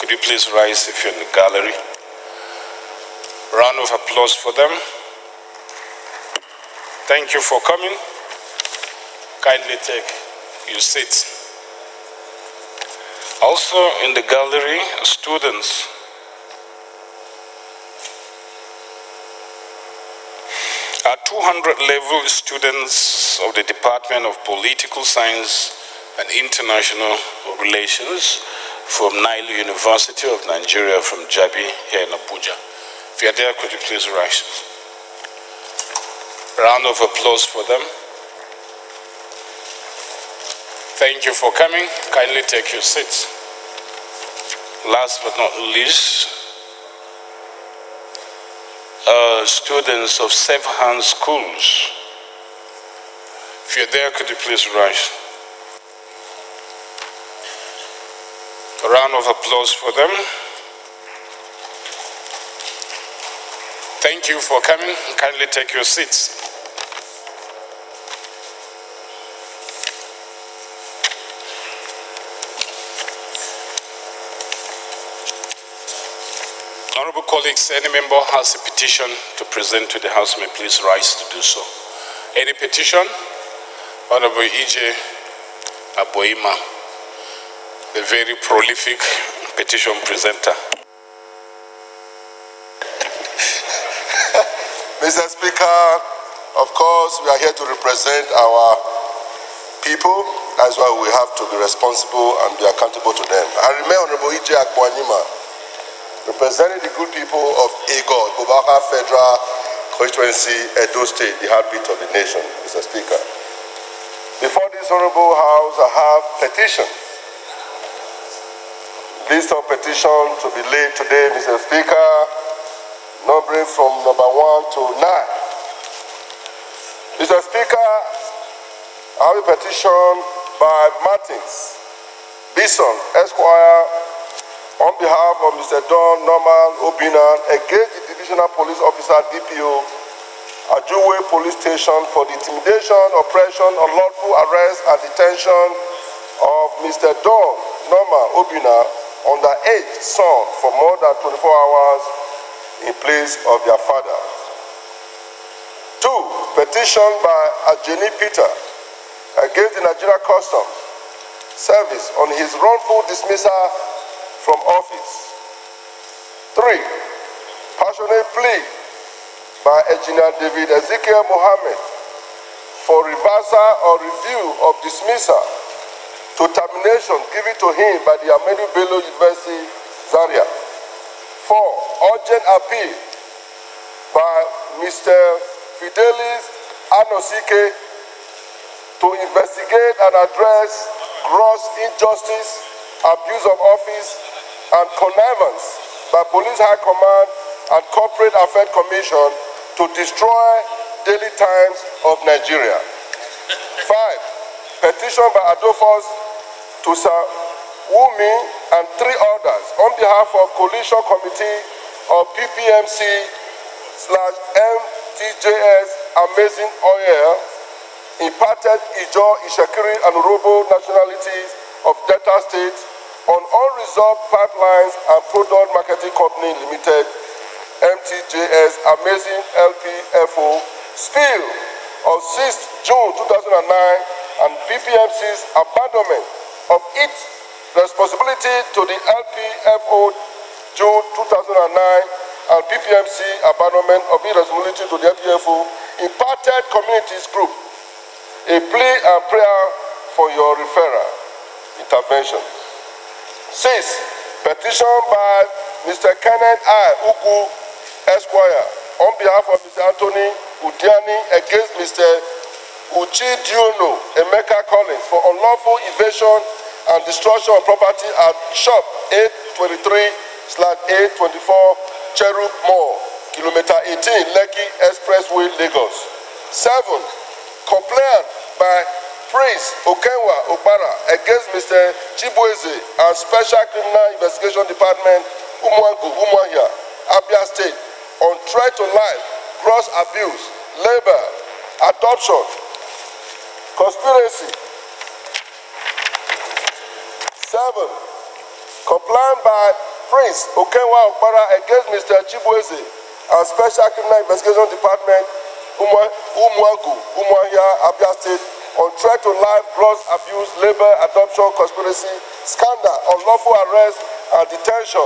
Could you please rise if you're in the gallery? Round of applause for them. Thank you for coming. Kindly take your seats. Also in the gallery, students. Our 200-level students of the Department of Political Science and International Relations from Nile University of Nigeria from Jabi here in Abuja. If you're there, could you please rise? Round of applause for them. Thank you for coming. Kindly take your seats. Last but not least, students of Safe Hands Schools. If you're there, could you please rise? A round of applause for them. Thank you for coming. Kindly take your seats. Honorable colleagues, any member has a petition to present to the House may please rise to do so. Any petition? Honorable E.J. Aboima, the very prolific petition presenter. Mr. Speaker, of course, we are here to represent our people. That's why we have to be responsible and be accountable to them. I remain Honorable E.J. Aboima, representing the good people of Igor, Bobaka Federal Constituency, Edo State, the heartbeat of the nation, Mr. Speaker. Before this Honorable House, I have petition. List of petitions to be laid today, Mr. Speaker, numbering from number 1 to 9. Mr. Speaker, I have a petition by Martins, Bison, Esquire, on behalf of Mr. Don Norman Obinan against the Divisional Police Officer DPO Ajuwe Police Station for the intimidation, oppression, unlawful arrest and detention of Mr. Don Norman Obinan, underage son, for more than 24 hours in place of their father. 2. Petition by Ajeni Peter against the Nigeria Customs Service on his wrongful dismissal from office. 3. Passionate plea by Engineer David Ezekiel Mohammed for reversal or review of dismissal to termination given to him by the Ahmadu Bello University, Zaria. 4. Urgent appeal by Mr. Fidelis Anosike to investigate and address gross injustice, abuse of office, and connivance by Police High Command and Corporate Affairs Commission to destroy daily times of Nigeria. 5. Petition by Adolphus to Sir Wumi and 3 others on behalf of Coalition Committee of PPMC/MTJS Amazing Oil, imparted Ijo, Ishakiri, and Urobo nationalities of Delta State on unresolved pipelines and product marketing company limited, MTJS Amazing LPFO, spill of 6th June 2009 and PPMC's abandonment of its responsibility to the LPFO June 2009 and PPMC abandonment of its responsibility to the LPFO imparted communities group a plea and prayer for your referral intervention. 6. Petition by Mr. Kenneth I. Ugu Esquire on behalf of Mr. Anthony Udiani against Mr. Uchi Diono Emeka Collins for unlawful evasion and destruction of property at shop 823/824 Cherub Mall, kilometer 18, Lekki Expressway, Lagos. 7. Complaint by Prince Okenwa Okpara against Mr. Chibueze and Special Criminal Investigation Department, Umuahia, Abia State, on threat to life, gross abuse, labor, adoption, conspiracy. 7. Complaint by Prince Okenwa Okpara against Mr. Chibueze and Special Criminal Investigation Department, Umuagu, Umuahia, Abia State, on threat to life, gross abuse, labor, adoption, conspiracy, scandal, unlawful arrest and detention,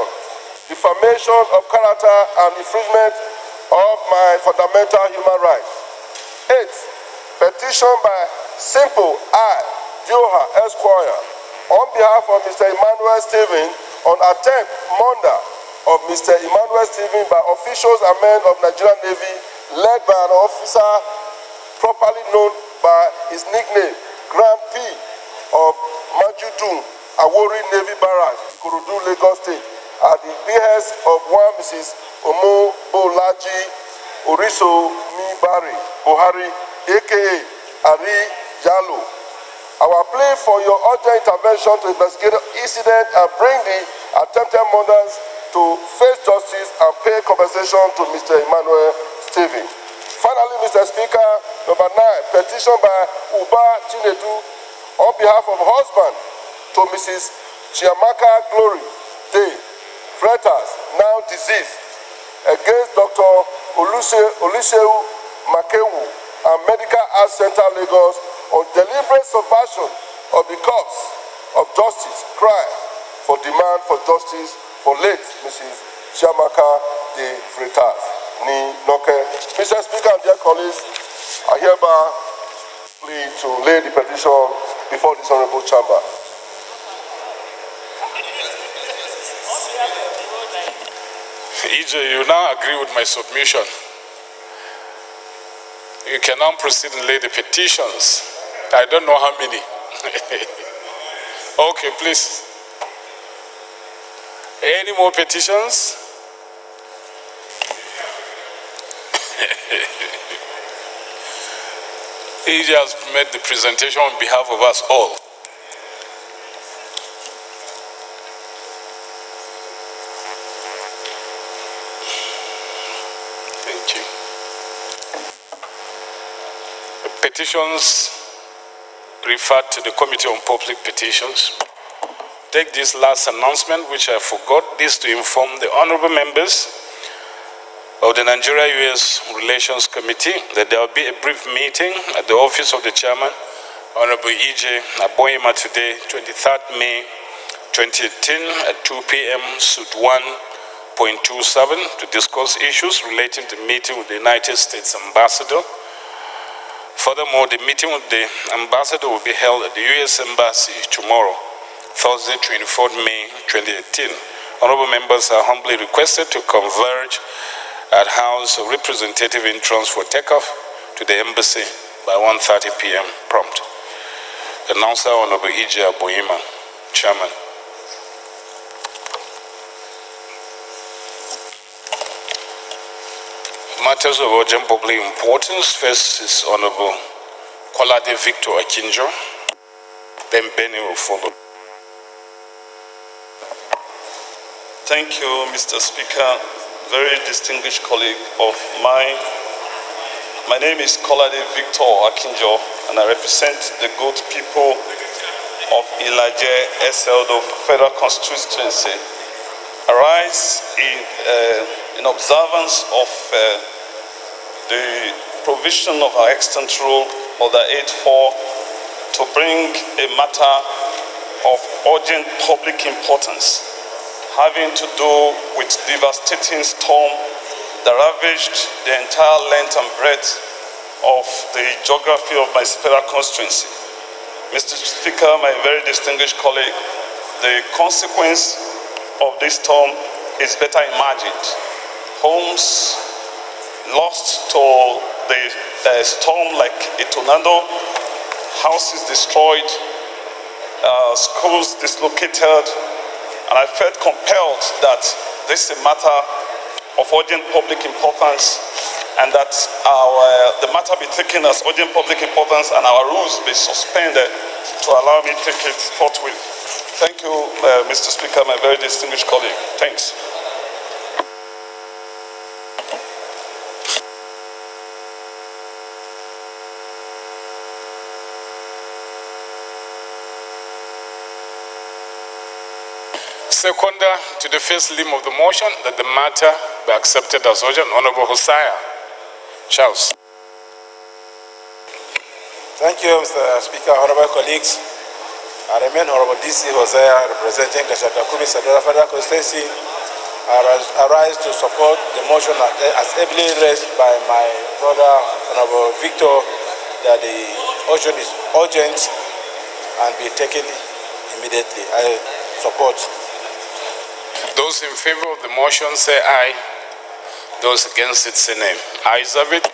defamation of character and infringement of my fundamental human rights. 8. Petition by Simple I. Dioha Esquire on behalf of Mr. Emmanuel Stephen on attempt murder of Mr. Emmanuel Stephen by officials and men of Nigerian Navy led by an officer properly known by his nickname, Grand P of Majudun, Awori Navy Barracks, Ikorodu, Lagos State, at the behest of one Mrs. Omo Bolaji Oriso Mibari Buhari, aka Ari Jalo. Our plea for your urgent intervention to investigate the incident and bring the attempted murders to face justice and pay compensation to Mr. Emmanuel Stephen. Finally, Mr. Speaker, number 9, petition by Uba Chinedu on behalf of husband to Mrs. Chiamaka Glory Day, Fretas, now deceased, against Dr. Oluseu Makewu and Medical Arts Center Lagos on deliberate subversion of the cause of justice, cry for demand for justice for late Mrs. Chiamaka de Freitas Ni Noke. Mr. Speaker and dear colleagues, I hereby plead to lay the petition before this honorable chamber. EJ, you now agree with my submission. You can now proceed and lay the petitions. I don't know how many. Okay, please. Any more petitions? EJ has made the presentation on behalf of us all. Thank you. The petitions referred to the Committee on Public Petitions. Take this last announcement, which I forgot, this to inform the honorable members of the Nigeria-US Relations Committee that there will be a brief meeting at the office of the chairman, Honorable E.J. Aboyema, today, 23rd May 2018 at 2 p.m. suite 1.27 to discuss issues relating to the meeting with the United States Ambassador. Furthermore, the meeting with the ambassador will be held at the U.S. Embassy tomorrow, Thursday, 24th May 2018. Honorable members are humbly requested to converge at House of Representative entrance for takeoff to the embassy by 1:30 p.m. prompt. Announcer Honorable E.J. Aboyema, Chairman. Matters of urgent public importance. First is Honorable Kolade Victor Akinjo. Then Benny will follow. Thank you, Mr. Speaker. Very distinguished colleague of mine. My name is Kolade Victor Akinjo, and I represent the good people of Ilaje Eseldo Federal Constituency. I rise in observance of the provision of our extant rule, Order 8.4, to bring a matter of urgent public importance having to do with devastating storm that ravaged the entire length and breadth of the geography of my federal constituency. Mr. Speaker, my very distinguished colleague, the consequence of this storm is better imagined. Homes lost to the storm like a tornado, houses destroyed, schools dislocated, and I felt compelled that this is a matter of urgent public importance, and that the matter be taken as urgent public importance and our rules be suspended to allow me to take it forthwith. Thank you, Mr. Speaker, my very distinguished colleague. Thanks. Seconder to the first limb of the motion that the matter be accepted as urgent, Honorable Hosea Charles. Thank you, Mr. Speaker, honorable colleagues. I remain Honorable DC Hosea, representing Kashakakumi Sadara Federal Constituency. I rise to support the motion as ably raised by my brother, Honorable Victor, that the motion is urgent and be taken immediately. I support. Those in favor of the motion say aye. Those against it say nay. Ayes have it.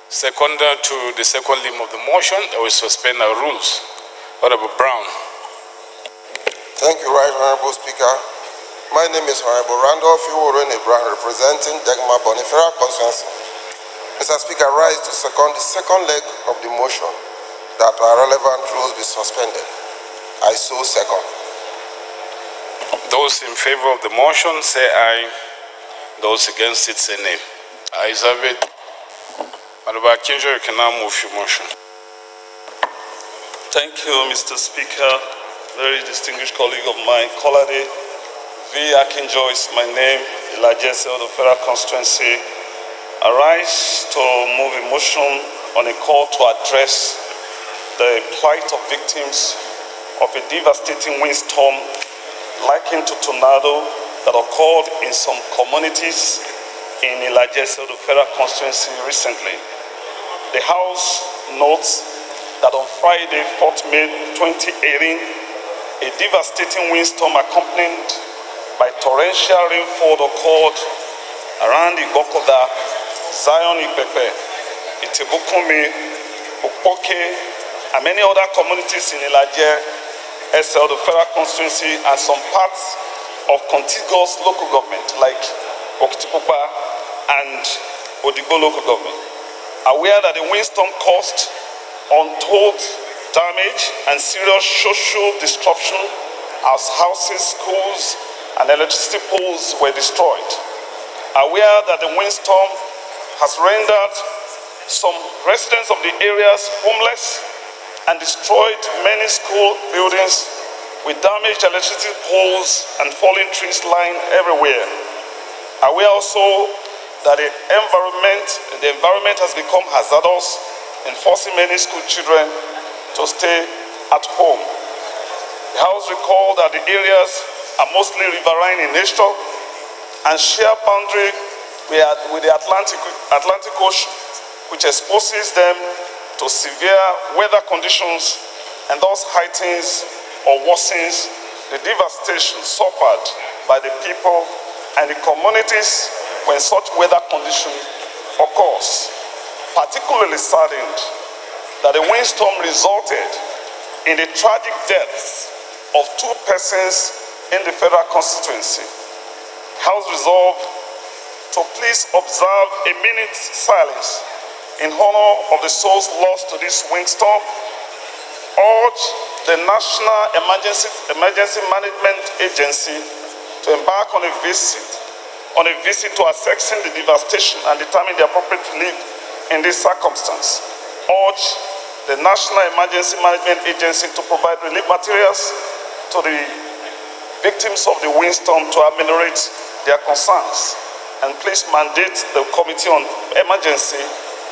Seconder to the second limb of the motion, I will suspend our rules. Honorable Brown. Thank you, Right Honorable Speaker. My name is Honorable Randolph Iworene Brown, representing Degma Bonifera constituency. Mr. Speaker, I rise to second the second leg of the motion that our relevant rules be suspended. I so second. Those in favor of the motion say aye. Those against it say nay. Ayes have it. Honorable Akinjo, you can now move your motion. Thank you, Mr. Speaker. Very distinguished colleague of mine, Kolade V. Akinjo is my name, the largest of the federal constituency. I rise to move a motion on a call to address the plight of victims of a devastating windstorm likened to tornado that occurred in some communities in the largest of the federal constituency recently. The House notes that on Friday, 4th May 2018, a devastating windstorm accompanied by torrential rainfall occurred around Igokoda, Zion Ipepe, Itebukumi, Okpoke, and many other communities in Ilaje, SL, the federal constituency, and some parts of contiguous local government like Okitipupa and Odigbo local government. Aware that the windstorm caused untold damage and serious social disruption as houses, schools, and electricity poles were destroyed. Aware that the windstorm has rendered some residents of the areas homeless and destroyed many school buildings with damaged electricity poles and fallen trees lying everywhere. Aware also that the environment has become hazardous and forcing many school children to stay at home. The House recalled that the areas are mostly riverine in nature and share boundary with the Atlantic Ocean, which exposes them to severe weather conditions and thus heightens or worsens the devastation suffered by the people and the communities when such weather condition occurs. Particularly saddened that the windstorm resulted in the tragic deaths of 2 persons in the federal constituency. House resolved to please observe a minute's silence in honor of the souls lost to this windstorm. Urge the National Emergency Management Agency to embark on a visit to assessing the devastation and determine the appropriate relief in this circumstance. Urge the National Emergency Management Agency to provide relief materials to the victims of the windstorm to ameliorate their concerns. And please mandate the Committee on Emergency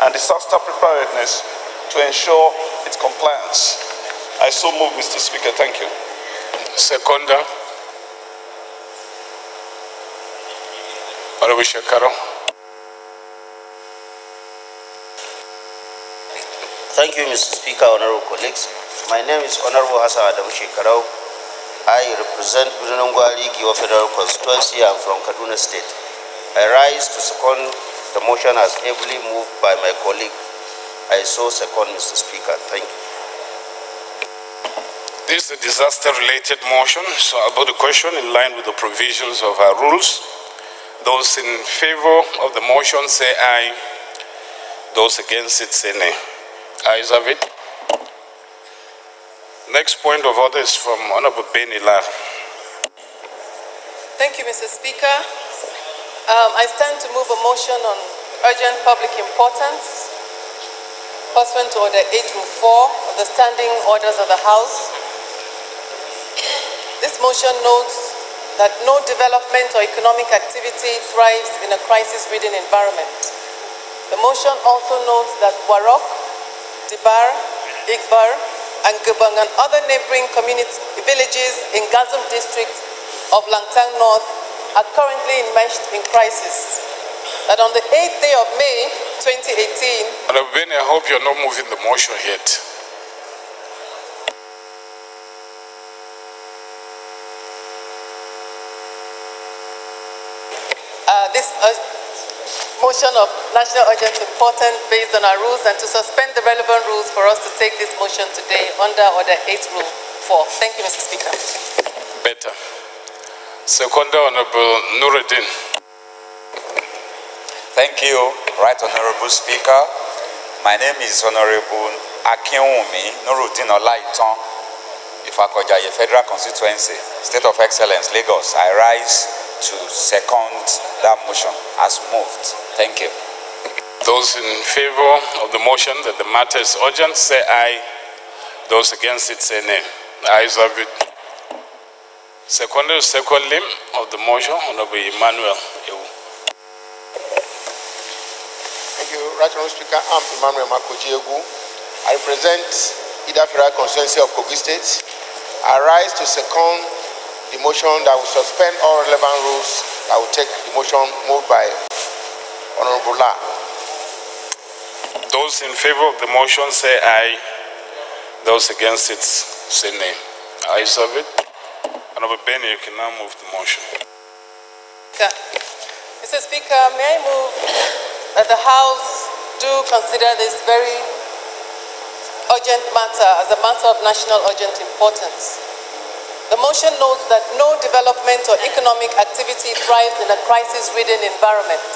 and Disaster Preparedness to ensure its compliance. I so move, Mr. Speaker. Thank you. Seconder. Honorable Shekaro. Thank you, Mr. Speaker, honorable colleagues. My name is Honorable Hassan Adam Shekarau. I represent Birunangwali Giwa Federal Constituency. I'm from Kaduna State. I rise to second the motion as ably moved by my colleague. I so second, Mr. Speaker. Thank you. This is a disaster-related motion, so I'll put the question in line with the provisions of our rules. Those in favor of the motion say aye. Those against it say nay. Ayes have it. Next point of order is from Honorable Benila. Thank you, Mr. Speaker. I stand to move a motion on urgent public importance pursuant to Order 824 of the Standing Orders of the House This motion notes that no development or economic activity thrives in a crisis-ridden environment. The motion also notes that Warok, Dibar, Igbar, and Gebang and other neighboring villages in Gazum district of Langtang North are currently immersed in crisis. That on the 8th day of May 2018, Honorable Benny, I hope you're not moving the motion yet. This motion of national urgent importance based on our rules and to suspend the relevant rules for us to take this motion today under Order 8 Rule 4. Thank you, Mr. Speaker. Better. Second, Honorable Nuruddin. Thank you, Right Honorable Speaker. My name is Honorable Akinwumi Nuruddin Olaitan, Ifakojaye Federal Constituency, State of Excellence, Lagos. I rise to second that motion as moved. Thank you. Those in favor of the motion that the matter is urgent, say aye. Those against it, say nay. The ayes have it. Second limb of the motion, Honorable Emmanuel. Thank you, Right Honorable Speaker. I'm Emmanuel Makojiegu. I represent Ida Federal Constituency of Kogi State. I rise to second the motion that will suspend all relevant rules. I will take the motion moved by Honorable La. Those in favor of the motion say aye. Those against it say nay. Ayes have it. Honorable Benny, you can now move the motion. Mr. Speaker, may I move that the House do consider this very urgent matter as a matter of national urgent importance. The motion notes that no development or economic activity thrives in a crisis-ridden environment.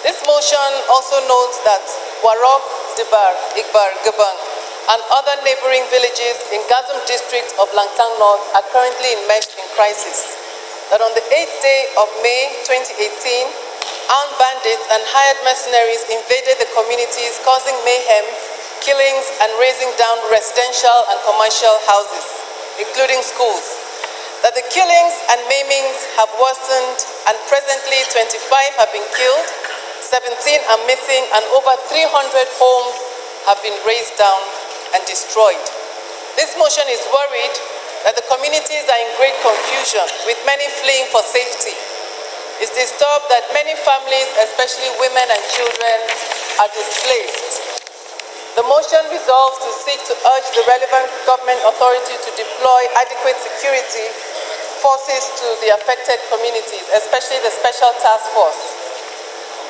This motion also notes that Warok, Dibar, Igbar, Gebang, and other neighboring villages in Gazum district of Langtang North are currently immersed in crisis. That on the 8th day of May 2018, armed bandits and hired mercenaries invaded the communities, causing mayhem, killings, and razing down residential and commercial houses, including schools. That the killings and maimings have worsened, and presently 25 have been killed, 17 are missing, and over 300 homes have been razed down and destroyed. This motion is worried that the communities are in great confusion, with many fleeing for safety. It's disturbed that many families, especially women and children, are displaced. The motion resolves to seek to urge the relevant government authority to deploy adequate security forces to the affected communities, especially the Special Task Force.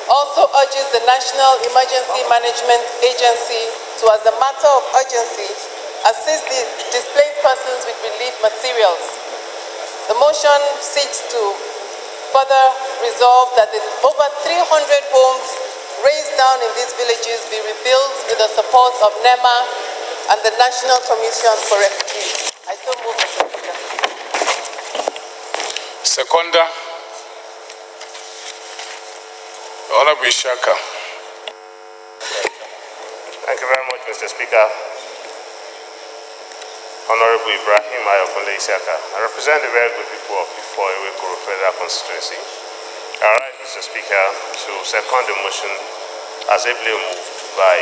Also urges the National Emergency Management Agency to, as a matter of urgency, assist the displaced persons with relief materials. The motion seeks to further resolve that the over 300 homes raised down in these villages be rebuilt with the support of NEMA and the National Commission for Refugees. I still move, Mr. Speaker. Seconder, Honorable Shaka. Thank you very much, Mr. Speaker. Honorable Ibrahim Ayokunle Isiaka. I represent the very good people of Ifoiwekoro Federal Constituency. I rise, Mr. Speaker, to second the motion as ably moved by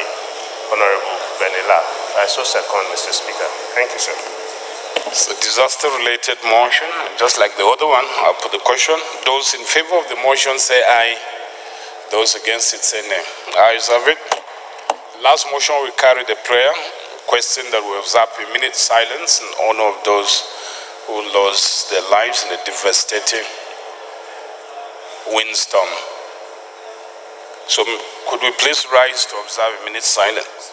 Honorable Benila. I so second, Mr. Speaker. Thank you, sir. It's a disaster-related motion, just like the other one. I'll put the question. Those in favor of the motion say aye. Those against it say nay. Ayes have it. Last motion we carried a prayer, requesting that we observe a minute silence in honor of those who lost their lives in a devastating windstorm. So could we please rise to observe a minute silence?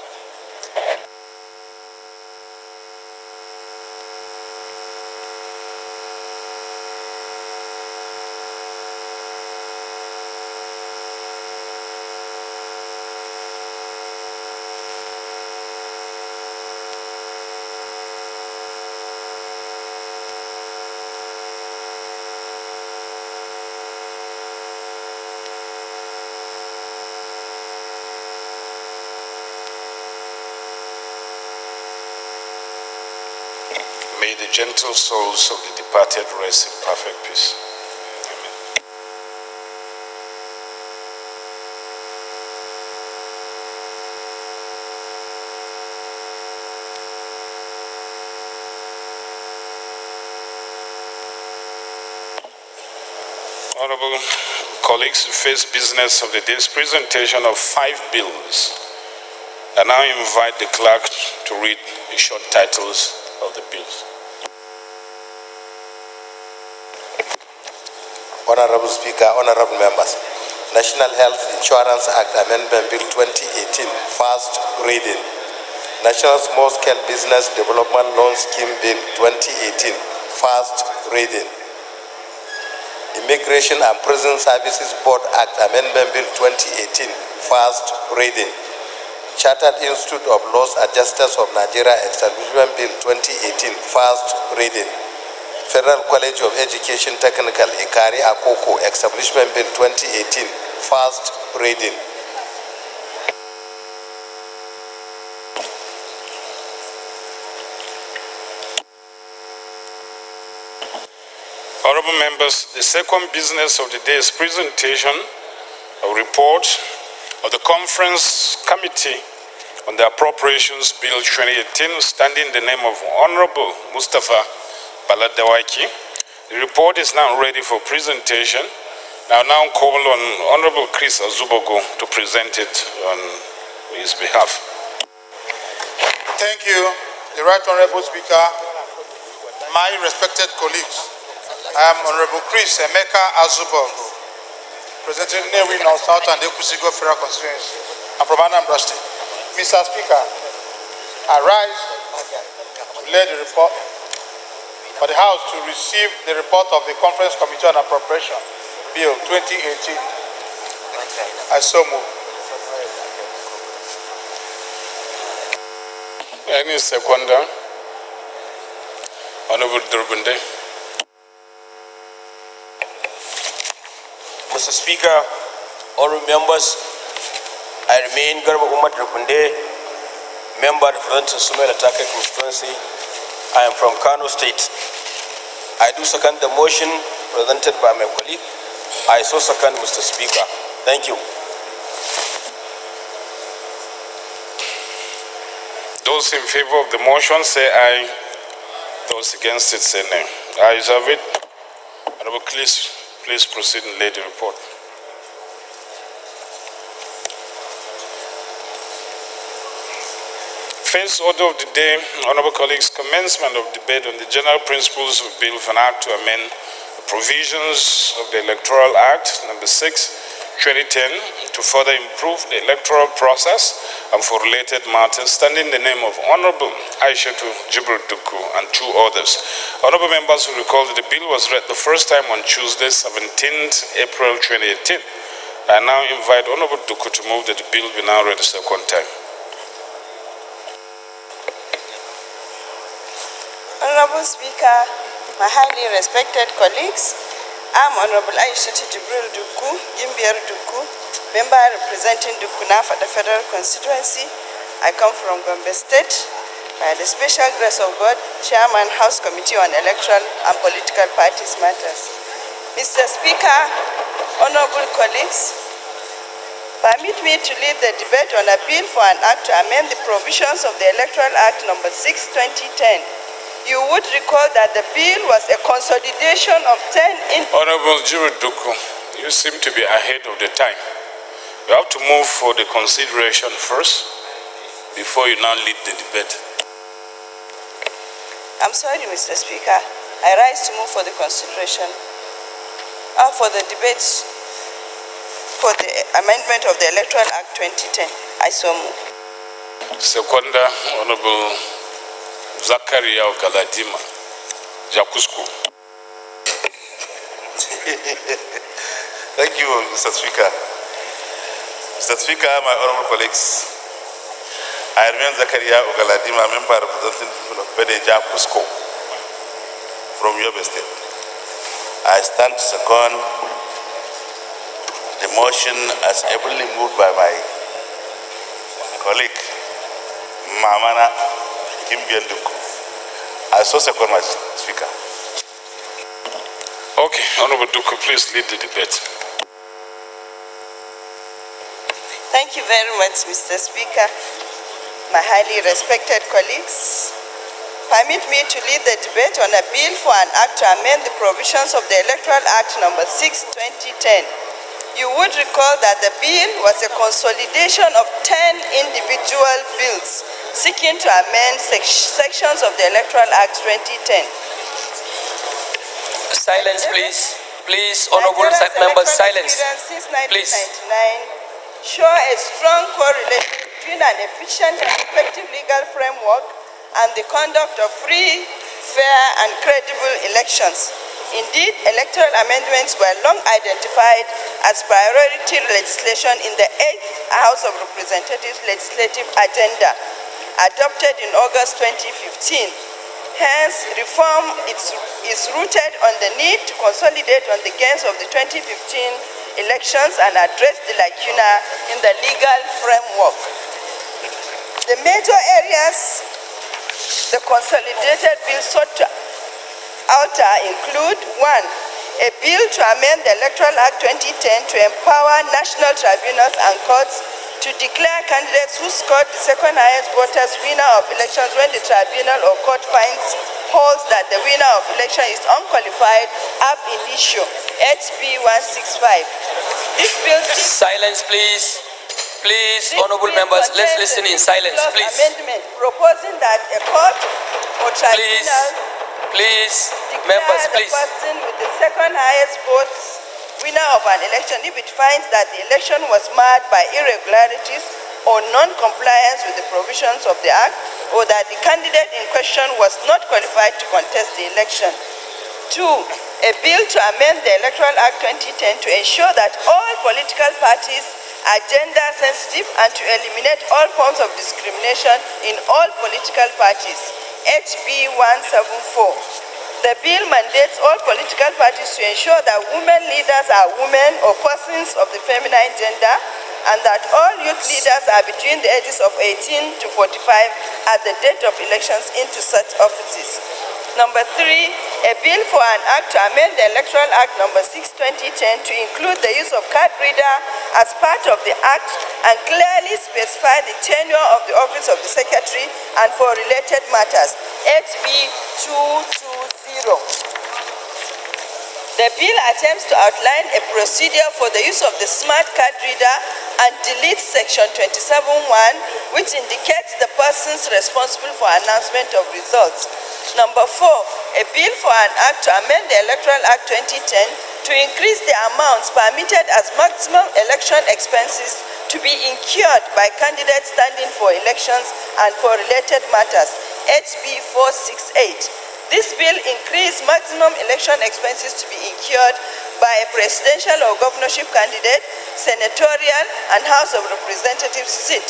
gentle souls of the departed rest in perfect peace. Amen. Honorable colleagues, the first business of the day is presentation of 5 bills. I now invite the clerk to read the short titles of the bills. Honorable Speaker, honorable members, National Health Insurance Act Amendment Bill 2018, first reading. National Small Scale Business Development Loan Scheme Bill 2018, first reading. Immigration and Prison Services Board Act Amendment Bill 2018, first reading. Chartered Institute of Laws Adjusters of Nigeria Establishment Bill 2018, first reading. Federal College of Education Technical Ikari Akoko Establishment Bill 2018, first reading. Honorable members, the second business of the day is presentation of report of the Conference Committee on the Appropriations Bill 2018, standing in the name of Honorable Mustafa Baladawaki. The report is now ready for presentation. I now call on Honorable Chris Azubogo to present it on his behalf. Thank you, the Right Honorable Speaker, my respected colleagues. I am Honorable Chris Emeka Azubogo, presenting Nnewi North South and Ekusigo Federal Constituency. I'm from Anambra State. Mr. Speaker, I rise to lay the report for the House to receive the report of the Conference Committee on Appropriation Bill 2018. I so move. Any seconder? Honorable Durbunde. Mr. Speaker, honorable members, I remain Garba Umar Durbunde, member representing Sumela Take constituency. I am from Kano State. I do second the motion presented by my colleague. I so second, Mr. Speaker. Thank you. Those in favor of the motion say aye. Those against it say nay. Ayes have it. Honorable, please proceed and lay the report. First order of the day, honorable colleagues, commencement of debate on the general principles of Bill of an Act to amend the provisions of the Electoral Act number 6, 2010 to further improve the electoral process and for related matters, standing in the name of Honorable Aishatu Jibril Duku and 2 others. Honorable members will recall that the bill was read the first time on Tuesday, 17th April 2018. I now invite Honorable Duku to move that the bill be now read the second time. Honorable Speaker, my highly respected colleagues, I'm Honorable Aishatu Jibril Duku, Gimbier Duku, member representing Dukuna for the Federal Constituency. I come from Gombe State. By the special grace of God, Chairman, House Committee on Electoral and Political Parties Matters. Mr. Speaker, honorable colleagues, permit me to lead the debate on a bill for an act to amend the provisions of the Electoral Act number 6, 2010. You would recall that the bill was a consolidation of 10 Honorable Jibril Duku, you seem to be ahead of the time. You have to move for the consideration first before you now lead the debate. I'm sorry, Mr. Speaker. I rise to move for the consideration, for the debates, for the amendment of the Electoral Act 2010. I so move. Seconder, Honorable Zakaria Galadima, Jakusku. Thank you, Mr. Speaker. Mr. Speaker, my honorable colleagues, I remain Zakaria Galadima, member representing the people of Bede Jakusku from Yobe State. I stand to second the motion as ably moved by my colleague, Mamana Kimbianduku, I so second my speaker. Okay, Honorable Duku, please lead the debate. Thank you very much, Mr. Speaker. My highly respected colleagues, permit me to lead the debate on a bill for an act to amend the provisions of the Electoral Act No. 6, 2010. You would recall that the bill was a consolidation of 10 individual bills seeking to amend sections of the Electoral Act 2010. Silence, please. Please, honorable members, silence. Since 1999, please. Show a strong correlation between an efficient and effective legal framework and the conduct of free, fair, and credible elections. Indeed, electoral amendments were long identified as priority legislation in the 8th House of Representatives legislative agenda, adopted in August 2015. Hence, reform is rooted on the need to consolidate on the gains of the 2015 elections and address the lacuna in the legal framework. The major areas the consolidated bill sought to alter include: 1. A bill to amend the Electoral Act 2010 to empower national tribunals and courts to declare candidates who scored the second highest voters winner of elections when the tribunal or court holds that the winner of election is unqualified ab initio, HB 165. This bill... Silence, please. Please, honorable members, let's listen in silence, please. Amendment proposing that a court or tribunal... Please, members, please. The person with the second highest votes winner of an election if it finds that the election was marred by irregularities or non-compliance with the provisions of the Act, or that the candidate in question was not qualified to contest the election. 2. A bill to amend the Electoral Act 2010 to ensure that all political parties are gender sensitive and to eliminate all forms of discrimination in all political parties, HB 174. The bill mandates all political parties to ensure that women leaders are women or persons of the feminine gender, and that all youth leaders are between the ages of 18 to 45 at the date of elections into such offices. Number 3, a bill for an act to amend the Electoral Act No. 6, 2010 to include the use of card reader as part of the act and clearly specify the tenure of the office of the secretary and for related matters, HB 220. The bill attempts to outline a procedure for the use of the smart card reader and deletes section 27(1), which indicates the persons responsible for announcement of results. Number 4, a bill for an act to amend the Electoral Act 2010 to increase the amounts permitted as maximum election expenses to be incurred by candidates standing for elections and for related matters, HB 468. This bill increased maximum election expenses to be incurred by a presidential or governorship candidate, senatorial and House of Representatives seat,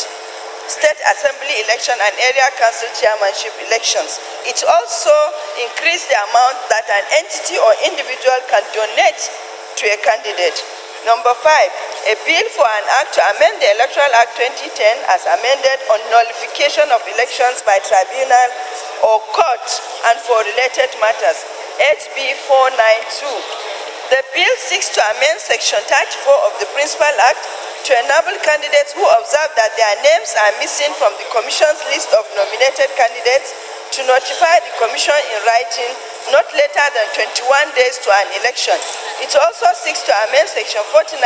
State Assembly election and area council chairmanship elections. It also increased the amount that an entity or individual can donate to a candidate. Number 5, a bill for an act to amend the Electoral Act 2010 as amended on nullification of elections by tribunal or court and for related matters, HB 492. The bill seeks to amend Section 34 of the Principal Act to enable candidates who observe that their names are missing from the Commission's list of nominated candidates to notify the Commission in writing not later than 21 days to an election. It also seeks to amend Section 49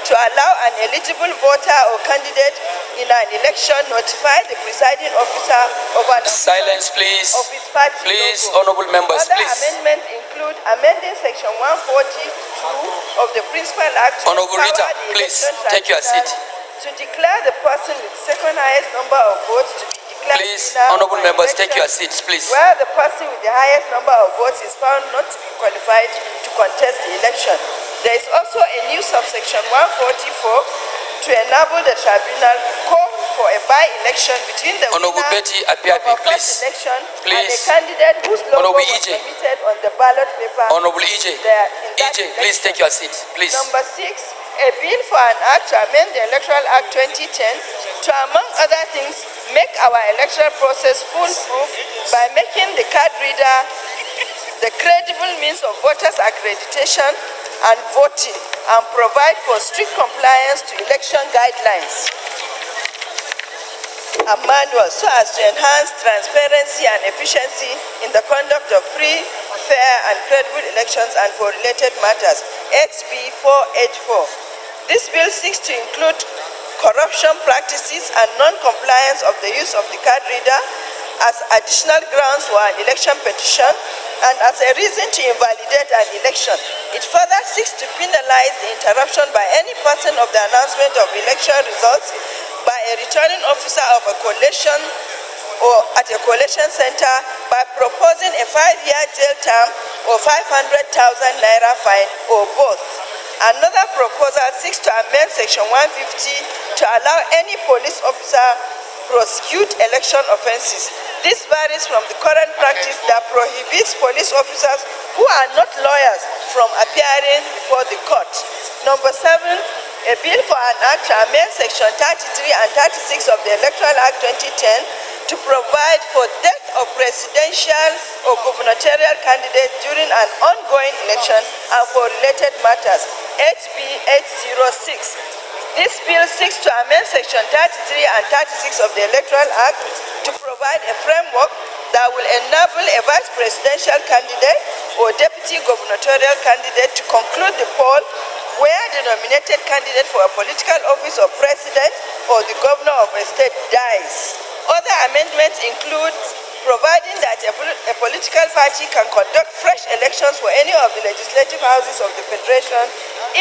to allow an eligible voter or candidate in an election notify the presiding officer of an silence, please. Of his party please, logo. honorable members, Other please. amendments include amending Section 142 of the Principal Act to Honorable Rita, please take your seat. To declare the person with the second highest number of votes to be declared please, winner honorable members, take your election, seats, please. where the person with the highest number of votes is found not to be qualified to contest the election. There is also a new subsection 144 to enable the tribunal call for a by-election between the Honorable winner Betty Apiapi, of a please. first election and Please. a candidate whose logo Honorable was EJ. submitted on the ballot paper. Honorable EJ. Please take your seat, please. Number 6, a bill for an act to amend the Electoral Act 2010 to, among other things, make our electoral process foolproof, by making the card reader the credible means of voters' accreditation and voting, and provide for strict compliance to election guidelines and manuals so as to enhance transparency and efficiency in the conduct of free, fair, and credible elections and for related matters, HB 484. This bill seeks to include corruption practices and non-compliance of the use of the card reader as additional grounds for an election petition and as a reason to invalidate an election. It further seeks to penalize the interruption by any person of the announcement of election results by a returning officer of a collation or at a collation center by proposing a 5-year jail term or 500,000 naira fine or both. Another proposal seeks to amend Section 150 to allow any police officer prosecute election offenses. This varies from the current practice that prohibits police officers who are not lawyers from appearing before the court. Number 7, a bill for an act to amend Section 33 and 36 of the Electoral Act 2010 to provide for death of presidential or gubernatorial candidates during an ongoing election and for related matters, HB 806. This bill seeks to amend Section 33 and 36 of the Electoral Act to provide a framework that will enable a vice presidential candidate or deputy gubernatorial candidate to conclude the poll where the nominated candidate for a political office of president or the governor of a state dies. Other amendments include providing that a political party can conduct fresh elections for any of the legislative houses of the Federation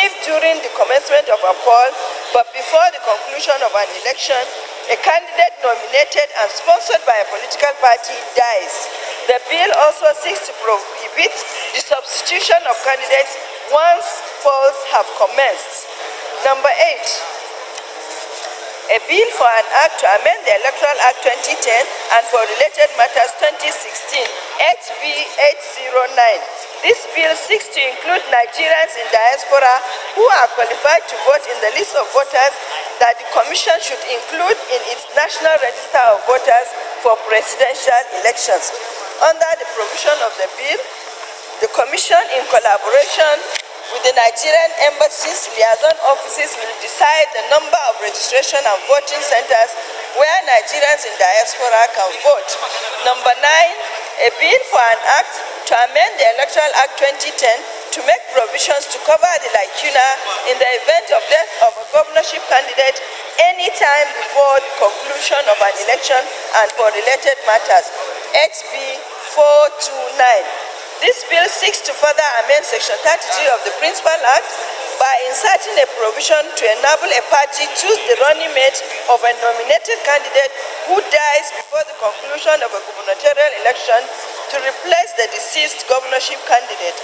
if during the commencement of a poll, but before the conclusion of an election, a candidate nominated and sponsored by a political party dies. The bill also seeks to prohibit the substitution of candidates once polls have commenced. Number 8. A bill for an act to amend the Electoral Act 2010 and for related matters 2016, HB 809. This bill seeks to include Nigerians in diaspora who are qualified to vote in the list of voters that the Commission should include in its National Register of Voters for presidential elections. Under the provision of the bill, the Commission, in collaboration with the Nigerian embassies, liaison offices, will decide the number of registration and voting centers where Nigerians in diaspora can vote. Number 9, a bill for an act to amend the Electoral Act 2010 to make provisions to cover the lacuna in the event of death of a governorship candidate any time before the conclusion of an election and for related matters, HB 429. This bill seeks to further amend Section 33 of the Principal Act by inserting a provision to enable a party choose the running mate of a nominated candidate who dies before the conclusion of a gubernatorial election to replace the deceased governorship candidate.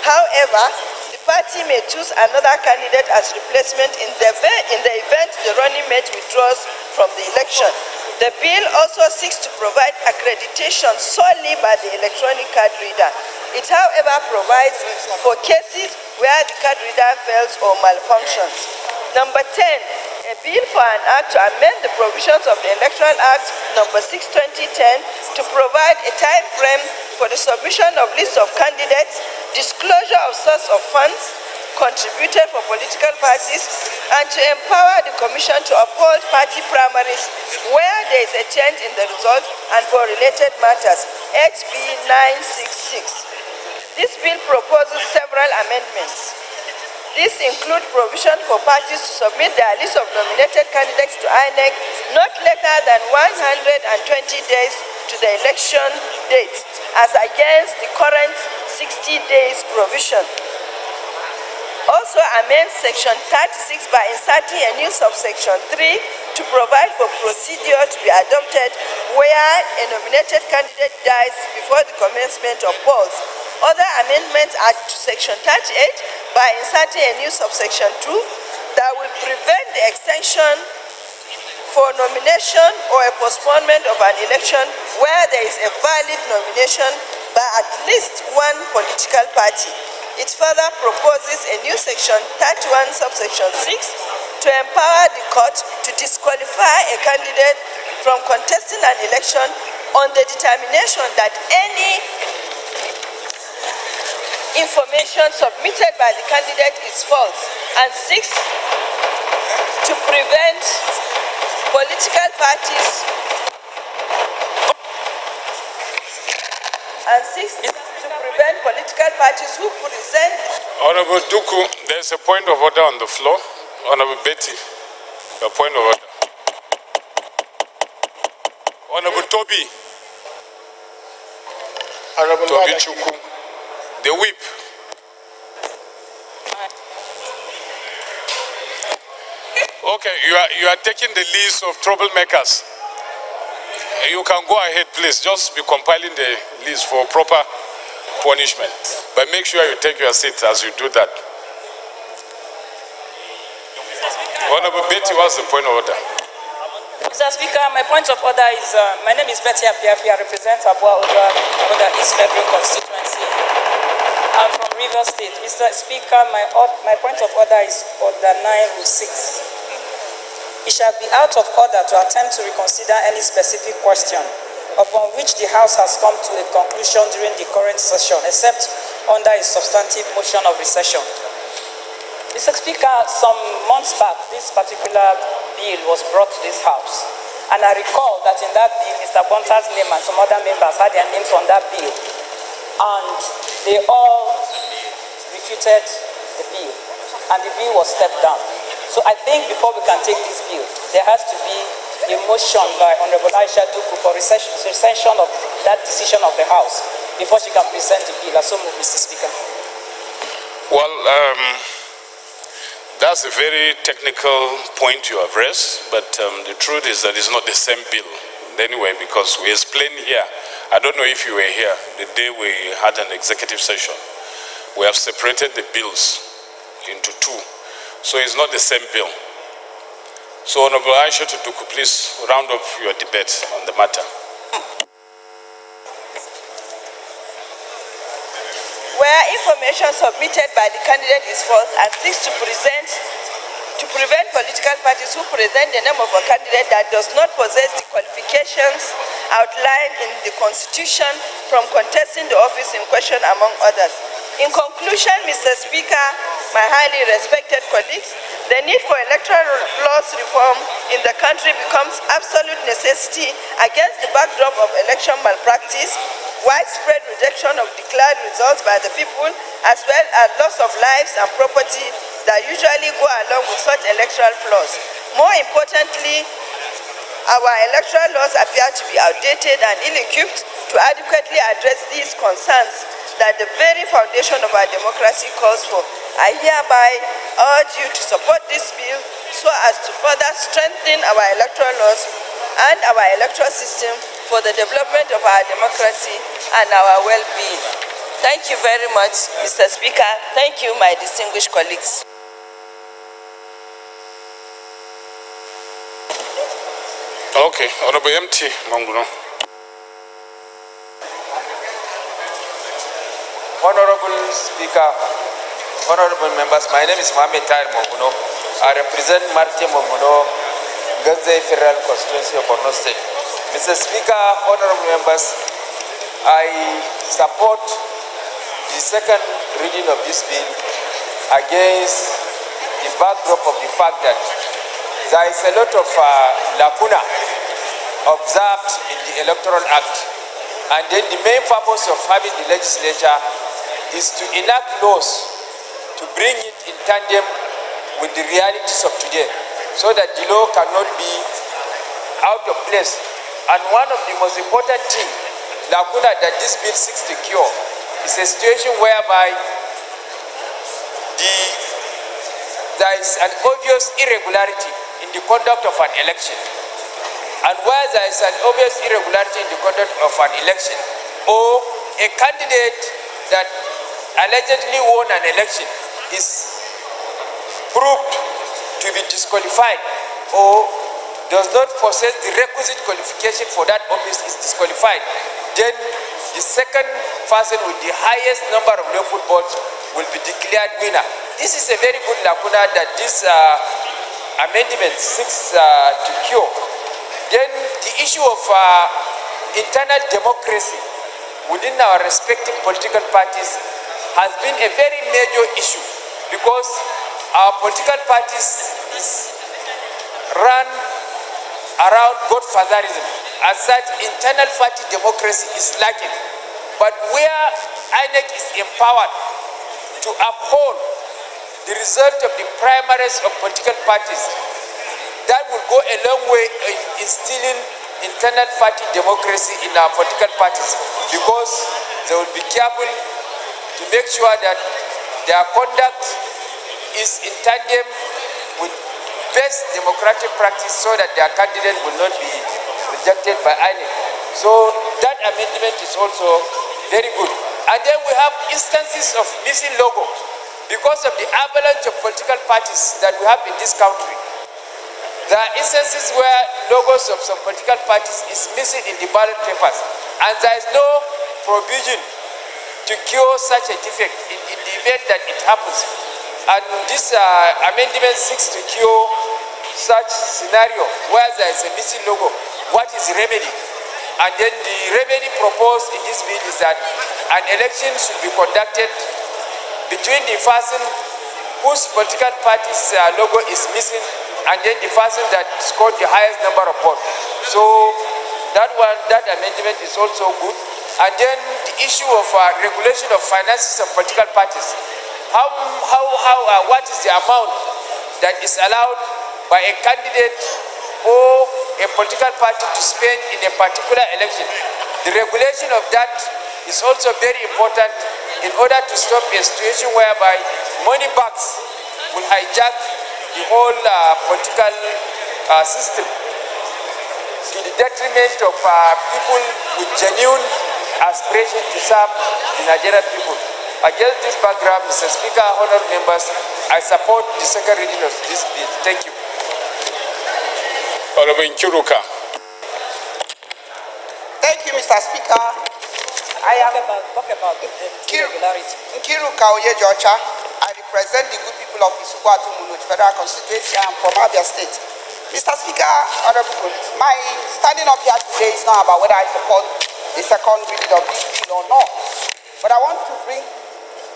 However, the party may choose another candidate as replacement in the event the running mate withdraws from the election. The bill also seeks to provide accreditation solely by the electronic card reader. It, however, provides for cases where the card reader fails or malfunctions. Number 10, a bill for an act to amend the provisions of the Electoral Act number 6/2010 to provide a time frame for the submission of lists of candidates, disclosure of source of funds contributed for political parties, and to empower the Commission to uphold party primaries where there is a change in the result and for related matters, HB 966. This bill proposes several amendments. These include provision for parties to submit their list of nominated candidates to INEC not later than 120 days to the election date, as against the current 60 days provision. Also amends Section 36 by inserting a new subsection 3 to provide for procedure to be adopted where a nominated candidate dies before the commencement of polls. Other amendments are to Section 38 by inserting a new subsection 2 that will prevent the extension for nomination or a postponement of an election where there is a valid nomination by at least one political party. It further proposes a new Section 31, subsection 6 to empower the court to disqualify a candidate from contesting an election on the determination that any information submitted by the candidate is false, and 6, to prevent political parties who present. Honorable Duku, there's a point of order on the floor. Honorable Betty, a point of order. Honorable Toby. Honorable Toby Chuku, the whip. Okay, you are taking the list of troublemakers. You can go ahead, please. Just be compiling the list for proper punishment. But make sure you take your seat as you do that. Honorable Betty, what's the point of order? Mr. Speaker, my point of order is, my name is Betty Apiafi. I represent Abua Oda East Federal Constituency. I'm from River State. Mr. Speaker, my point of order is Order 906. It shall be out of order to attempt to reconsider any specific question upon which the House has come to a conclusion during the current session, except under a substantive motion of recession. Mr. Speaker, some months back, this particular bill was brought to this House. And I recall that in that bill, Mr. Bonta's name and some other members had their names on that bill. And they all refuted the bill. And the bill was stepped down. So I think before we can take this bill, there has to be a motion by Honorable Aisha Duku for recession of that decision of the House before she can present the bill. So move, Mr. Speaker. Well, that's a very technical point you have raised, but the truth is that it's not the same bill anyway, because we explained here. I don't know if you were here the day we had an executive session. We have separated the bills into two. So it's not the same bill. So Honorable Aisha Duku, please round up your debate on the matter. Where information submitted by the candidate is false and seeks to prevent political parties who present the name of a candidate that does not possess the qualifications outlined in the Constitution from contesting the office in question, among others. In conclusion, Mr. Speaker, my highly respected colleagues, the need for electoral laws reform in the country becomes absolute necessity against the backdrop of election malpractice, widespread rejection of declared results by the people, as well as loss of lives and property that usually go along with such electoral flaws. More importantly, our electoral laws appear to be outdated and ill-equipped to adequately address these concerns that the very foundation of our democracy calls for. I hereby urge you to support this bill so as to further strengthen our electoral laws and our electoral system for the development of our democracy and our well-being. Thank you very much, Mr. Speaker. Thank you, my distinguished colleagues. Okay, Honorable MT Manguno. Honorable Speaker, honorable members, my name is Mohamed Tahir Manguno. I represent Martin Manguno, Gaze Federal Constituency of Borno State. Mr. Speaker, honorable members, I support the second reading of this bill against the backdrop of the fact that there is a lot of lacuna observed in the Electoral Act. And then the main purpose of having the legislature is to enact laws to bring it in tandem with the realities of today, so that the law cannot be out of place. And one of the most important things, lacuna, that this bill seeks to cure is a situation whereby there is an obvious irregularity in the conduct of an election. And where there is an obvious irregularity in the conduct of an election, or a candidate that allegedly won an election is proved to be disqualified or does not possess the requisite qualification for that office is disqualified, then the second person with the highest number of lawful votes will be declared winner. This is a very good lacuna that this amendment seeks to cure. Then the issue of internal democracy within our respective political parties has been a very major issue, because our political parties run around godfatherism. As such, internal party democracy is lacking. But where INEC is empowered to uphold the result of the primaries of political parties, that will go a long way in instilling internal party democracy in our political parties, because they will be careful to make sure that their conduct is in tandem with best democratic practice, so that their candidate will not be rejected by INEC. So that amendment is also very good. And then we have instances of missing logo because of the avalanche of political parties that we have in this country. There are instances where logos of some political parties is missing in the ballot papers, and there is no provision to cure such a defect in the event that it happens. And this amendment seeks to cure such scenario where there is a missing logo. What is the remedy? And then the remedy proposed in this bill is that an election should be conducted between the person whose political party's logo is missing and then the person that scored the highest number of votes. So that amendment is also good. And then the issue of regulation of finances of political parties. What is the amount that is allowed by a candidate or a political party to spend in a particular election? The regulation of that is also very important in order to stop a situation whereby money bags will hijack the whole political system to the detriment of people with genuine aspiration to serve the Nigerian people. Against this background, Mr. Speaker, honored members, I support the second reading of this bill. Thank you. Honorable Nkiruka. Thank you, Mr. Speaker. I am Nkiruka Oyejocha. I represent the good people of Isukwatu Mulot Federal Constituency. I am from Abia State. Mr. Speaker, honorable colleagues, my standing up here today is not about whether I support the second reading of this bill or not. But I want to bring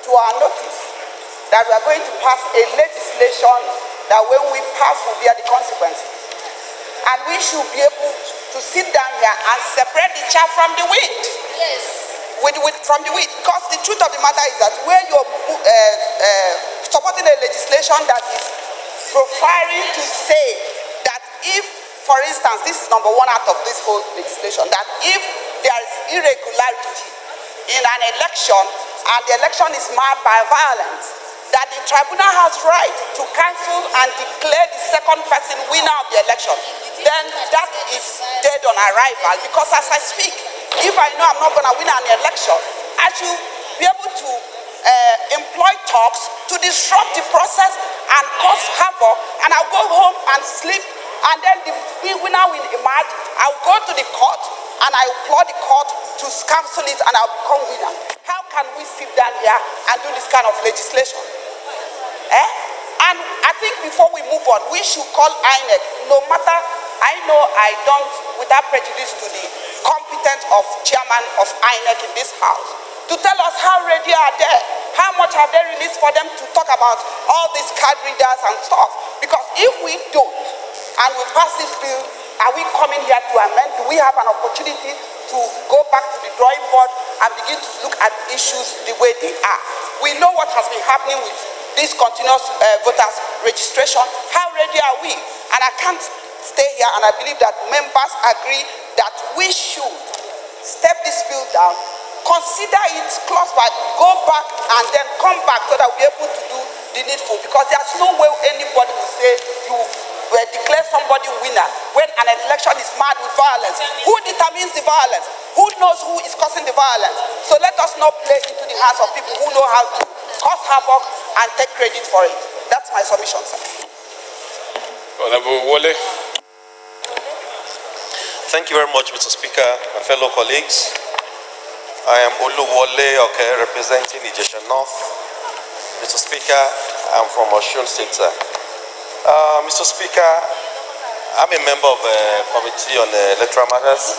to our notice that we are going to pass a legislation that when we pass will bear the consequences. And we should be able to sit down here and separate the chaff from the wheat. Yes. From the wheat. Because the truth of the matter is that where you're supporting a legislation that is profiling to say that if, for instance, this is number one out of this whole legislation, that if there is irregularity in an election and the election is marred by violence, that the tribunal has right to cancel and declare the second person winner of the election, then that is dead on arrival. Because as I speak, if I know I'm not going to win an election, I should be able to employ talks to disrupt the process and cause havoc, and I'll go home and sleep, and then the winner will emerge. I'll go to the court and I applaud the court to cancel it, and I'll become winner. How can we sit down here and do this kind of legislation? And I think before we move on, we should call INEC, no matter, I know I don't, without prejudice to the competence of chairman of INEC in this house, to tell us how ready are they, how much have they released for them to talk about all these card readers and stuff. Because if we don't, and we pass this bill, are we coming here to amend? Do we have an opportunity to go back to the drawing board and begin to look at issues the way they are? We know what has been happening with this continuous voters registration. How ready are we? And I can't stay here, and I believe that members agree that we should step this bill down, consider it close by, go back and then come back so that we're able to do the needful. Because there's no way anybody will say you declare somebody winner when an election is marred with violence. Who determines the violence? Who knows who is causing the violence? So let us not play into the hands of people who know how to cause havoc and take credit for it. That's my submission, sir. Honorable Wole. Thank you very much, Mr. Speaker, my fellow colleagues. I am Olu Wole, representing Ijesha North. Mr. Speaker, I'm from Osun State, sir. Mr. Speaker, I'm a member of the Committee on Electoral Matters,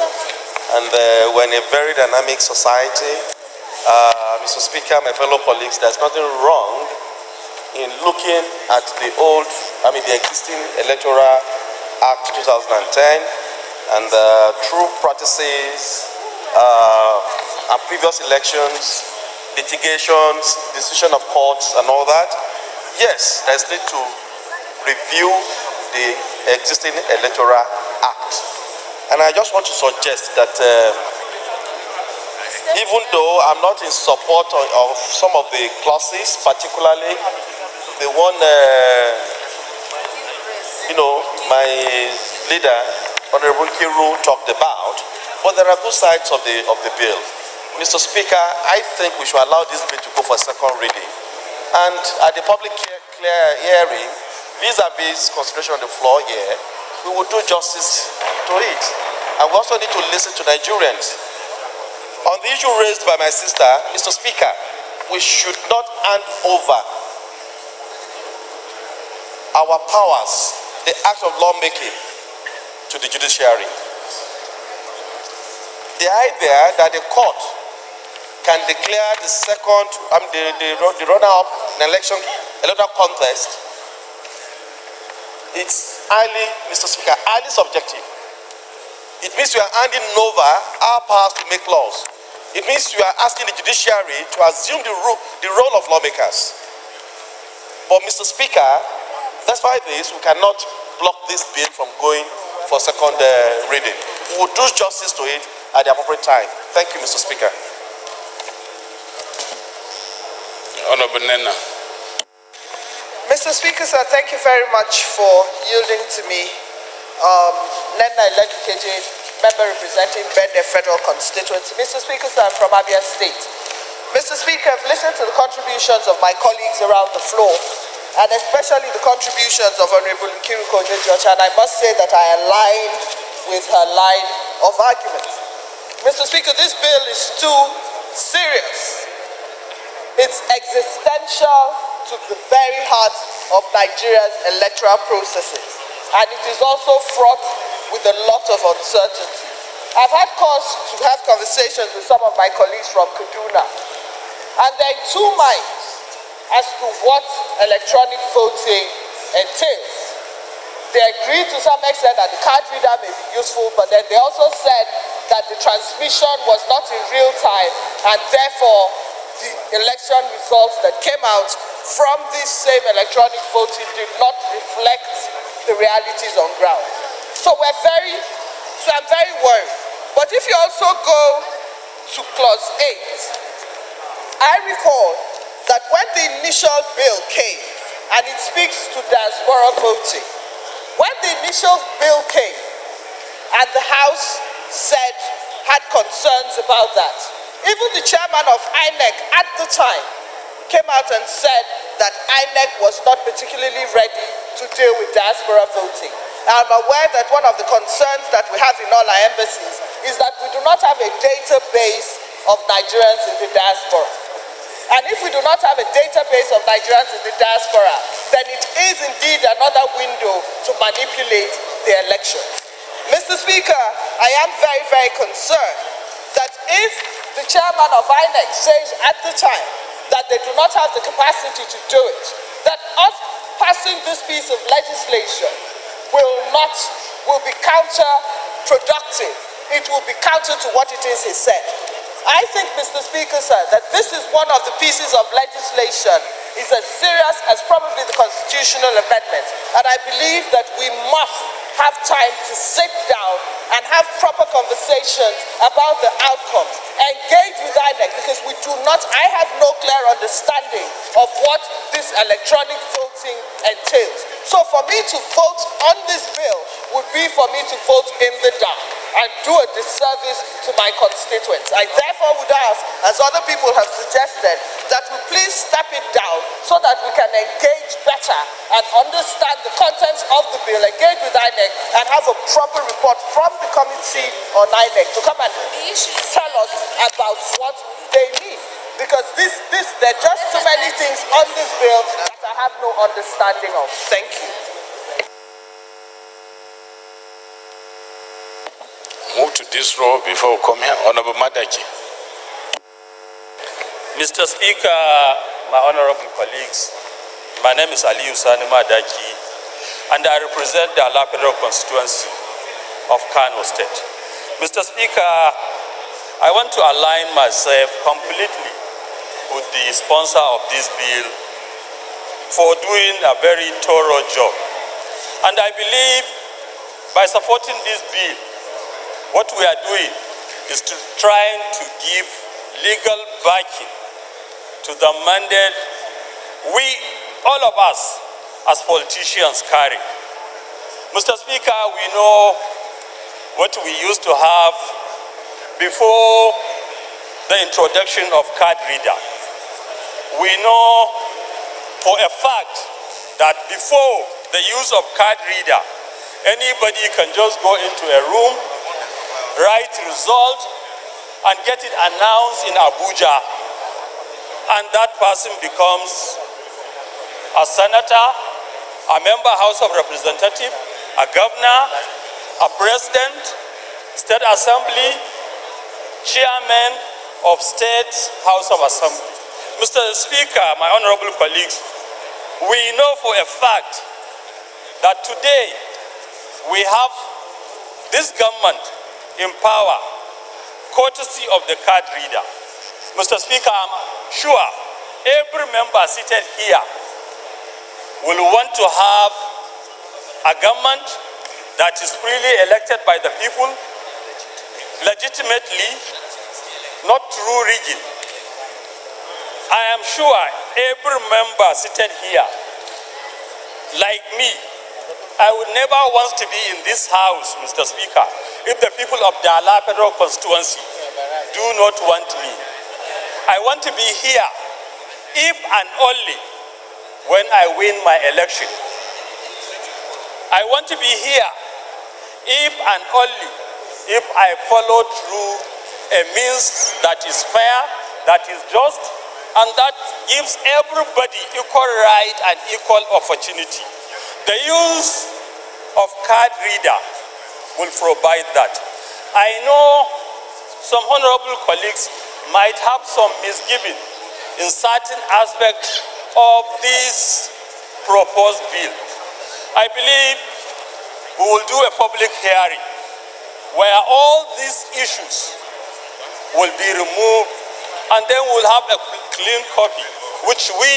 And we're in a very dynamic society. Mr. Speaker, my fellow colleagues, there's nothing wrong in looking at the existing Electoral Act 2010 and true practices and previous elections, litigations, decision of courts and all that. Yes, there's need to review the existing Electoral Act. And I just want to suggest that even though I'm not in support of some of the clauses, particularly the one, my leader, Honorable Kiru, talked about, but there are good sides of the bill. Mr. Speaker, I think we should allow this bill to go for second reading. And at the public hearing, vis-a-vis consideration on the floor here, we will do justice to it. And we also need to listen to Nigerians. On the issue raised by my sister, Mr. Speaker, we should not hand over our powers, the act of lawmaking, to the judiciary. The idea that the court can declare the second, the runner-up in electoral contest, it's highly, Mr. Speaker, highly subjective. It means we are handing over our powers to make laws. It means we are asking the judiciary to assume the role of lawmakers. But Mr. Speaker, despite this, we cannot block this bill from going for second reading. We will do justice to it at the appropriate time. Thank you, Mr. Speaker. Honorable Nena. Mr. Speaker, sir, thank you very much for yielding to me. Nena Eledukeje, member representing Bende Federal Constituency. Mr. Speaker, sir, I'm from Abia State. Mr. Speaker, I've listened to the contributions of my colleagues around the floor, and especially the contributions of Honorable Nkiru Kojo-George, and I must say that I align with her line of argument. Mr. Speaker, this bill is too serious. It's existential to the very heart of Nigeria's electoral processes, and it is also fraught with a lot of uncertainty. I've had cause to have conversations with some of my colleagues from Kaduna, and they're in two minds as to what electronic voting entails. They agreed to some extent that the card reader may be useful, but then they also said that the transmission was not in real time, and therefore the election results that came out from this same electronic voting did not reflect the realities on ground. So I'm very worried. But if you also go to clause 8, I recall that when the initial bill came, and it speaks to diaspora voting, when the initial bill came, and the House had concerns about that, even the chairman of INEC at the time came out and said that INEC was not particularly ready to deal with diaspora voting. I'm aware that one of the concerns that we have in all our embassies is that we do not have a database of Nigerians in the diaspora. And if we do not have a database of Nigerians in the diaspora, then it is indeed another window to manipulate the election. Mr. Speaker, I am very, very concerned that if the chairman of INEC says at the time that they do not have the capacity to do it, that us passing this piece of legislation will be counterproductive. It will be counter to what it is he said. I think, Mr. Speaker, sir, that this is one of the pieces of legislation is as serious as probably the constitutional amendment. And I believe that we must have time to sit down and have proper conversations about the outcomes. Engage with INEC, because I have no clear understanding of what this electronic voting entails. So for me to vote on this bill would be for me to vote in the dark and do a disservice to my constituents. I therefore would ask, as other people have suggested, that we please step it down so that we can engage better and understand the contents of the bill, engage with INEC, and have a proper report from the committee on INEC to come and tell us about what they need. Because there are just too many things on this bill that I have no understanding of. Thank you. move to this row before we come here. Honorable Madaki. Mr. Speaker, my honorable colleagues, my name is Ali Usani Madaki, and I represent the Ala Federal constituency of Kano State. Mr. Speaker, I want to align myself completely with the sponsor of this bill for doing a very thorough job. And I believe by supporting this bill, what we are doing is trying to give legal backing to the mandate we, all of us, as politicians carry. Mr. Speaker, we know what we used to have before the introduction of card reader. We know for a fact that before the use of card reader, anybody can just go into a room, write result, and get it announced in Abuja, and that person becomes a senator, a member House of Representatives, a governor, a president, state assembly, chairman of state House of Assembly. Mr. Speaker, my honorable colleagues, we know for a fact that today we have this government in power courtesy of the card reader. Mr. Speaker, I'm sure every member seated here will want to have a government that is freely elected by the people, legitimately, not through rigging. I am sure every member seated here, like me, I would never want to be in this house, Mr. Speaker, if the people of the Ala Federal constituency do not want me. I want to be here if and only when I win my election. I want to be here if and only if I follow through a means that is fair, that is just, and that gives everybody equal right and equal opportunity. The use of card reader will provide that. I know some honorable colleagues might have some misgiving in certain aspects of this proposed bill. I believe we will do a public hearing where all these issues will be removed, and then we'll have a clean copy which we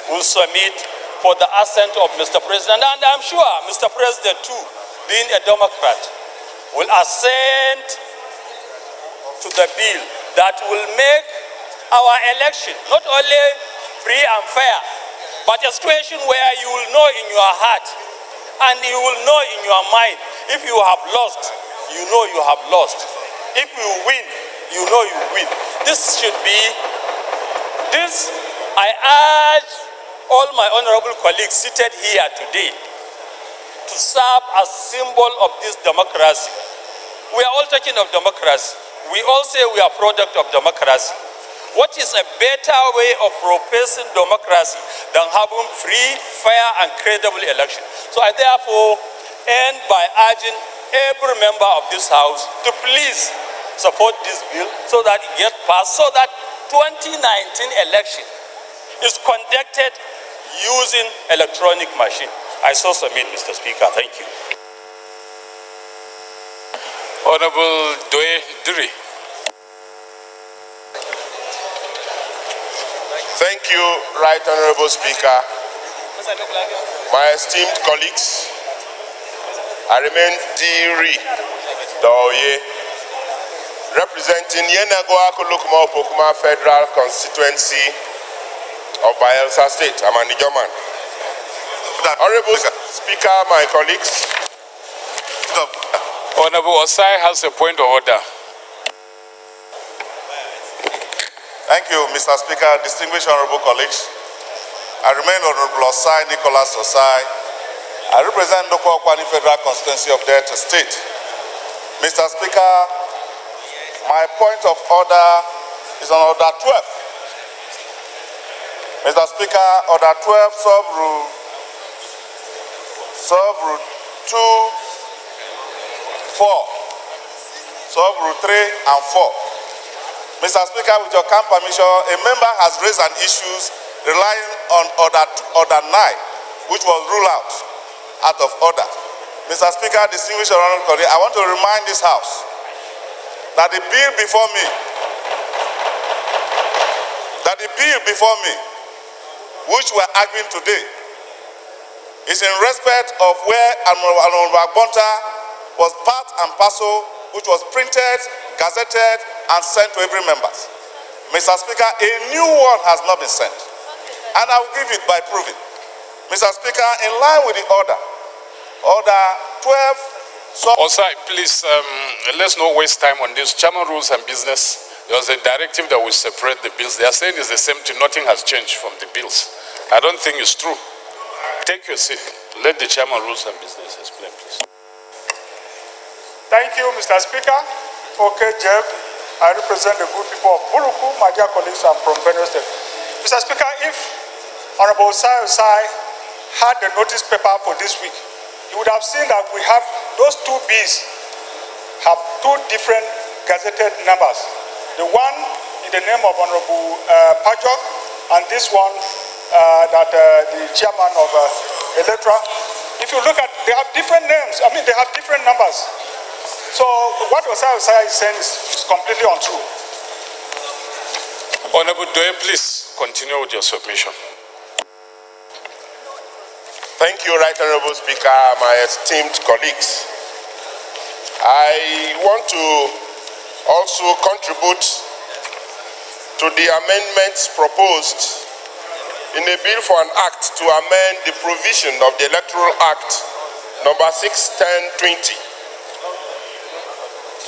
will submit for the assent of Mr. President. And I'm sure Mr. President too, being a Democrat, will assent to the bill that will make our election not only free and fair, but a situation where you will know in your heart and you will know in your mind, if you have lost, you know you have lost. If you win, you know you win. This should be, I urge all my honorable colleagues seated here today to serve as symbol of this democracy. We are all talking of democracy. We all say we are product of democracy. What is a better way of professing democracy than having free, fair, and credible election? So I therefore end by urging every member of this House to please support this bill so that it gets passed, so that 2019 election is conducted using electronic machine. I so submit, Mr. Speaker. Thank you. Honorable Dwe Duri. Thank you, Right Honorable Speaker. My esteemed colleagues, I remain Diri Doye, representing Yenagoa Kolokuma Opokuma Federal Constituency of Bayelsa State. I'm an Ijoman. Honorable Speaker, my colleagues. Honorable Osai has a point of order. Thank you, Mr. Speaker, distinguished honorable colleagues. I remain Honorable Osai Nicholas Osai. I represent the Kwani Federal Constituency of Delta State. Mr. Speaker, my point of order is on Order 12. Mr. Speaker, Order 12, Sub Rule 2, 4. sub rule 3 and 4. Mr. Speaker, with your kind permission, a member has raised an issue relying on order 9, which was ruled out of order. Mr. Speaker, distinguished honorable colleague, I want to remind this House that the bill before me, which we're arguing today, is in respect of where Honorable Agbonta was part and parcel, which was printed, gazetted, and sent to every member. Mr. Speaker, a new one has not been sent, and I will give it by proving. Mr. Speaker, in line with the order 12. Osai, please, let's not waste time on this. Chairman rules and business. There was a directive that will separate the bills. They are saying it's the same thing. Nothing has changed from the bills. I don't think it's true. Take your seat. Let the chairman rules and business explain, please. Thank you, Mr. Speaker. Okay, Jeff. I represent the good people of Buruku. My dear colleagues, I'm from Benue State. Mr. Speaker, if Honorable Osai had the notice paper for this week, you would have seen that we have those two Bs have two different gazetted numbers. The one in the name of Honorable Pajok, and this one that the chairman of Electra. If you look at, they have different names. I mean, they have different numbers. So what Osai is saying is completely untrue. Honorable Doye, please continue with your submission. Thank you, Right Honorable Speaker, my esteemed colleagues. I want to also contribute to the amendments proposed in a bill for an act to amend the provision of the Electoral Act number 6/10/20.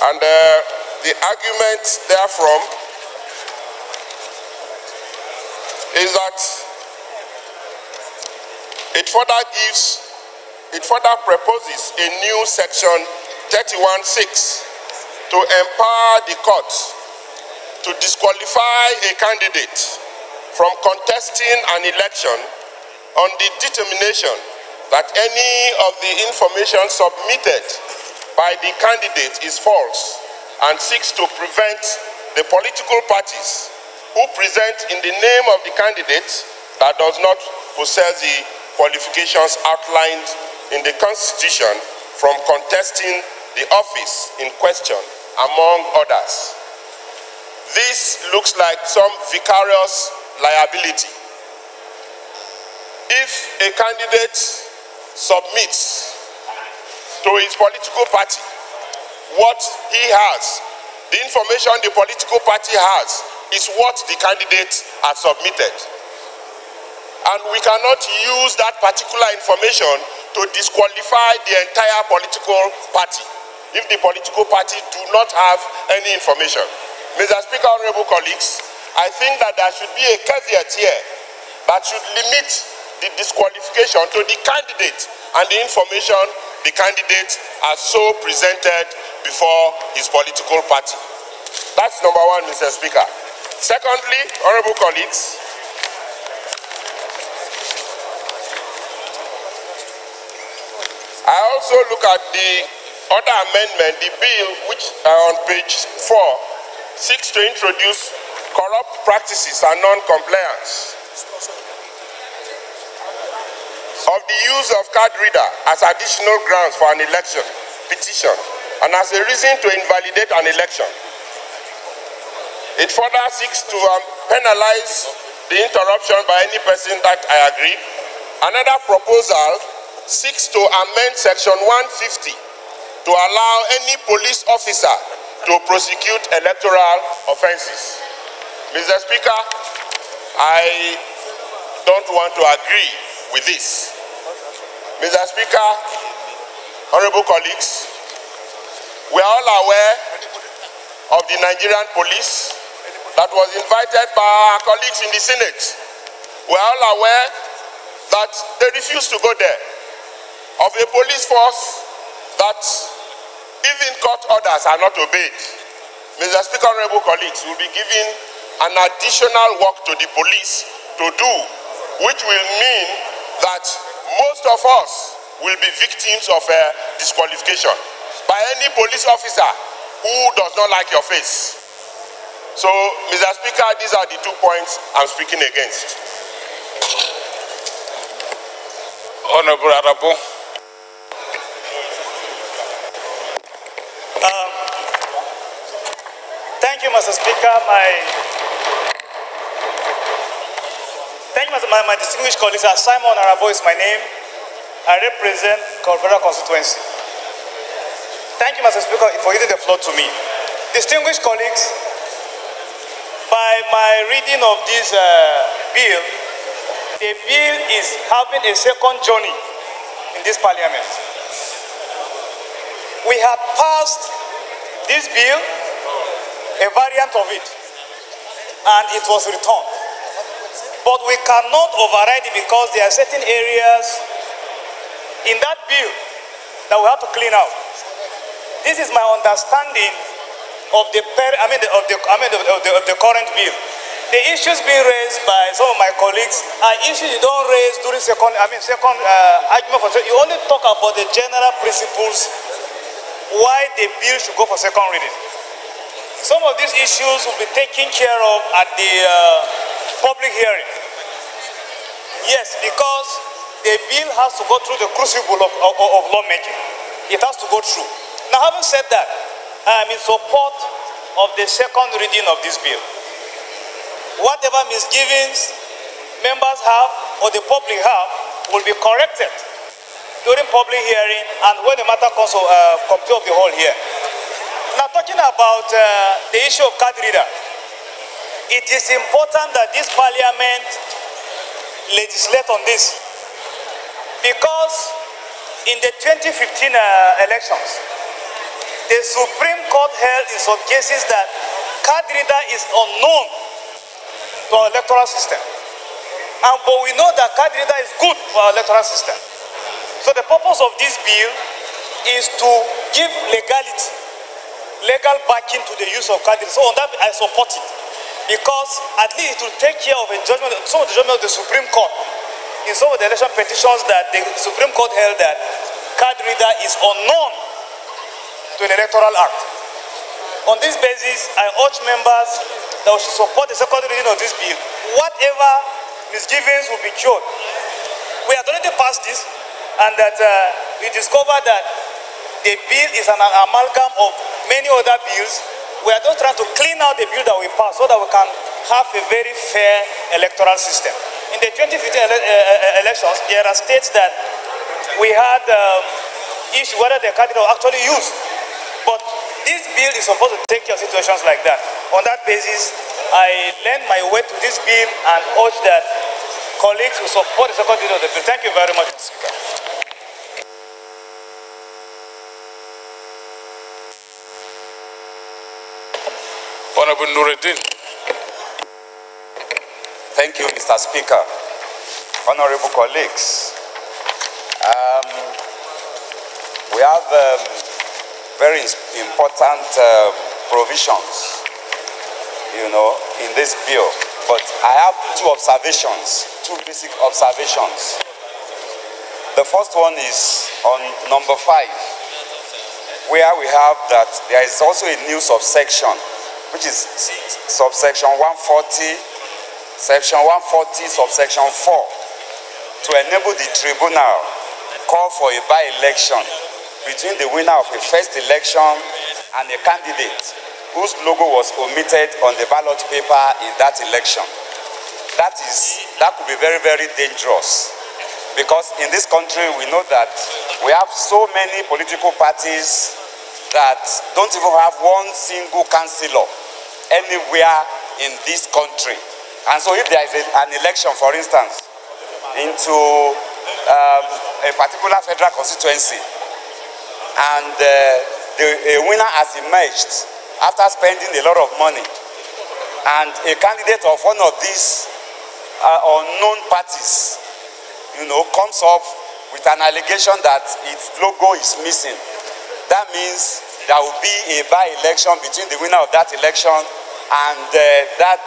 And the argument therefrom is that it further proposes a new section 31(6) to empower the courts to disqualify a candidate from contesting an election on the determination that any of the information submitted by the candidate is false and seeks to prevent the political parties who present in the name of the candidate that does not possess the qualifications outlined in the Constitution from contesting the office in question, among others. This looks like some vicarious liability. If a candidate submits to his political party what he has, the information the political party has is what the candidate has submitted. And we cannot use that particular information to disqualify the entire political party if the political party do not have any information. Mr. Speaker, honorable colleagues, I think that there should be a caveat here that should limit the disqualification to the candidate and the information the candidate has so presented before his political party. That's number one, Mr. Speaker. Secondly, honorable colleagues, I also look at the other amendment, the bill, which on page 4, seeks to introduce corrupt practices and non-compliance of the use of card reader as additional grounds for an election petition and as a reason to invalidate an election. It further seeks to penalize the interruption by any person that I agree. Another proposal seeks to amend section 150 to allow any police officer to prosecute electoral offenses. Mr. Speaker, I don't want to agree with this. Mr. Speaker, honorable colleagues, we are all aware of the Nigerian police that was invited by our colleagues in the Senate. We are all aware that they refused to go there. Of a police force that even court orders are not obeyed. Mr. Speaker, honorable colleagues, will be giving an additional work to the police to do, which will mean that most of us will be victims of disqualification by any police officer who does not like your face. So, Mr. Speaker, these are the 2 points I'm speaking against. Honorable Arabo. Thank you, Mr. Speaker. My distinguished colleagues. Simon Arabo is my name. I represent Federal constituency. Thank you, Mr. Speaker, for giving the floor to me. Distinguished colleagues, by my reading of this bill, the bill is having a second journey in this parliament. We had passed this bill, a variant of it, and it was returned. But we cannot override it because there are certain areas in that bill that we have to clean out. This is my understanding of the current bill. The issues being raised by some of my colleagues are issues you don't raise during second argument for. You only talk about the general principles why the bill should go for second reading. Some of these issues will be taken care of at the public hearing. Yes, because the bill has to go through the crucible of lawmaking. It has to go through. Now, having said that, I am in support of the second reading of this bill. Whatever misgivings members have or the public have will be corrected during public hearing and when the matter comes to committee of the whole here. Now, talking about the issue of card reader, it is important that this parliament legislate on this because in the 2015 elections, the Supreme Court held in some cases that card reader is unknown to our electoral system. But we know that card reader is good for our electoral system. So the purpose of this bill is to give legal backing to the use of card reader. So on that, I support it. Because at least it will take care of a judgment, some of the judgment of the Supreme Court in some of the election petitions that the Supreme Court held that card reader is unknown to an electoral act. On this basis, I urge members that we should support the second reading of this bill. Whatever misgivings will be cured. We have already passed this, and that we discovered that the bill is an amalgam of many other bills. We are just trying to clean out the bill that we passed so that we can have a very fair electoral system. In the 2015 elections, there are states that we had issues whether the candidate was actually used. But this bill is supposed to take care of situations like that. On that basis, I lend my weight to this bill and urge that colleagues will support the second reading of the bill. Thank you very much, Mr. Speaker. Honorable Nuruddin. Thank you, Mr. Speaker. Honorable colleagues, we have very important provisions, in this bill. But I have two basic observations. The first one is on number 5, where we have that there is also a new subsection, which is subsection 140, section 140, subsection 4, to enable the tribunal call for a by-election between the winner of a first election and a candidate whose logo was omitted on the ballot paper in that election. That could be very, very dangerous, because in this country we know that we have so many political parties that don't even have one single councillor anywhere in this country. And so if there is an election, for instance, into a particular federal constituency, and a winner has emerged after spending a lot of money, and a candidate of one of these unknown parties, comes up with an allegation that its logo is missing, that means there will be a by-election between the winner of that election and that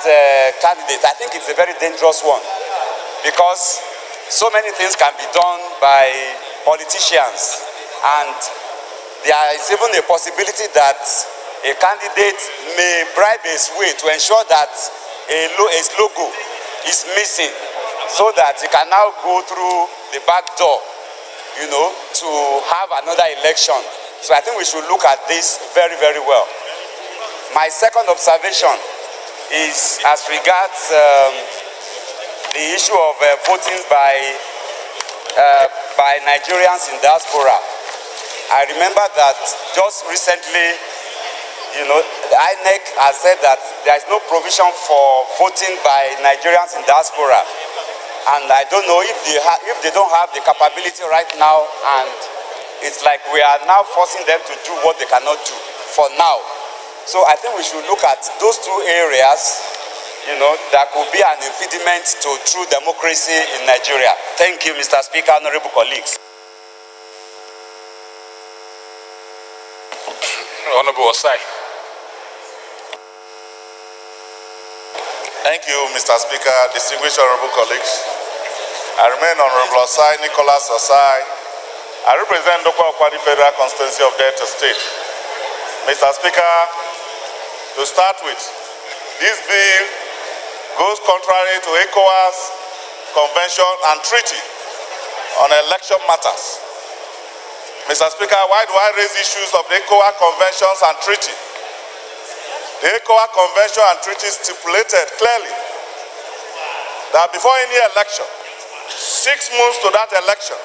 candidate. I think it's a very dangerous one, because so many things can be done by politicians, and there is even a possibility that a candidate may bribe his way to ensure that his logo is missing so that he can now go through the back door, you know, to have another election. So I think we should look at this very, very well. My second observation is as regards the issue of voting by Nigerians in diaspora. I remember that just recently, you know, the INEC has said that there is no provision for voting by Nigerians in diaspora. And I don't know if they don't have the capability right now, and it's like we are now forcing them to do what they cannot do for now. So I think we should look at those two areas, you know, that could be an impediment to true democracy in Nigeria. Thank you, Mr. Speaker, honorable colleagues. Honorable Osai. Thank you, Mr. Speaker, distinguished honorable colleagues. I remain Honorable Osai, Nicholas Osai. I represent Dokwa Okwadi Federal Constituency of Delta State. Mr. Speaker, to start with, this bill goes contrary to ECOWAS Convention and Treaty on election matters. Mr. Speaker, why do I raise issues of the ECOWAS Conventions and Treaty? The ECOWAS Convention and Treaty stipulated clearly that before any election, 6 months to that election,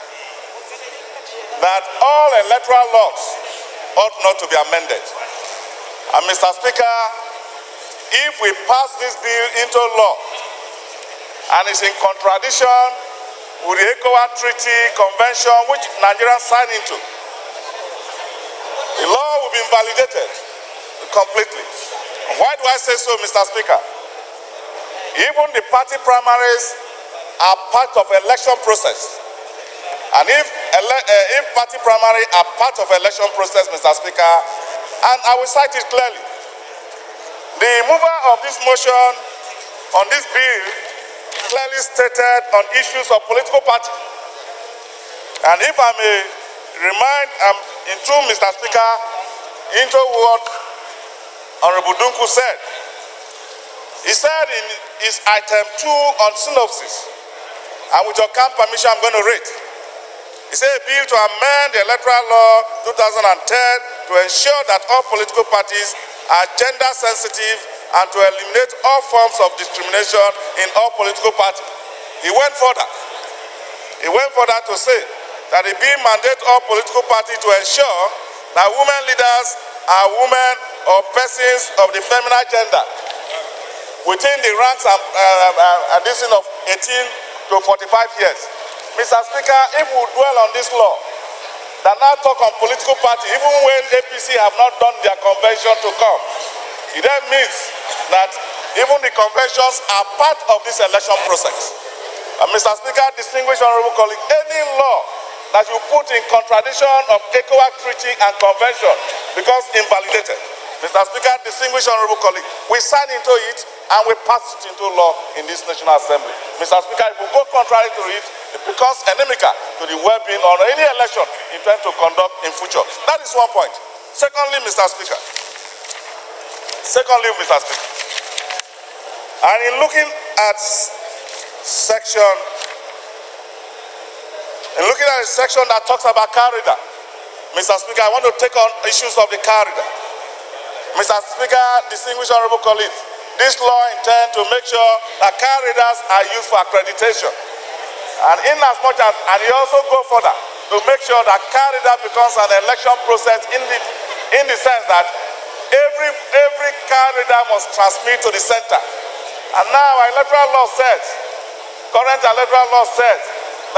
that all electoral laws ought not to be amended. And Mr. Speaker, if we pass this bill into law and it's in contradiction with the ECOWAS Treaty Convention which Nigeria signed into, the law will be invalidated completely. Why do I say so, Mr. Speaker? Even the party primaries are part of election process. And if party primary are part of election process, Mr. Speaker, and I will cite it clearly, the mover of this motion on this bill clearly stated on issues of political party. And if I may remind, into Mr. Speaker, into what Honorable Dunku said. He said in his item 2 on synopsis, and with your kind permission, I'm going to read. He said a bill to amend the electoral law 2010 to ensure that all political parties are gender sensitive and to eliminate all forms of discrimination in all political parties. He went further. He went further to say that the bill mandates all political parties to ensure that women leaders are women or persons of the feminine gender within the ranks of addition of 18 to 45 years. Mr. Speaker, if we dwell on this law, that now talk on political party, even when APC have not done their convention to come, it then means that even the conventions are part of this election process. And Mr. Speaker, distinguished honorable colleague, any law that you put in contradiction of ECOWAS Treaty and Convention becomes invalidated. Mr. Speaker, distinguished honorable colleague, we sign into it and we pass it into law in this National Assembly. Mr. Speaker, if we go contrary to it, it becomes inimical to the well-being of any election intended to conduct in future. That is one point. Secondly, Mr. Speaker, and in looking at section that talks about corridor, Mr. Speaker, I want to take on issues of the corridor. Mr. Speaker, distinguished honorable colleagues, this law intends to make sure that corridors are used for accreditation. And in as much as, and he also go further to make sure that corridor becomes an election process in the sense that every corridor must transmit to the center. And now our electoral law says, current electoral law says,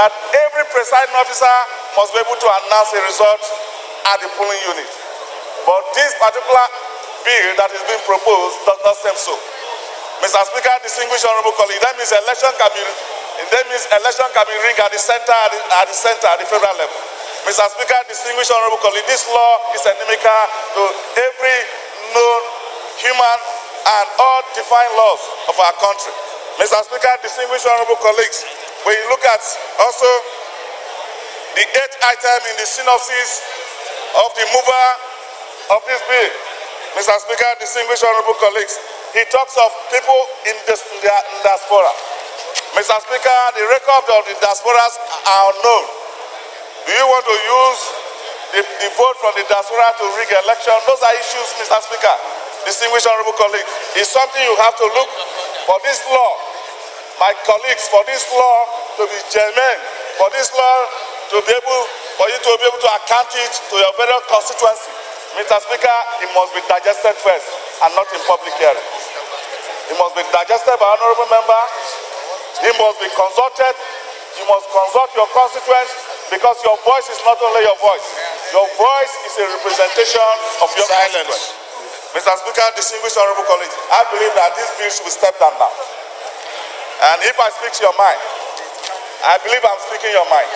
that every presiding officer must be able to announce a result at the polling unit. But this particular bill that is being proposed does not seem so. Mr. Speaker, distinguished honorable colleague, that means election can be rigged at the center, at the federal level. Mr. Speaker, distinguished honorable colleague, this law is inimical to every known human and all defined laws of our country. Mr. Speaker, distinguished honorable colleagues, when you look at also the 8th item in the synopsis of the mover of this bill, Mr. Speaker, distinguished honorable colleagues, he talks of people in the diaspora. Mr. Speaker, the record of the diasporas are unknown. Do you want to use the vote from the diaspora to rig election? Those are issues, Mr. Speaker. Distinguished honorable colleagues, it's something you have to look for this law, my colleagues, for this law to be germane, for this law to be able, for you to be able to account it to your federal constituency. Mr. Speaker, it must be digested first and not in public hearing. It must be digested by honorable member. It must be consulted. You must consult your constituents because your voice is not only your voice. Your voice is a representation of your constituents. Mr. Speaker, distinguished honorable colleagues, I believe that this bill should be stepped down now. And if I speak to your mind, I believe I'm speaking your mind.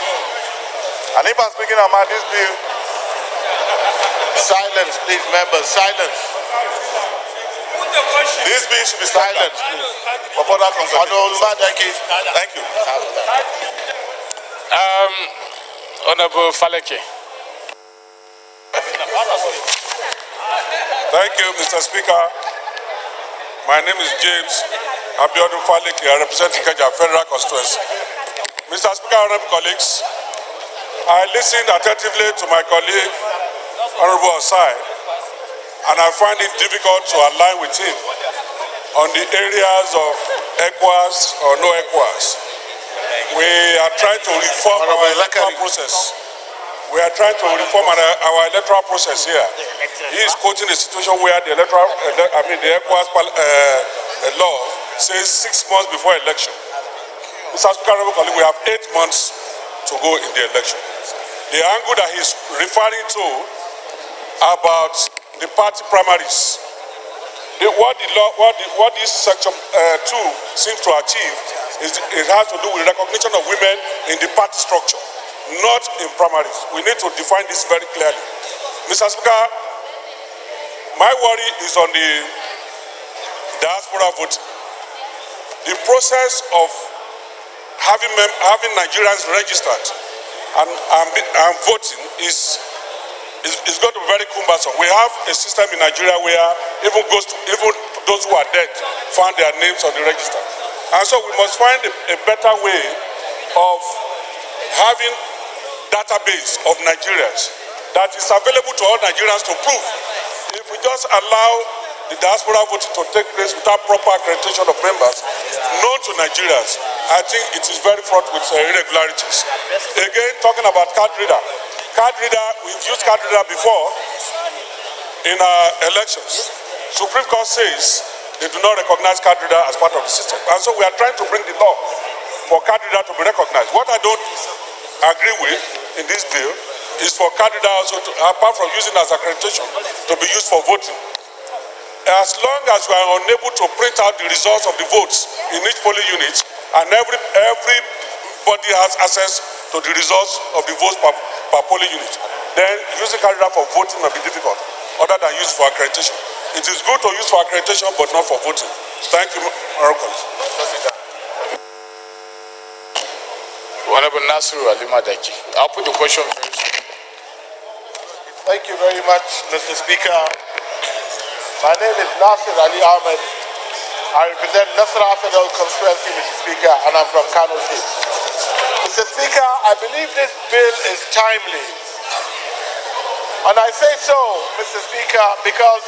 And if I'm speaking your mind, this bill... Silence, please, members, silence. This bill should be silent for further consultation. Thank you. Honorable Faleke. Thank you, Mr. Speaker. My name is James Abiodun Faleke. I represent Ikeja Federal Constituency. Mr. Speaker, honorable colleagues, I listened attentively to my colleague, Honorable Osai, and I find it difficult to align with him on the areas of ECOWAS or no ECOWAS. We are trying to reform our electoral process. We are trying to reform our electoral process here. He is quoting a situation where the ECOWAS law says 6 months before election. Mr. Speaker, we have 8 months to go in the election. The angle that he's referring to about the party primaries, what this section 2 seems to achieve is it has to do with recognition of women in the party structure, not in primaries. We need to define this very clearly. Mr. Speaker, my worry is on the diaspora voting. The process of having Nigerians registered and voting is going to be very cumbersome. We have a system in Nigeria where even those who are dead find their names on the register. And so we must find a better way of having database of Nigerians that is available to all Nigerians to prove. If we just allow the diaspora voting to take place without proper accreditation of members known to Nigerians, I think it is very fraught with irregularities. Again, talking about card reader. Card reader, we've used card reader before in our elections. Supreme Court says they do not recognize card reader as part of the system. And so we are trying to bring the law for card reader to be recognized. What I don't agree with in this bill is for card reader also to, apart from using as accreditation, to be used for voting. As long as we are unable to print out the results of the votes in each polling unit, and everybody has access to the results of the votes per polling unit, then using card reader for voting may be difficult, other than use for accreditation. It is good to use for accreditation, but not for voting. Thank you, Honorable. Honorable Nasiru Alimadaki. I'll put the question first. Thank you very much, Mr. Speaker. My name is Nasir Ali Ahmed. I represent Nasra Federal Constituency, Mr. Speaker, and I'm from Kano State. Mr. Speaker, I believe this bill is timely. And I say so, Mr. Speaker, because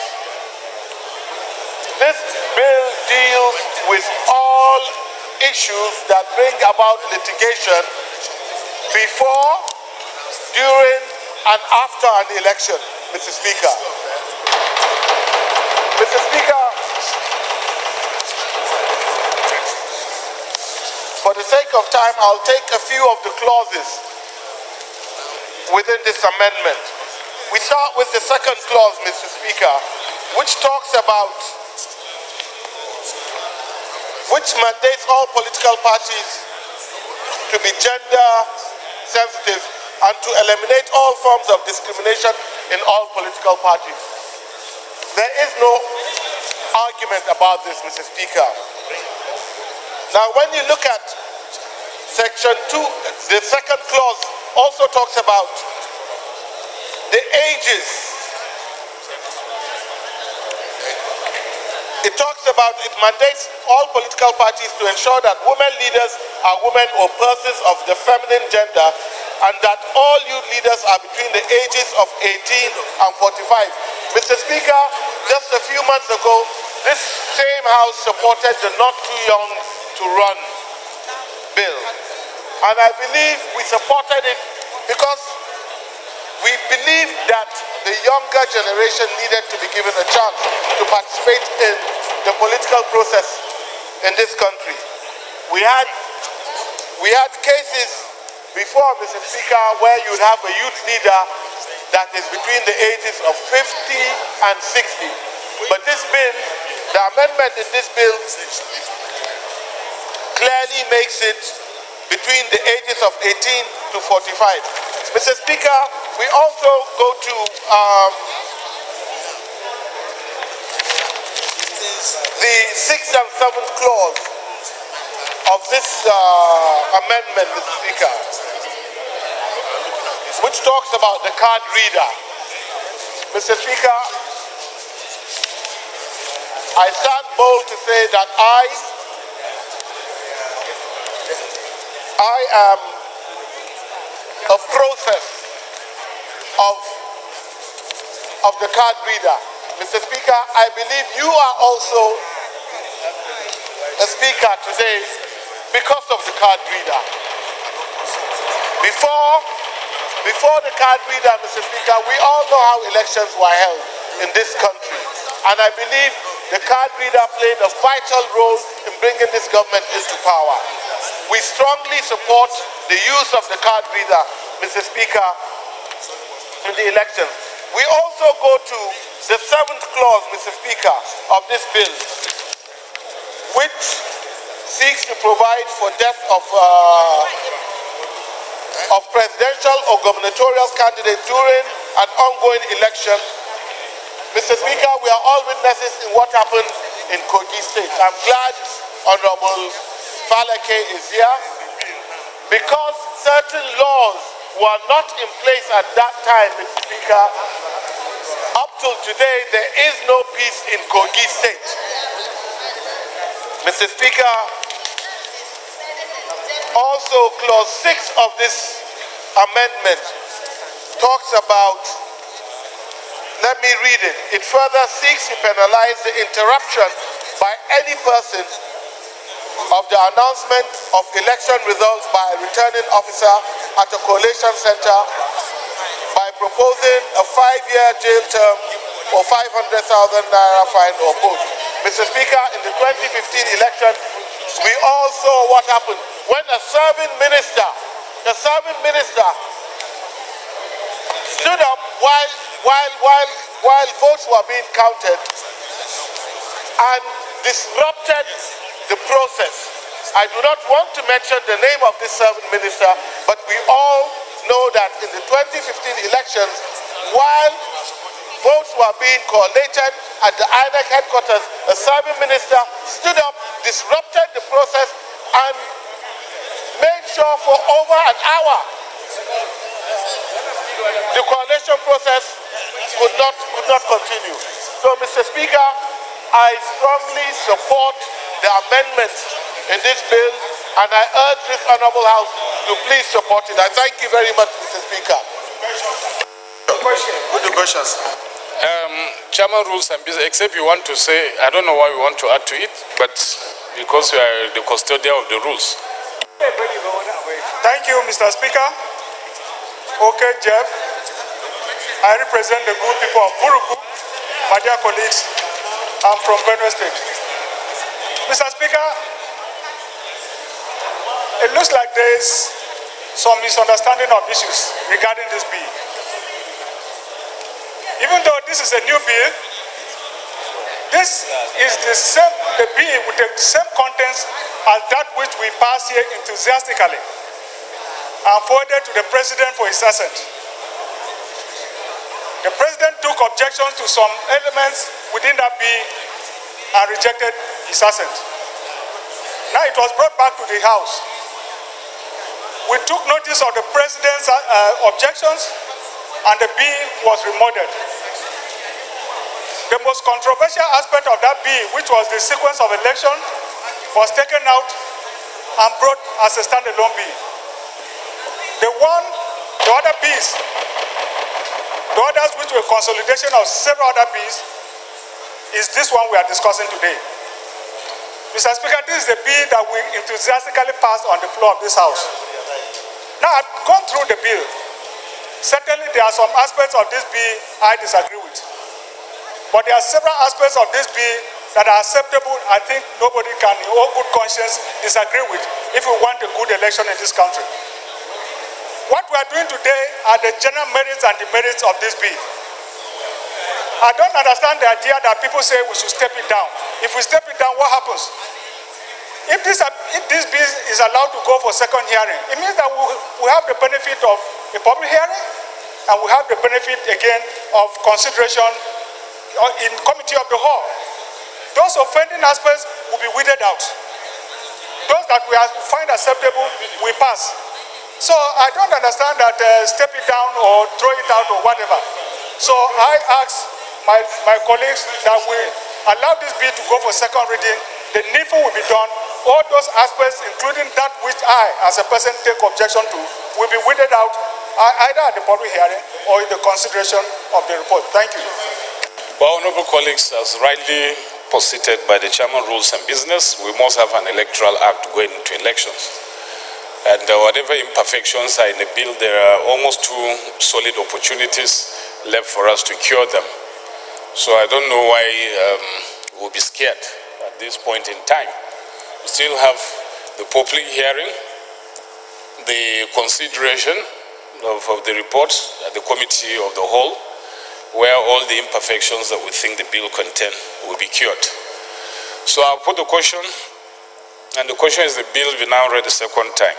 this bill deals with all issues that bring about litigation before, during, and after an election, Mr. Speaker. Mr. Speaker, for the sake of time, I'll take a few of the clauses within this amendment. We start with the second clause, Mr. Speaker, which talks about, which mandates all political parties to be gender sensitive and to eliminate all forms of discrimination in all political parties. There is no argument about this, Mr. Speaker. Now, when you look at Section 2, the second clause also talks about the ages it talks about, it mandates all political parties to ensure that women leaders are women or persons of the feminine gender, and that all youth leaders are between the ages of 18 and 45. Mr. Speaker, just a few months ago, this same House supported the Not Too Young to Run bill. And I believe we supported it because we believe that the younger generation needed to be given a chance to participate in the political process in this country. We had cases before, Mr. Speaker, where you'd have a youth leader that is between the ages of 50 and 60. But this bill, the amendment in this bill clearly makes it between the ages of 18 to 45. Mr. Speaker, we also go to the 6th and 7th clause of this amendment, Mr. Speaker, which talks about the card reader. Mr. Speaker, I stand bold to say that I am a process of the card reader. Mr. Speaker, I believe you are also a speaker today because of the card reader. Before the card reader, Mr. Speaker, we all know how elections were held in this country. And I believe the card reader played a vital role in bringing this government into power. We strongly support the use of the card reader, Mr. Speaker, in the elections. We also go to the 7th clause, Mr. Speaker, of this bill, which seeks to provide for death of presidential or gubernatorial candidate during an ongoing election. Mr. Speaker, we are all witnesses in what happened in Kogi State. I'm glad Honorable Falake is here, because certain laws were not in place at that time, Mr. Speaker. Up till today, there is no peace in Kogi State. Mr. Speaker, also clause 6 of this amendment talks about, let me read it. It further seeks to penalize the interruption by any person of the announcement of election results by a returning officer at a collation center by proposing a 5-year jail term or 500,000 naira fine or both. Mr. Speaker, in the 2015 election, we all saw what happened when a serving minister stood up while votes were being counted and disrupted the process. I do not want to mention the name of this serving minister, but we all know that in the 2015 elections, while votes were being collated at the INEC headquarters, a serving minister stood up, disrupted the process, and made sure for over an hour the coalition process could not continue. So, Mr. Speaker, I strongly support the amendments in this bill, and I urge this honorable House to please support it. I thank you very much, Mr. Speaker. With the questions. Chairman rules and business, except you want to say, I don't know why we want to add to it, but because we are the custodian of the rules. Thank you, Mr. Speaker. Okay, Jeff. I represent the good people of Buruku, my dear colleagues. I'm from Plenary State. Mr. Speaker, it looks like there is some misunderstanding of issues regarding this bill. Even though this is a new bill, this is the bill with the same contents as that which we passed here enthusiastically and forwarded to the President for his assent. The President took objections to some elements within that bill and rejected his assent. Now it was brought back to the House. We took notice of the President's objections and the bill was remodeled. The most controversial aspect of that bill, which was the sequence of election, was taken out and brought as a standalone bill. The other bills, the others which were consolidation of several other bills, is this one we are discussing today. Mr. Speaker, this is the bill that we enthusiastically passed on the floor of this House. Now, I've gone through the bill. Certainly, there are some aspects of this bill I disagree with. But there are several aspects of this bill that are acceptable. I think nobody can, in all good conscience, disagree with if we want a good election in this country. What we are doing today are the general merits and demerits of this bill. I don't understand the idea that people say we should step it down. If we step it down, what happens? If this bill is allowed to go for second hearing, it means that we have the benefit of a public hearing, and we have the benefit again of consideration in committee of the whole. Those offending aspects will be weeded out. Those that we find acceptable, we pass. So I don't understand that step it down or throw it out or whatever. So I ask my colleagues that we allow this bill to go for second reading. The needful will be done. All those aspects, including that which I, as a person, take objection to, will be weeded out either at the public hearing or in the consideration of the report. Thank you. Well, honorable colleagues, as rightly posited by the Chairman Rules and Business, we must have an electoral act going into elections. And whatever imperfections are in the bill, there are almost two solid opportunities left for us to cure them. So I don't know why we'll be scared at this point in time. We still have the public hearing, the consideration of the reports at the committee of the whole, where all the imperfections that we think the bill contains will be cured. So I'll put the question, and the question is the bill be now read a second time.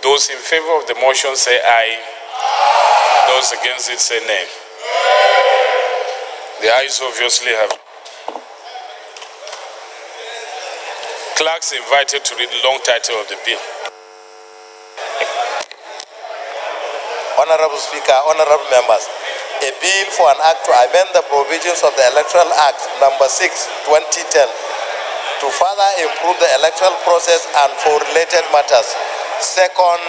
Those in favor of the motion say aye. Those against it say nay. The ayes obviously have. Clerks invited to read the long title of the bill. Honorable Speaker, honorable members, a bill for an act to amend the provisions of the Electoral Act number 6, 2010 to further improve the electoral process and for related matters. Second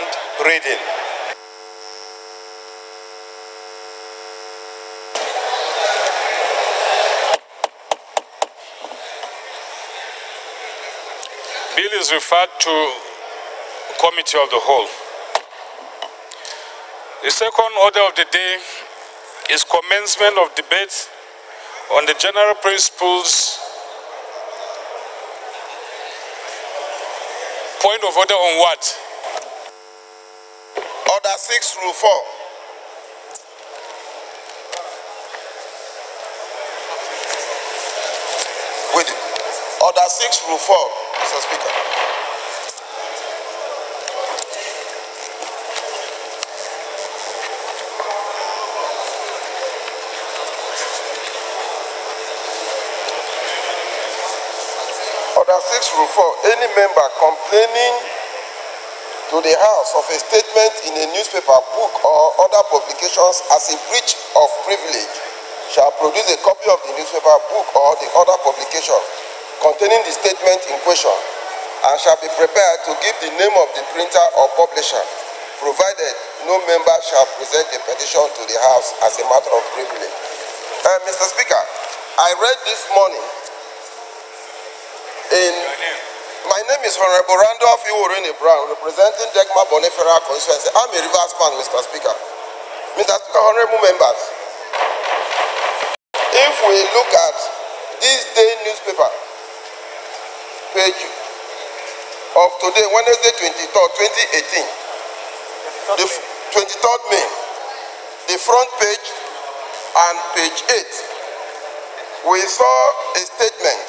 reading. Bill is referred to Committee of the Whole. The second order of the day is commencement of debate on the general principles. Point of order on what? Order 6, Rule 4. With it. Order 6, Rule 4, Mr. Speaker. Order 6, Rule 4. Any member complaining to the House of a statement in a newspaper, book, or other publications as a breach of privilege shall produce a copy of the newspaper, book, or the other publication containing the statement in question, and shall be prepared to give the name of the printer or publisher, provided no member shall present a petition to the House as a matter of privilege. Mr. Speaker, I read this morning my name is Honorable Randolph Iworene Brown, representing Degma Bonifera constituency. I'm a Rivers man, Mr. Speaker. Mr. Speaker, honorable members, if we look at this day newspaper page of today, Wednesday 23rd, 2018, the 23rd May, the front page and page 8, we saw a statement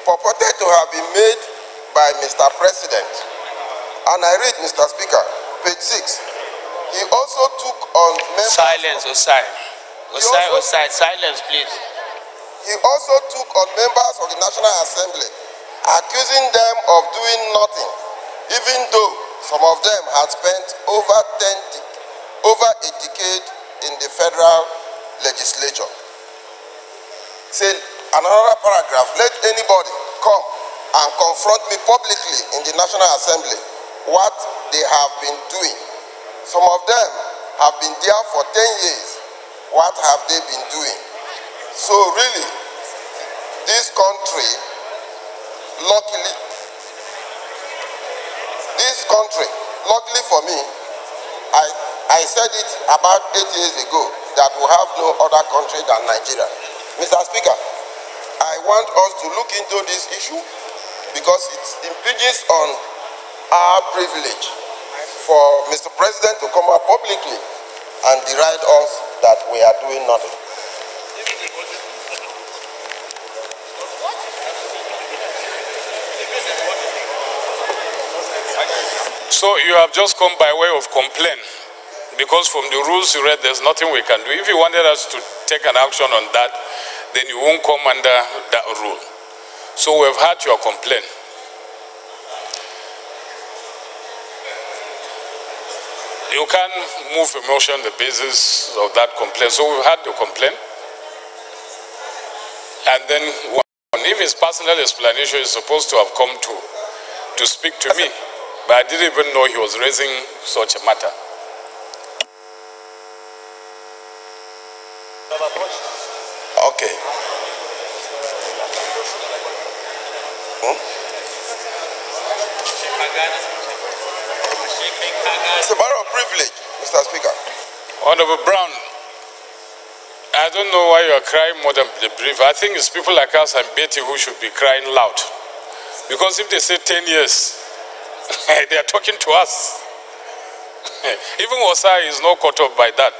purported to have been made by Mr. President. And I read, Mr. Speaker, page 6. He also took on members... Silence, Osai. Osai, silence, please. He also took on members of the National Assembly, accusing them of doing nothing, even though some of them had spent over a decade in the federal legislature. Say, another paragraph, let anybody come and confront me publicly in the National Assembly what they have been doing. Some of them have been there for 10 years. What have they been doing? So really, this country, luckily for me, I said it about 8 years ago that we have no other country than Nigeria. Mr. Speaker, I want us to look into this issue because it impinges on our privilege for Mr. President to come out publicly and deride us that we are doing nothing. So you have just come by way of complaint, because from the rules you read, there's nothing we can do. If you wanted us to take an action on that, then you won't come under that rule. So we've heard your complaint. You can move a motion on the basis of that complaint. So we've had the complaint. And then if his personal explanation is supposed to have come to speak to me, but I didn't even know he was raising such a matter. Okay. It's a matter of privilege, Mr. Speaker. Honorable Brown, I don't know why you are crying more than the brief. I think it's people like us and Betty who should be crying loud. Because if they say 10 years, they are talking to us. Even Osai is not caught up by that.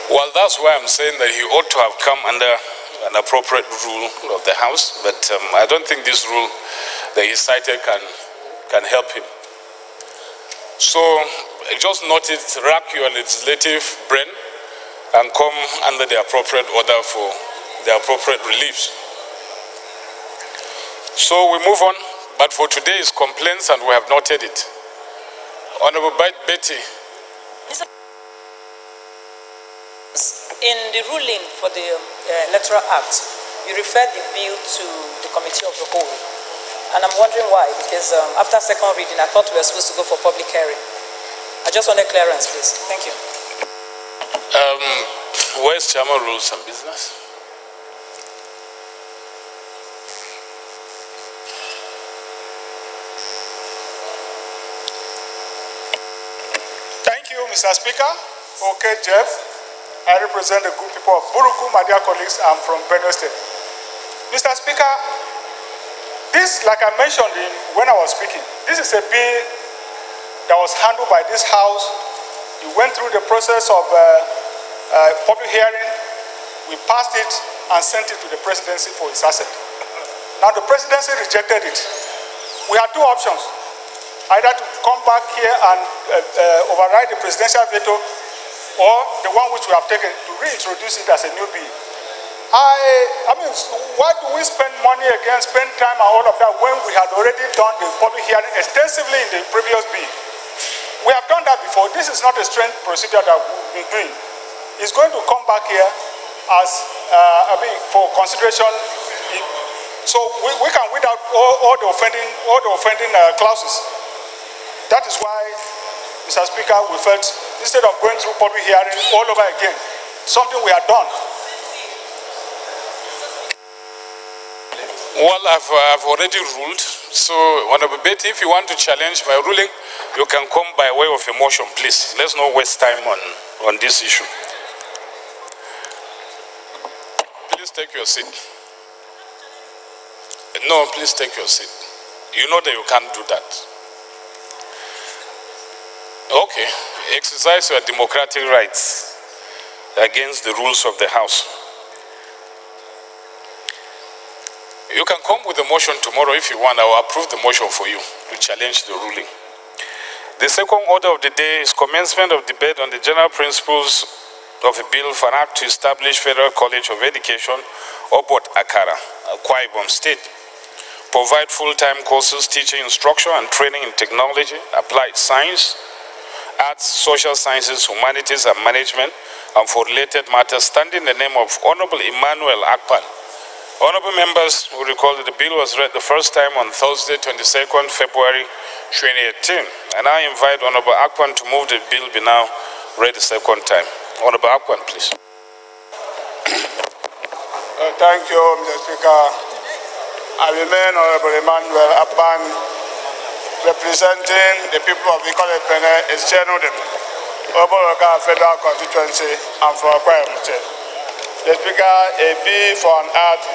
Well, that's why I'm saying that he ought to have come under an appropriate rule of the House, but I don't think this rule that he cited can help him. So just note it, rack your legislative brain and come under the appropriate order for the appropriate reliefs. So we move on, but for today is complaints and we have noted it. Honorable Betty. In the ruling for the Electoral Act, you referred the bill to the Committee of the Whole. And I'm wondering why, because after second reading, I thought we were supposed to go for public hearing. I just wanted clearance, please. Thank you. Where's Chairman Rules and Business? Thank you, Mr. Speaker. Okay, Jeff. I represent the good people of Buruku, my dear colleagues. I'm from Benue State. Mr. Speaker, this, like I mentioned when I was speaking, this is a bill that was handled by this House. We went through the process of public hearing. We passed it and sent it to the presidency for its assent. Now the presidency rejected it. We had two options. Either to come back here and override the presidential veto, or the one which we have taken to reintroduce it as a new bill. I mean, why do we spend money again, spend time and all of that when we had already done the public hearing extensively in the previous bill? We have done that before. This is not a strange procedure that we've been doing. It's going to come back here as, for consideration. So we can weed out all the offending clauses. That is why, Mr. Speaker, we felt instead of going through public hearing all over again, something we had done. Well, I've already ruled. So, Honorable Betty, if you want to challenge my ruling, you can come by way of a motion, please. Let's not waste time on this issue. Please take your seat. No, please take your seat. You know that you can't do that. Okay, exercise your democratic rights against the rules of the House. You can come with a motion tomorrow if you want. I will approve the motion for you to challenge the ruling. The second order of the day is commencement of debate on the general principles of a bill for an act to establish Federal College of Education, Obot Akara, Akwa Ibom State. Provide full-time courses, teaching, instruction, and training in technology, applied science, arts, social sciences, humanities, and management, and for related matters, standing in the name of Honorable Emmanuel Akpan. Honorable members will recall that the bill was read the first time on Thursday, 22nd February 2018. And I invite Honorable Akpan to move the bill be now read the second time. Honorable Akpan, please. Thank you, Mr. Speaker. I remain Honorable Emmanuel Akpan, representing the people of the College Plenary, Oboloka Federal Constituency, and for Akwa Ibom State. The Speaker, a bill for an act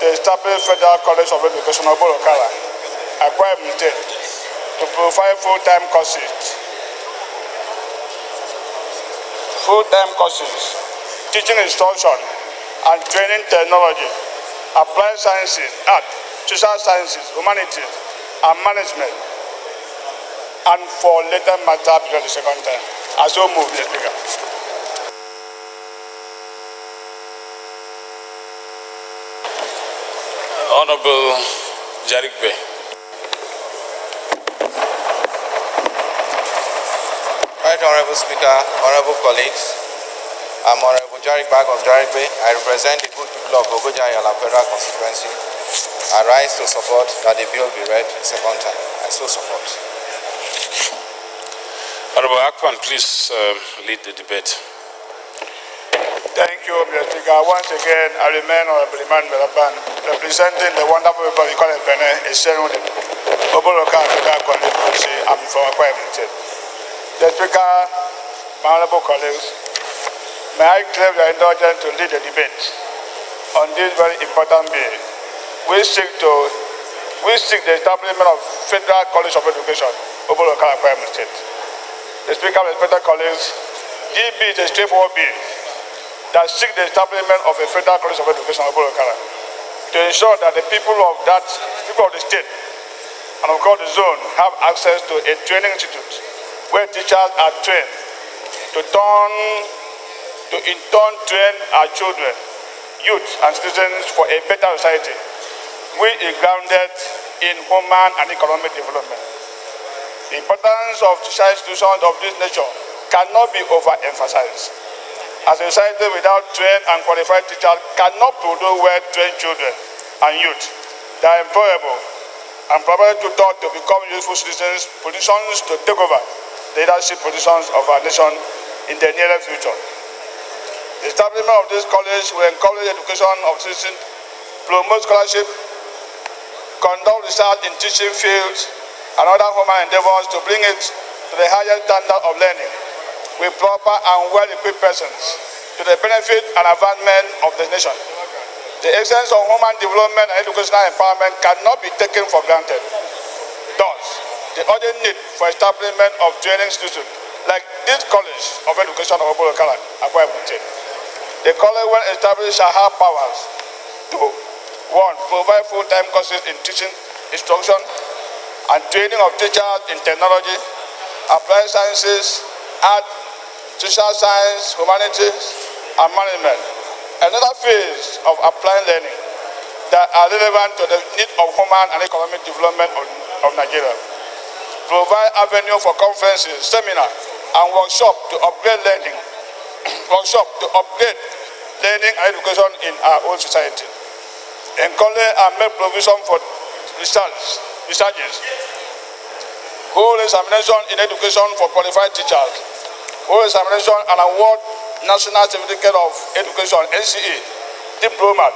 to establish Federal College of Education, Oboloka, Akwa Ibom State, to provide full-time courses, teaching instruction, and training technology, applied sciences, art, social sciences, humanities, and management, and for later matter before the second time. I so move, Mr. Speaker. Honorable Jarikbe. Right Honorable Speaker, Honorable colleagues, I'm Honorable Jarikbe of Jarikbe. I represent the good people of Ogoja Yala Federal Constituency. I rise to support that the bill be read a second time. I so support. Honorable Akpan, please lead the debate. Thank you, Mr. Speaker. Once again, I remain Honorable Emmanuel Akpan, representing the wonderful people of the College Plenary, Oboloka Federal Constituency, and from Akwa Ibom State. The Speaker, my honorable colleagues, may I claim your indulgence to lead the debate on this very important bill. We seek the establishment of Federal College of Education, Oboloka Akwa Ibom State. The Speaker, respected colleagues, this bill is a straightforward bill that seeks the establishment of a Federal College of Education, Oboloka, to ensure that the people of the state and of course the zone have access to a training institute where teachers are trained to in turn train our children, youth, and citizens for a better society, which is grounded in human and economic development. The importance of teacher institutions of this nature cannot be overemphasized. As a society without trained and qualified teachers cannot produce well-trained children and youth that are employable and properly tutored to become useful citizens, positions to take over the leadership positions of our nation in the near future. The establishment of this college will encourage education of citizens, promote scholarship, conduct research in teaching fields and other human endeavors to bring it to the highest standard of learning with proper and well-equipped persons to the benefit and advancement of the nation. The essence of human development and educational empowerment cannot be taken for granted. Thus, the urgent need for establishment of training institutions like this College of Education of Oboloka, Akwa Ibom State. The college, when established, shall have powers to 1. Provide full-time courses in teaching, instruction, and training of teachers in technology, applied sciences, art, social science, humanities, and management. Another phase of applied learning that are relevant to the need of human and economic development of Nigeria. Provide avenue for conferences, seminars, and workshops to upgrade learning, and education in our own society. Encourage and make provision for researches, hold examination in education for qualified teachers, hold examination and award National Certificate of Education, NCE, diploma,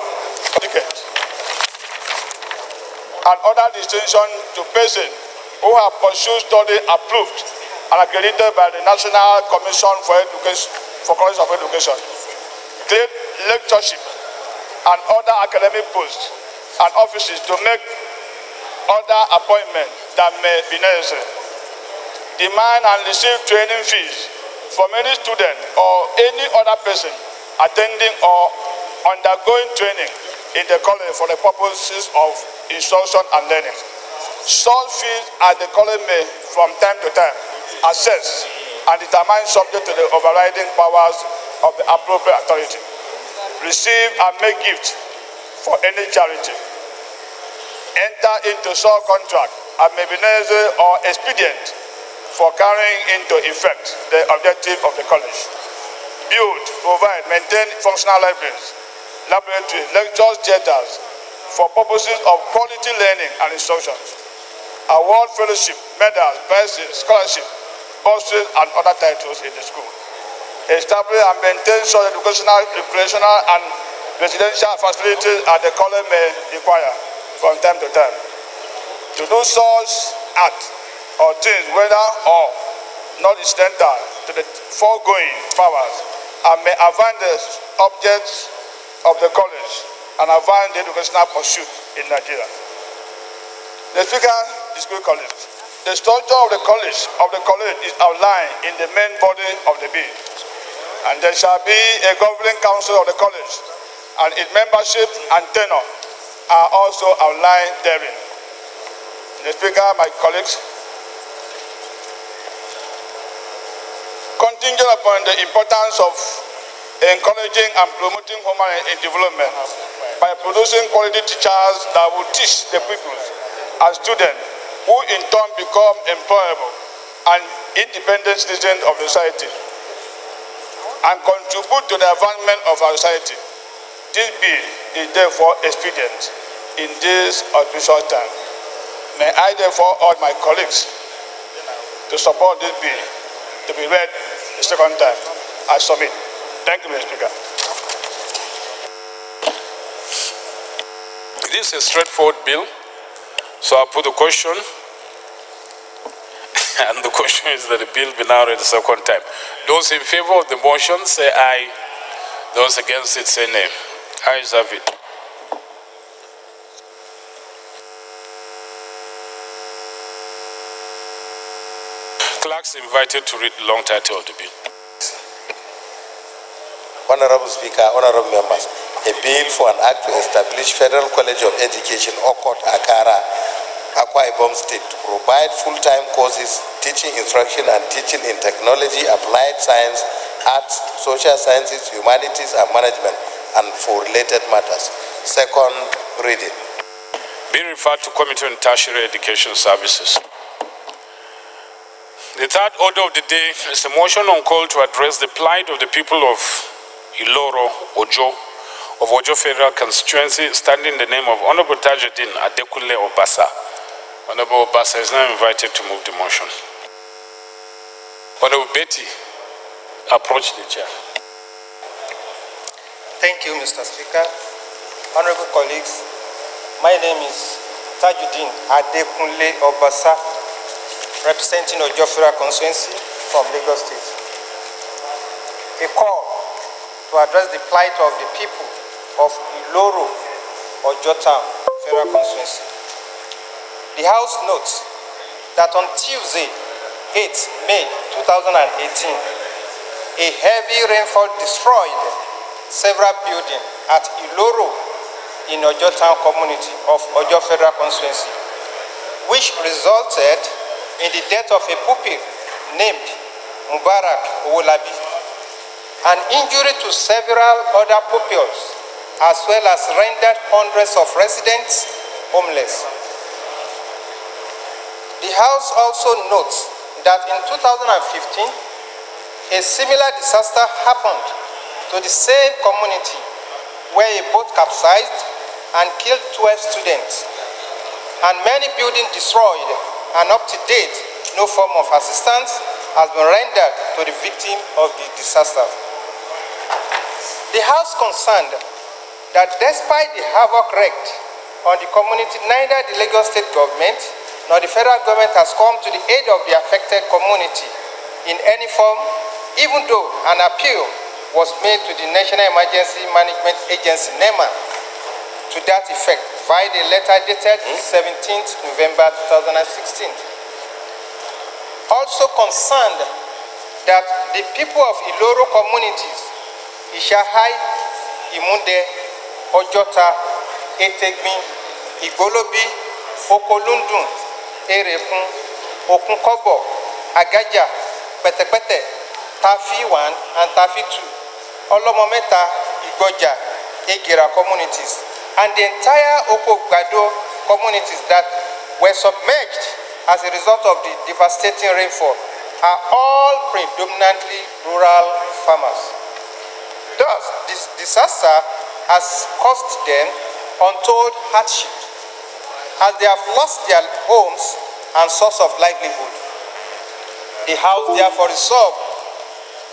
certificate, and other distinction to persons who have pursued study approved and accredited by the National Commission for College of Education, create lectureship and other academic posts and offices to make other appointments that may be necessary. Demand and receive training fees from any student or any other person attending or undergoing training in the college for the purposes of instruction and learning. Such fees as the college may from time to time assess and determine subject to the overriding powers of the appropriate authority. Receive and make gift for any charity. Enter into sole contract and may be necessary or expedient for carrying into effect the objective of the college. Build, provide, maintain functional libraries, laboratories, lectures, theaters for purposes of quality learning and instruction. Award fellowship, medals, prizes, scholarships, bursars, and other titles in the school. Establish and maintain such educational, recreational, and residential facilities as the college may require from time to time. To do such acts or things, whether or not incidental to the foregoing powers, and may advance the objects of the college and advance the educational pursuit in Nigeria. The Speaker, the school college. The structure of the college is outlined in the main body of the bill, and there shall be a governing council of the college, and its membership and tenure are also outlined therein. The Speaker, my colleagues, contingent upon the importance of encouraging and promoting human development by producing quality teachers that will teach the pupils and students, who in turn become employable and independent citizens of the society and contribute to the advancement of our society. This bill is therefore expedient in this auspicious time. May I therefore urge my colleagues to support this bill to be read the second time. I submit. Thank you, Mr. Speaker. This is a straightforward bill, so I'll put the question, and the question is that the bill be now read the second time. Those in favor of the motion say aye. Those against it say nay. Ayes have it. Clerks invited to read the long title of the bill. Honorable Speaker, honorable members, a bill for an act to establish Federal College of Education, Okot, Akara, Akwa Ibom State, to provide full-time courses, teaching instruction and teaching in technology, applied science, arts, social sciences, humanities and management, and for related matters. Second reading. Be referred to Committee on Tertiary Education Services. The third order of the day is a motion on call to address the plight of the people of Iloro, Ojo, of Ojo Federal Constituency, standing in the name of Honorable Tajuddin Adekule Obasa. Honorable Obasa is now invited to move the motion. Honorable Betty, approach the chair. Thank you, Mr. Speaker. Honorable colleagues, my name is Tajuddin Adekule Obasa, representing Ojo Federal Constituency from Lagos State. A call to address the plight of the people of Iloro, Ojo Town, Federal Constituency. The House notes that on Tuesday, 8 May 2018, a heavy rainfall destroyed several buildings at Iloro in Ojo Town community of Ojo Federal Constituency, which resulted in the death of a pupil named Mubarak Owolabi, an injury to several other pupils, as well as rendered hundreds of residents homeless. The House also notes that in 2015, a similar disaster happened to the same community where a boat capsized and killed 12 students, and many buildings destroyed, and up to date, no form of assistance has been rendered to the victim of the disaster. The House concerned that despite the havoc wreaked on the community, neither the Lagos State government nor the federal government has come to the aid of the affected community in any form, even though an appeal was made to the National Emergency Management Agency, NEMA, to that effect via the letter dated 17th November 2016. Also concerned that the people of Iloro communities, Ishahai, Imunde, Ojota, Etegbin, Igolobi, Okolundun, Erekun, Okunkobo, Agaja, Petepete, Tafi 1 and Tafi 2 Olomometa, Igoja, Egira communities, and the entire Okogbado communities that were submerged as a result of the devastating rainfall are all predominantly rural farmers. Thus, this disaster has caused them untold hardship, as they have lost their homes and source of livelihood. The House therefore resolved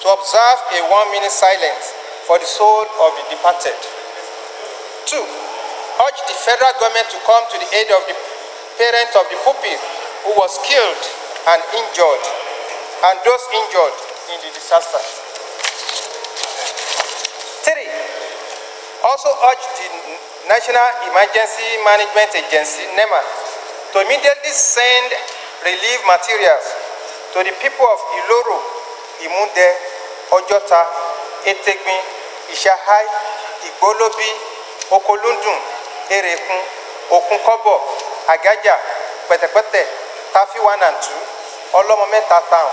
to observe a 1-minute silence for the soul of the departed. 2, urge the federal government to come to the aid of the parent of the pupil who was killed and injured, and those injured in the disaster. 3, also urge the National Emergency Management Agency, NEMA, to immediately send relief materials to the people of Iloro, Imunde, Ojota, Etegmi, Ishahai, Igbolobi, Okolundun, Erekun, Okunkobo, Agaja, Petepete, Tafi 1 and 2, Olomometa town,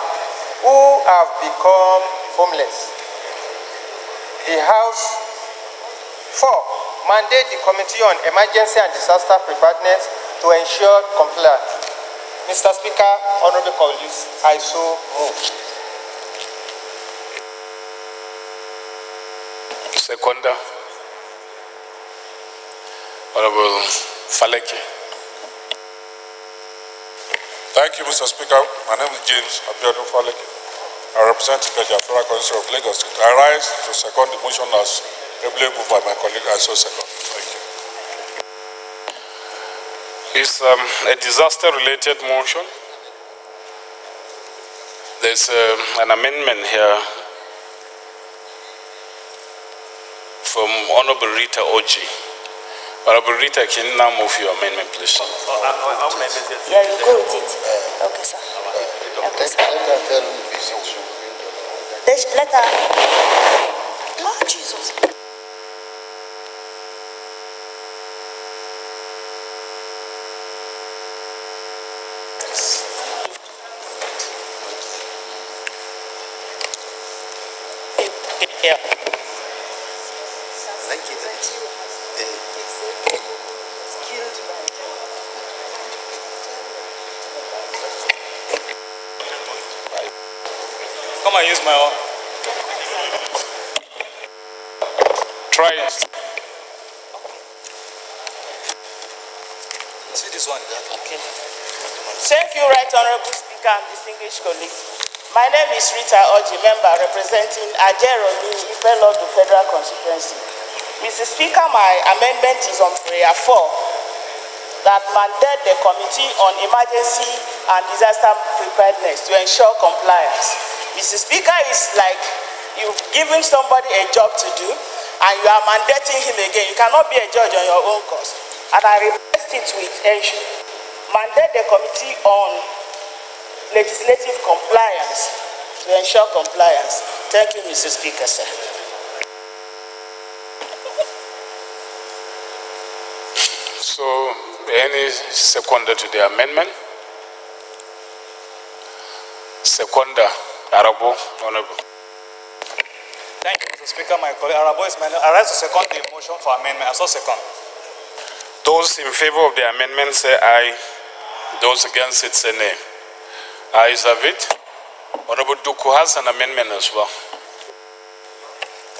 who have become homeless. The House 4, mandate the Committee on Emergency and Disaster Preparedness to ensure compliance. Mr. Speaker, honorable colleagues, I so move. Seconder. Honorable Faleke. Thank you, Mr. Speaker. My name is James Abiodun Faleke. I represent the Federal Constituency of Lagos State. I rise to second the motion as ably moved by my colleague. I so second. Thank you. It's a disaster-related motion. There's an amendment here from Honorable Rita Oji. Honorable Rita, can you now move your amendment, please? Yeah, you go with it. Okay, sir. Okay, sir. Let her. Oh, Jesus. Yeah. Thank you. Come and use my own. Try it. See this one. Okay. Thank you, Right Honorable Speaker and distinguished colleagues. My name is Rita Oji, member representing Ajeromi, Ifelodu Federal Constituency. Mr. Speaker, my amendment is on prayer 4 that mandate the Committee on Emergency and Disaster Preparedness to ensure compliance. Mr. Speaker, it's like you've given somebody a job to do and you are mandating him again. You cannot be a judge on your own cost. And I request it with mandate the Committee on Legislative Compliance to ensure compliance. Thank you, Mr. Speaker, sir. So, any seconder to the amendment? Seconder, Arabo, Honorable. Thank you, Mr. Speaker. My colleague Arabo is I rise to second the motion for amendment. I saw second. Those in favor of the amendment say aye. Those against it say nay. Ayes have it. Honorable Duku has an amendment as well.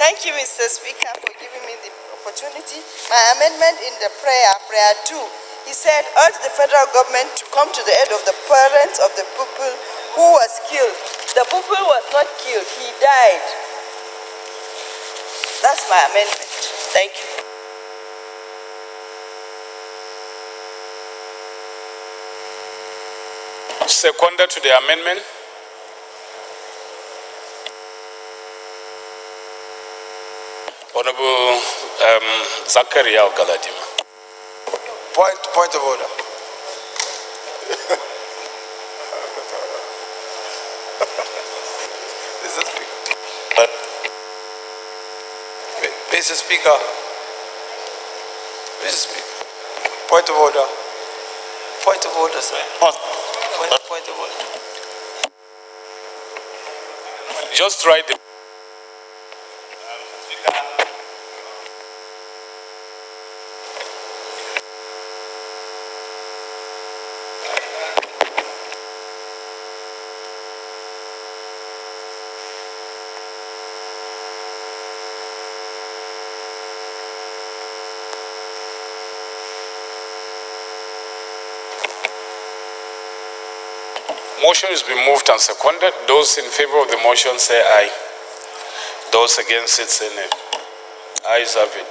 Thank you, Mr. Speaker, for giving me the opportunity. My amendment in the prayer 2, he said, urge the federal government to come to the aid of the parents of the pupil who was killed. The pupil was not killed, he died. That's my amendment. Thank you. Seconder to the amendment. Honorable Zakaria Galadima. Point of order. Mr. Speaker. Mr. Speaker. Point of order. Point of order, sir. Point of order. Just write the Motion has been moved and seconded. Those in favor of the motion say aye. Those against it say nay. Ayes have it.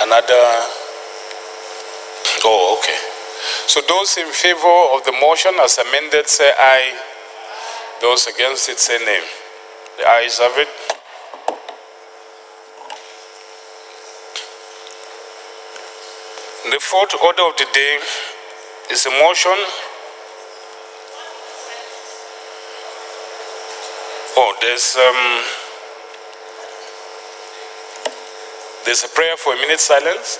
Another. Oh, okay. So those in favor of the motion as amended say aye. Those against it say nay. The ayes have it. The fourth order of the day is a motion. Oh, there's a prayer for a minute silence.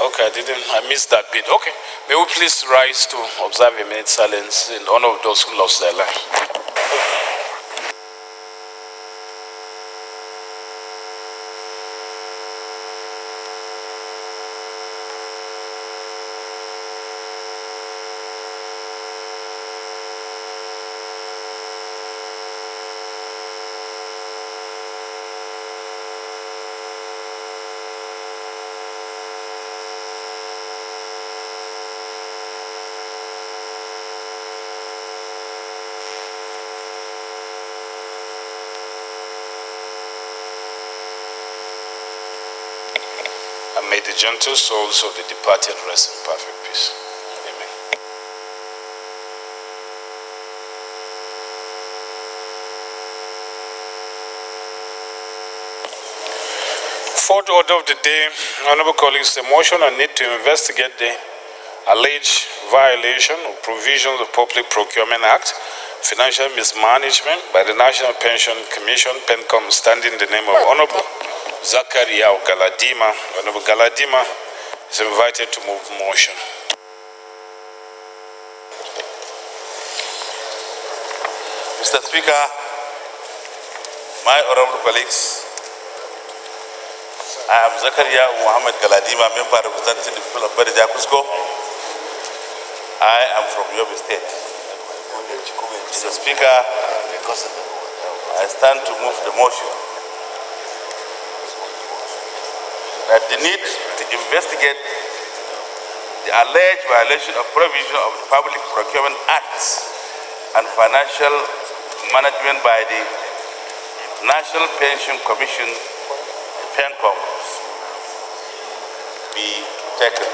Okay, I missed that bit. Okay, may we please rise to observe a minute silence in honor of those who lost their life. And may the gentle souls of the departed rest in perfect peace. Amen. Fourth order of the day, honorable colleagues, the motion on need to investigate the alleged violation of provisions of Public Procurement Act, financial mismanagement by the National Pension Commission, PENCOM, standing in the name of Honorable Zakaria Galadima. Honorable Galadima is invited to move the motion. Mr. Speaker, my honorable colleagues, I am Zakaria Muhammad Galadima, member representing the people of Bereja Cusco. I am from Yobe State. Mr. Speaker, I stand to move the motion that the need to investigate the alleged violation of provision of the Public Procurement Act and financial management by the National Pension Commission, PENCOM, be taken.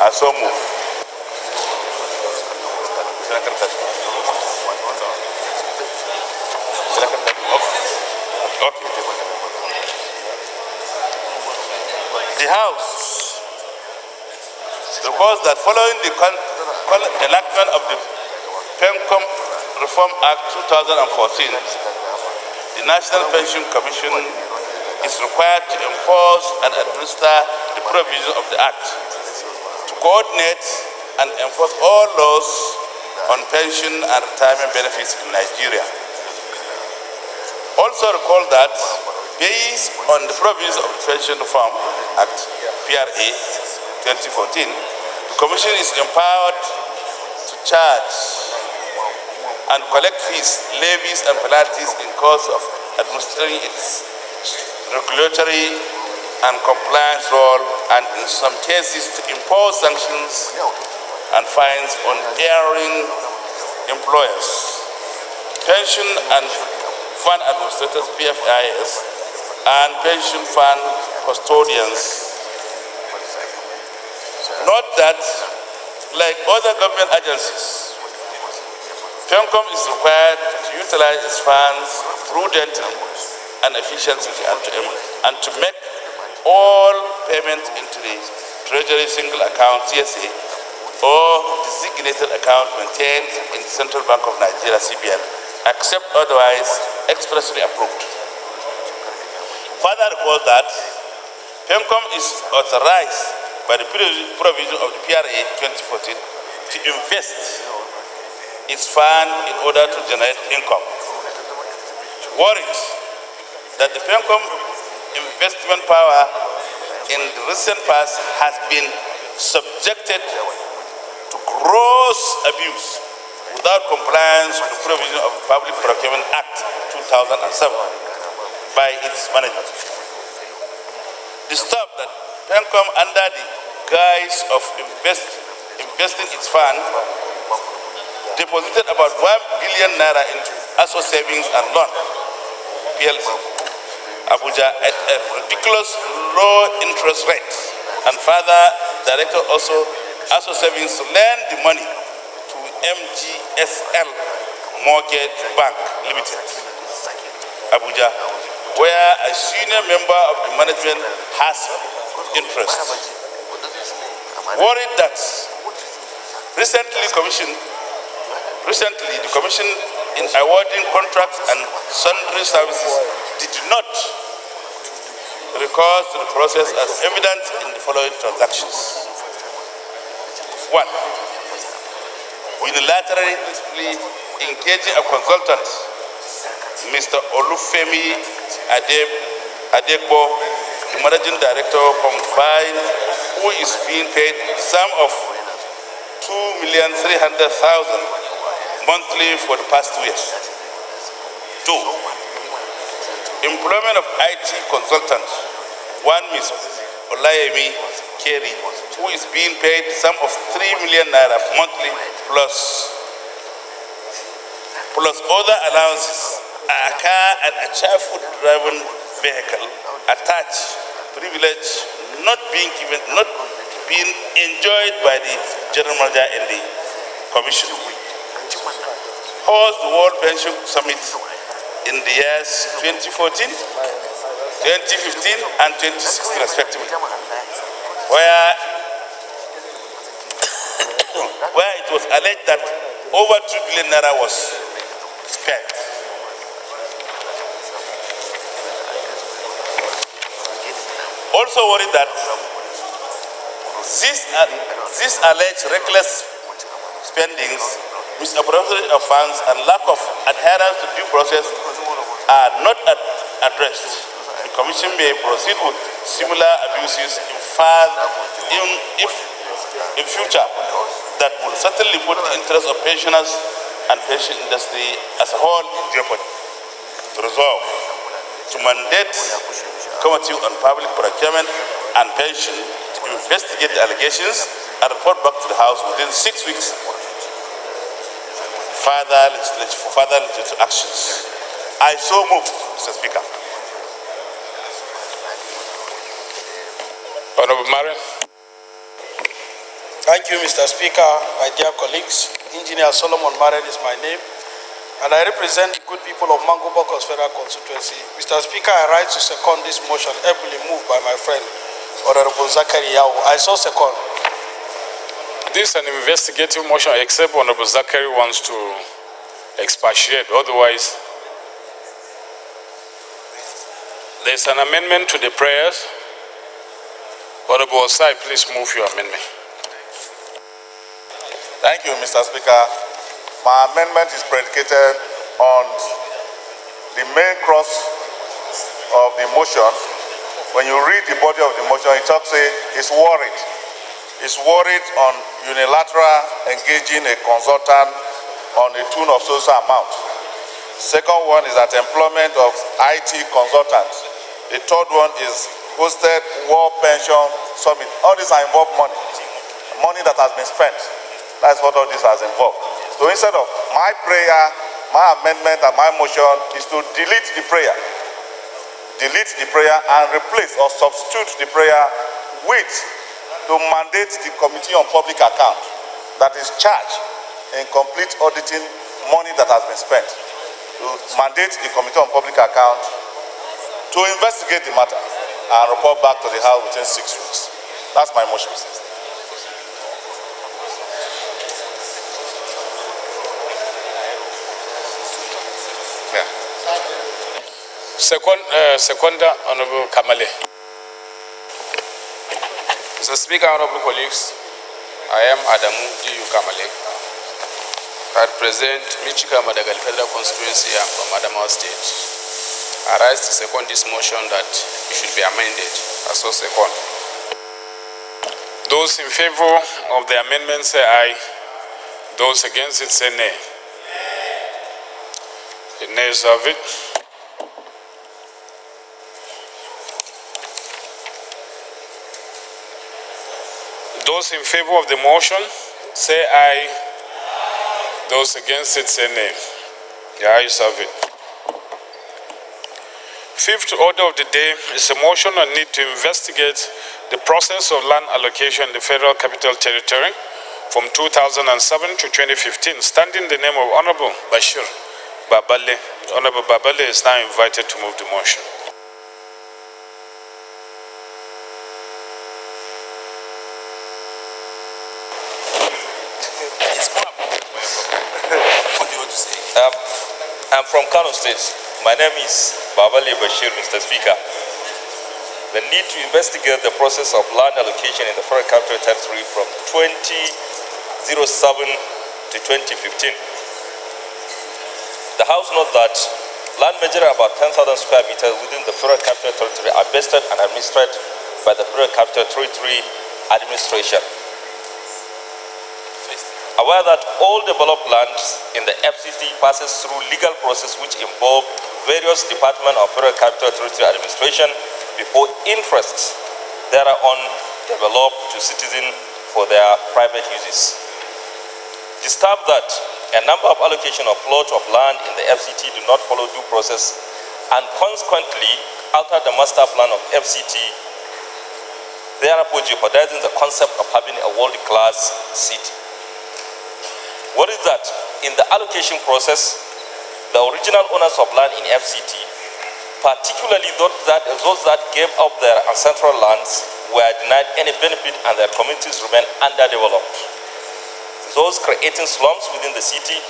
I so move. Okay. The House reports that following the enactment of the PENCOM Reform Act 2014, the National Pension Commission is required to enforce and administer the provisions of the Act, to coordinate and enforce all laws on pension and retirement benefits in Nigeria. Also recall that based on the provisions of the Pension Reform Act, PRA 2014, the Commission is empowered to charge and collect fees, levies, and penalties in course of administering its regulatory and compliance role, and in some cases to impose sanctions and fines on erring employers, pension and fund administrators, PFIS, and pension fund custodians. Note that, like other government agencies, PENCOM is required to utilize its funds prudently and efficiently and to make all payments into the Treasury Single Account, CSA, or designated account maintained in the Central Bank of Nigeria, CBN, except otherwise expressly approved. Further recall that PENCOM is authorized by the provision of the PRA 2014 to invest its fund in order to generate income. Worried that the PENCOM investment power in the recent past has been subjected to gross abuse without compliance with the provision of the Public Procurement Act 2007 by its management. Disturbed that PENCOM under the guise of investing its fund, deposited about 1 billion naira into ASO Savings and Loan PLC, Abuja, at a ridiculous low interest rate, and further directed also ASO Savings to lend the money to MGSL Mortgage Bank Limited, Abuja, where a senior member of the management has interest. Worried that recently the Commission in awarding contracts and sundry services did not record the process as evident in the following transactions. 1. Unilaterally engaging a consultant, Mr. Olufemi Adegbo, the Managing Director from Fine, who is being paid the sum of 2,300,000 monthly for the past 2 years. 2. Employment of IT consultant, one Ms. Olayemi Kerry, who is being paid the sum of 3 million naira monthly plus other allowances, a car and a chaff-driven vehicle attached, privilege not being enjoyed by the General Manager and the Commission. Host the World Pension Summit in the years 2014, 2015, and 2016 respectively, where it was alleged that over 2 billion naira was spent. Also worried that these alleged reckless spendings, misappropriation of funds, and lack of adherence to due process are not addressed. The Commission may proceed with similar abuses in future that will certainly put the interests of pensioners and pension industry as a whole in jeopardy. To resolve, to mandate Committee on Public Procurement and Pension to investigate the allegations and report back to the House within 6 weeks for further legislative actions. I so move, Mr. Speaker. Honorable Mariam. Thank you, Mr. Speaker, my dear colleagues. Engineer Solomon Maren is my name, and I represent the good people of Mangu Bokos Federal Constituency. Mr. Speaker, I rise to second this motion, ably moved by my friend, Honorable Zachary Yao. I so second. This is an investigative motion, except Honorable Zachary wants to expatiate. Otherwise, there's an amendment to the prayers. Honorable Osai, please move your amendment. Thank you, Mr. Speaker. My amendment is predicated on the main cross of the motion. When you read the body of the motion, it talks it's worried. It's worried on unilateral engaging a consultant on a tune of social amount. Second one is that employment of IT consultants. The third one is hosted World Pension Summit. All these are involved money that has been spent. That's what all this has involved. So instead of my prayer, my amendment and my motion is to delete the prayer. Delete the prayer and replace or substitute the prayer with to mandate the Committee on Public Account that is charged in complete auditing money that has been spent. To mandate the Committee on Public Account to investigate the matter and report back to the House within 6 weeks. That's my motion. Seconder, Honorable Kamale. Mr. Speaker, honorable colleagues, I am Adamu Diyu Kamale. I represent Michika Madagali Federal Constituency. I am from Adamawa State. I rise to second this motion that it should be amended. I so second. Those in favor of the amendment say aye. Those against it say nay. The nays have it. Those in favor of the motion, say aye. Those against it, say nay. The ayes have it. Fifth order of the day is a motion on need to investigate the process of land allocation in the Federal Capital Territory from 2007 to 2015, standing the name of Honorable Bashir Babale. Honorable Babale is now invited to move the motion. I'm from Kano State. My name is Babale Bashir, Mr. Speaker. The need to investigate the process of land allocation in the Federal Capital Territory from 2007 to 2015. The House notes that land measuring about 10,000 square meters within the Federal Capital Territory are vested and administered by the Federal Capital Territory Administration. Aware that all developed lands in the FCT passes through legal process which involve various departments of Federal Capital Territory Administration before interests thereon developed to citizens for their private uses. Disturbed that a number of allocation of plots of land in the FCT do not follow due process and consequently alter the master plan of FCT, therefore jeopardizing the concept of having a world-class city. What is that? In the allocation process, the original owners of land in FCT, particularly those that gave up their ancestral lands, were denied any benefit and their communities remain underdeveloped. Those creating slums within the city,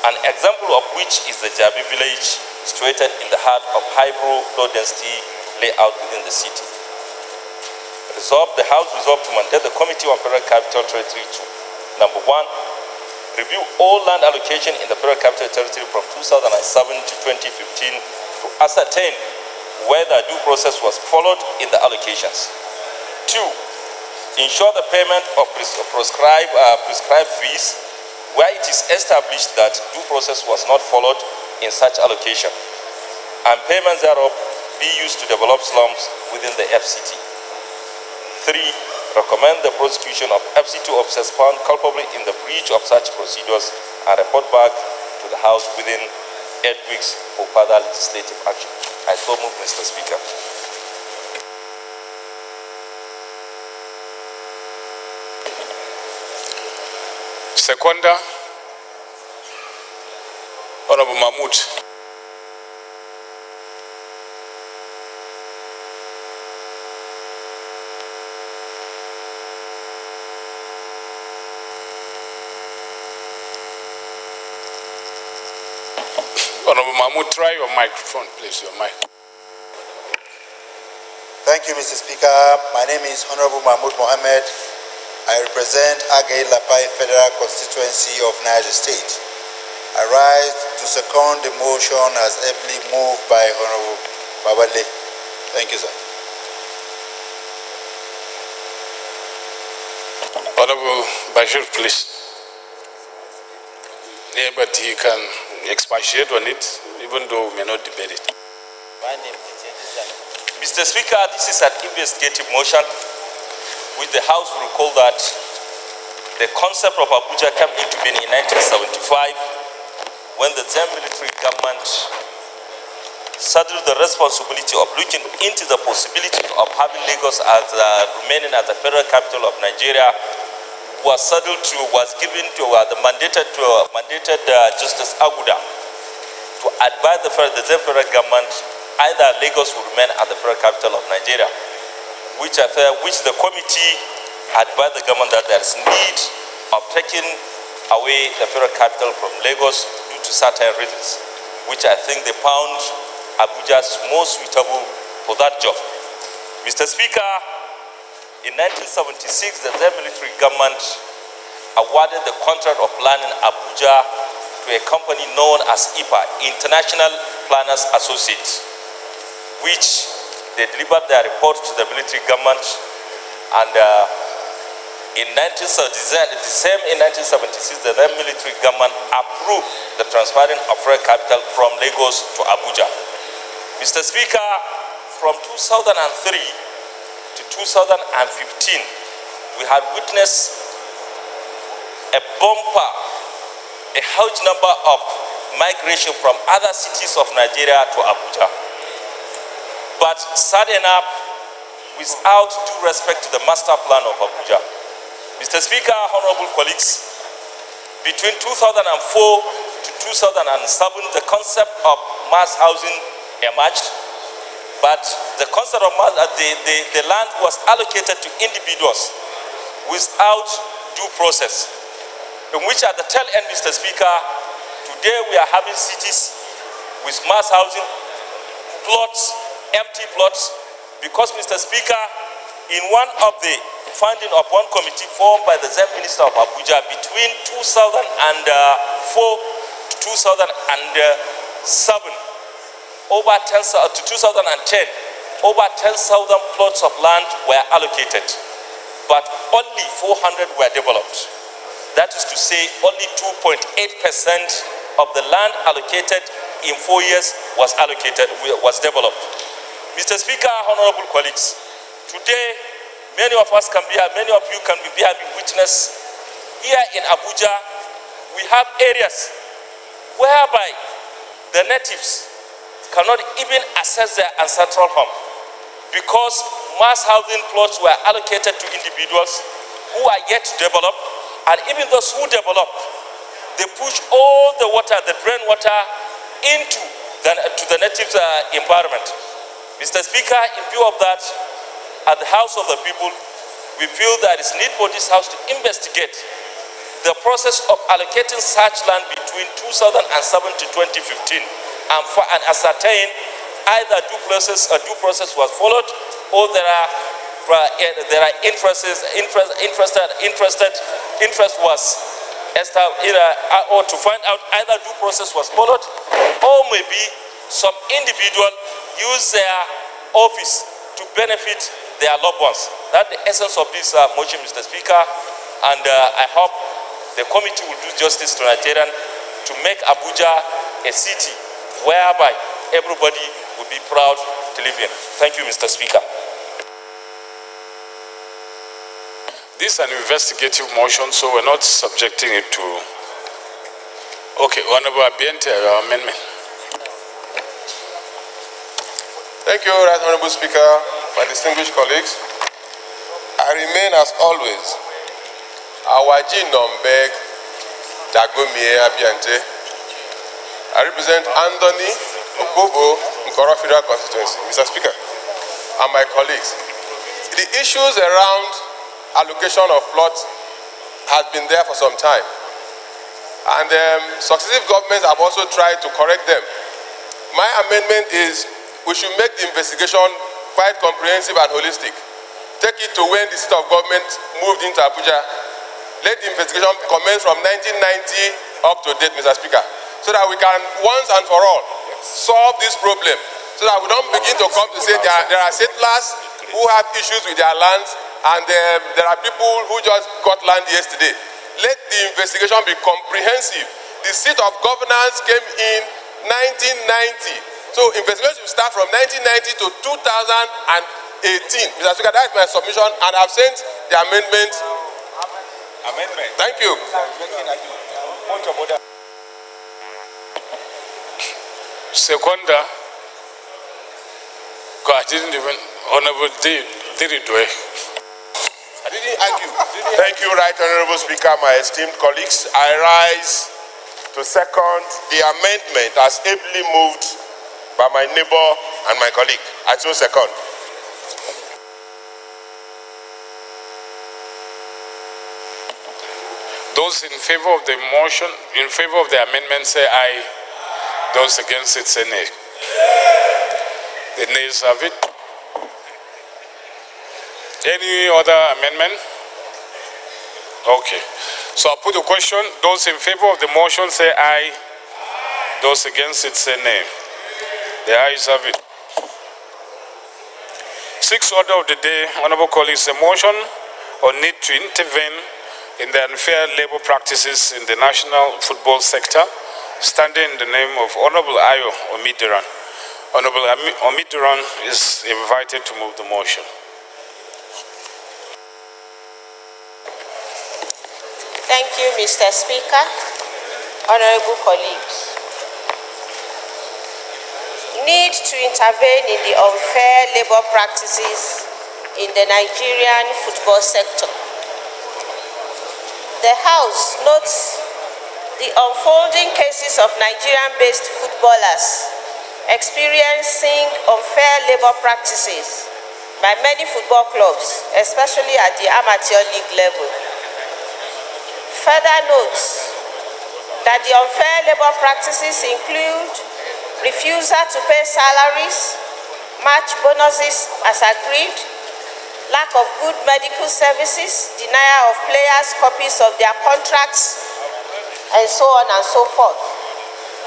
an example of which is the Jabi village, situated in the heart of high-brow, low-density layout within the city. The House resolved to mandate the Committee on Federal Capital Territory to, number one, review all land allocation in the Federal Capital Territory from 2007 to 2015 to ascertain whether due process was followed in the allocations. Two, ensure the payment of prescribed fees where it is established that due process was not followed in such allocation, and payments thereof be used to develop slums within the FCT. Three, recommend the prosecution of FCT officers found culpable in the breach of such procedures and report back to the House within 8 weeks for further legislative action. I so move, Mr. Speaker. Seconder, Honorable Mahmoud. Honorable Mahmoud, try your microphone, please, your mic. Thank you, Mr. Speaker. My name is Honorable Mahmoud Mohammed. I represent Agai Lapai Federal Constituency of Niger State. I rise to second the motion as ably moved by Honorable Babale. Thank you, sir. Honorable Bashir, please. Yeah, but he can expatiate on it, even though we may not debate it. Mr. Speaker, this is an investigative motion which the House will recall that the concept of Abuja came into being in 1975 when the then military government saddled the responsibility of looking into the possibility of having Lagos as remaining as the federal capital of Nigeria was given to the mandated Justice Aguda to advise the then federal government either Lagos will remain as the federal capital of Nigeria, which the committee advised the government that there is need of taking away the federal capital from Lagos due to certain reasons, which I think they found Abuja more suitable for that job. Mr. Speaker, in 1976, the then military government awarded the contract of land in Abuja to a company known as IPA, International Planners Associates, which they delivered their report to the military government, and in 1976, the then military government approved the transferring of federal capital from Lagos to Abuja. Mr. Speaker, from 2003 to 2015, we had witnessed a bumper, a huge number of migration from other cities of Nigeria to Abuja. But sad enough, without due respect to the master plan of Abuja. Mr. Speaker, honorable colleagues, between 2004 to 2007, the concept of mass housing emerged, but the concept of the land was allocated to individuals without due process, in which at the tail end, Mr. Speaker, today we are having cities with mass housing, plots, empty plots, because, Mr. Speaker, in one of the finding of one committee formed by the then Minister of Abuja between 2004 to 2007, over 10,000 to 2010, over 10,000 plots of land were allocated, but only 400 were developed. That is to say, only 2.8% of the land allocated in 4 years was developed. Mr. Speaker, honorable colleagues, today many of us can be here, many of you can be having witness. Here in Abuja, we have areas whereby the natives cannot even access their ancestral home because mass housing plots were allocated to individuals who are yet to develop, and even those who develop, they push all the water, the drain water, into the native environment. Mr. Speaker, in view of that, at the House of the People, we feel there is need for this House to investigate the process of allocating such land between 2007 to 2015 and ascertain either due process was followed, or there are interest was established, or to find out either due process was followed, or maybe some individual use their office to benefit their loved ones. That's the essence of this motion, Mr. Speaker, and I hope the committee will do justice to Nigerian to make Abuja a city whereby everybody will be proud to live in. Thank you, Mr. Speaker. This is an investigative motion, so we're not subjecting it to... Okay, Honorable Abiente, your amendment. Thank you, Right Honorable Speaker, my distinguished colleagues. I remain, as always, Awaji Nombeg Dagomie Abiante. I represent Anthony Okobo Nkoro Federal Constituency, Mr. Speaker, and my colleagues. The issues around allocation of plots has been there for some time, and successive governments have also tried to correct them. My amendment is we should make the investigation quite comprehensive and holistic. Take it to when the seat of government moved into Abuja. Let the investigation commence from 1990 up to date, Mr. Speaker, so that we can once and for all solve this problem, so that we don't begin to come to say there are settlers who have issues with their lands, and there are people who just got land yesterday. Let the investigation be comprehensive. The seat of governance came in 1990. So investigation will start from 1990 to 2018. Mr. Speaker, that is my submission, and I've sent the amendment. Thank you. Seconder, I didn't even, Honorable did it way. I didn't argue. Thank you, Right Honorable Speaker, my esteemed colleagues. I rise to second the amendment as ably moved by my neighbor and my colleague. I so second. Those in favor of the motion, in favor of the amendment, say aye. Those against it, say nay. The nays have it. Any other amendment? Okay. So I'll put the question. Those in favor of the motion, say aye. Those against it, say nay. The ayes have it. Sixth order of the day, honorable colleagues, a motion on need to intervene in the unfair labor practices in the national football sector, standing in the name of Honorable Ayo Omidiran. Honorable Omidiran is invited to move the motion. Thank you, Mr. Speaker. Honorable colleagues. Need to intervene in the unfair labor practices in the Nigerian football sector. The House notes the unfolding cases of Nigerian-based footballers experiencing unfair labor practices by many football clubs, especially at the amateur league level. Further notes that the unfair labor practices include refusal to pay salaries, match bonuses as agreed, lack of good medical services, denial of players copies of their contracts, and so on and so forth.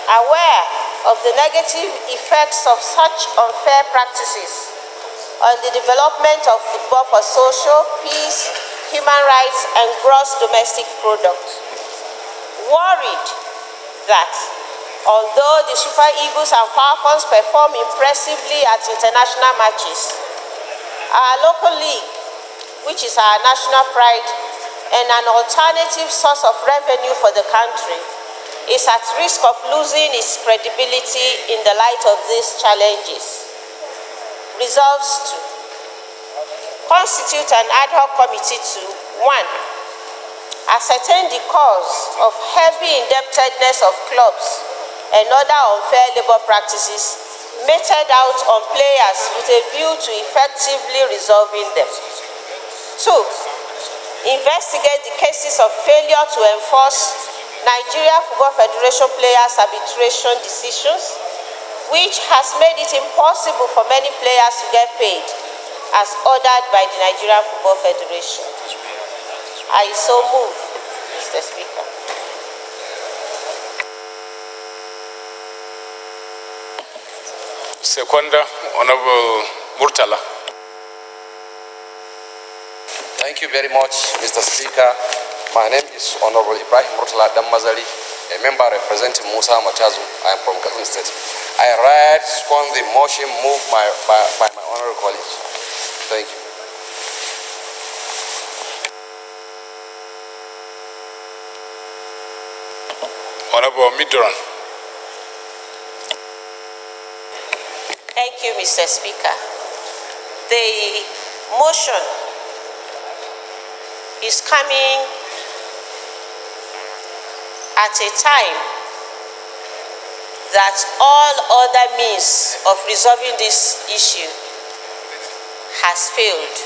Aware of the negative effects of such unfair practices on the development of football for social, peace, human rights, and gross domestic product. Worried that although the Super Eagles and Falcons perform impressively at international matches, our local league, which is our national pride and an alternative source of revenue for the country, is at risk of losing its credibility in the light of these challenges. Resolves to constitute an ad hoc committee to 1. Ascertain the cause of heavy indebtedness of clubs and other unfair labor practices meted out on players with a view to effectively resolving them. 2. Investigate the cases of failure to enforce Nigeria Football Federation players' arbitration decisions, which has made it impossible for many players to get paid as ordered by the Nigerian Football Federation. I so move, Mr. Speaker. Seconder, Honorable Murtala. Thank you very much, Mr. Speaker. My name is Honorable Ibrahim Murtala Damazali, a member representing Musa Machazu. I am from Katsina State. I second the motion moved by my honorable colleagues. Thank you. Honorable Midran. Thank you, Mr. Speaker. The motion is coming at a time that all other means of resolving this issue has failed.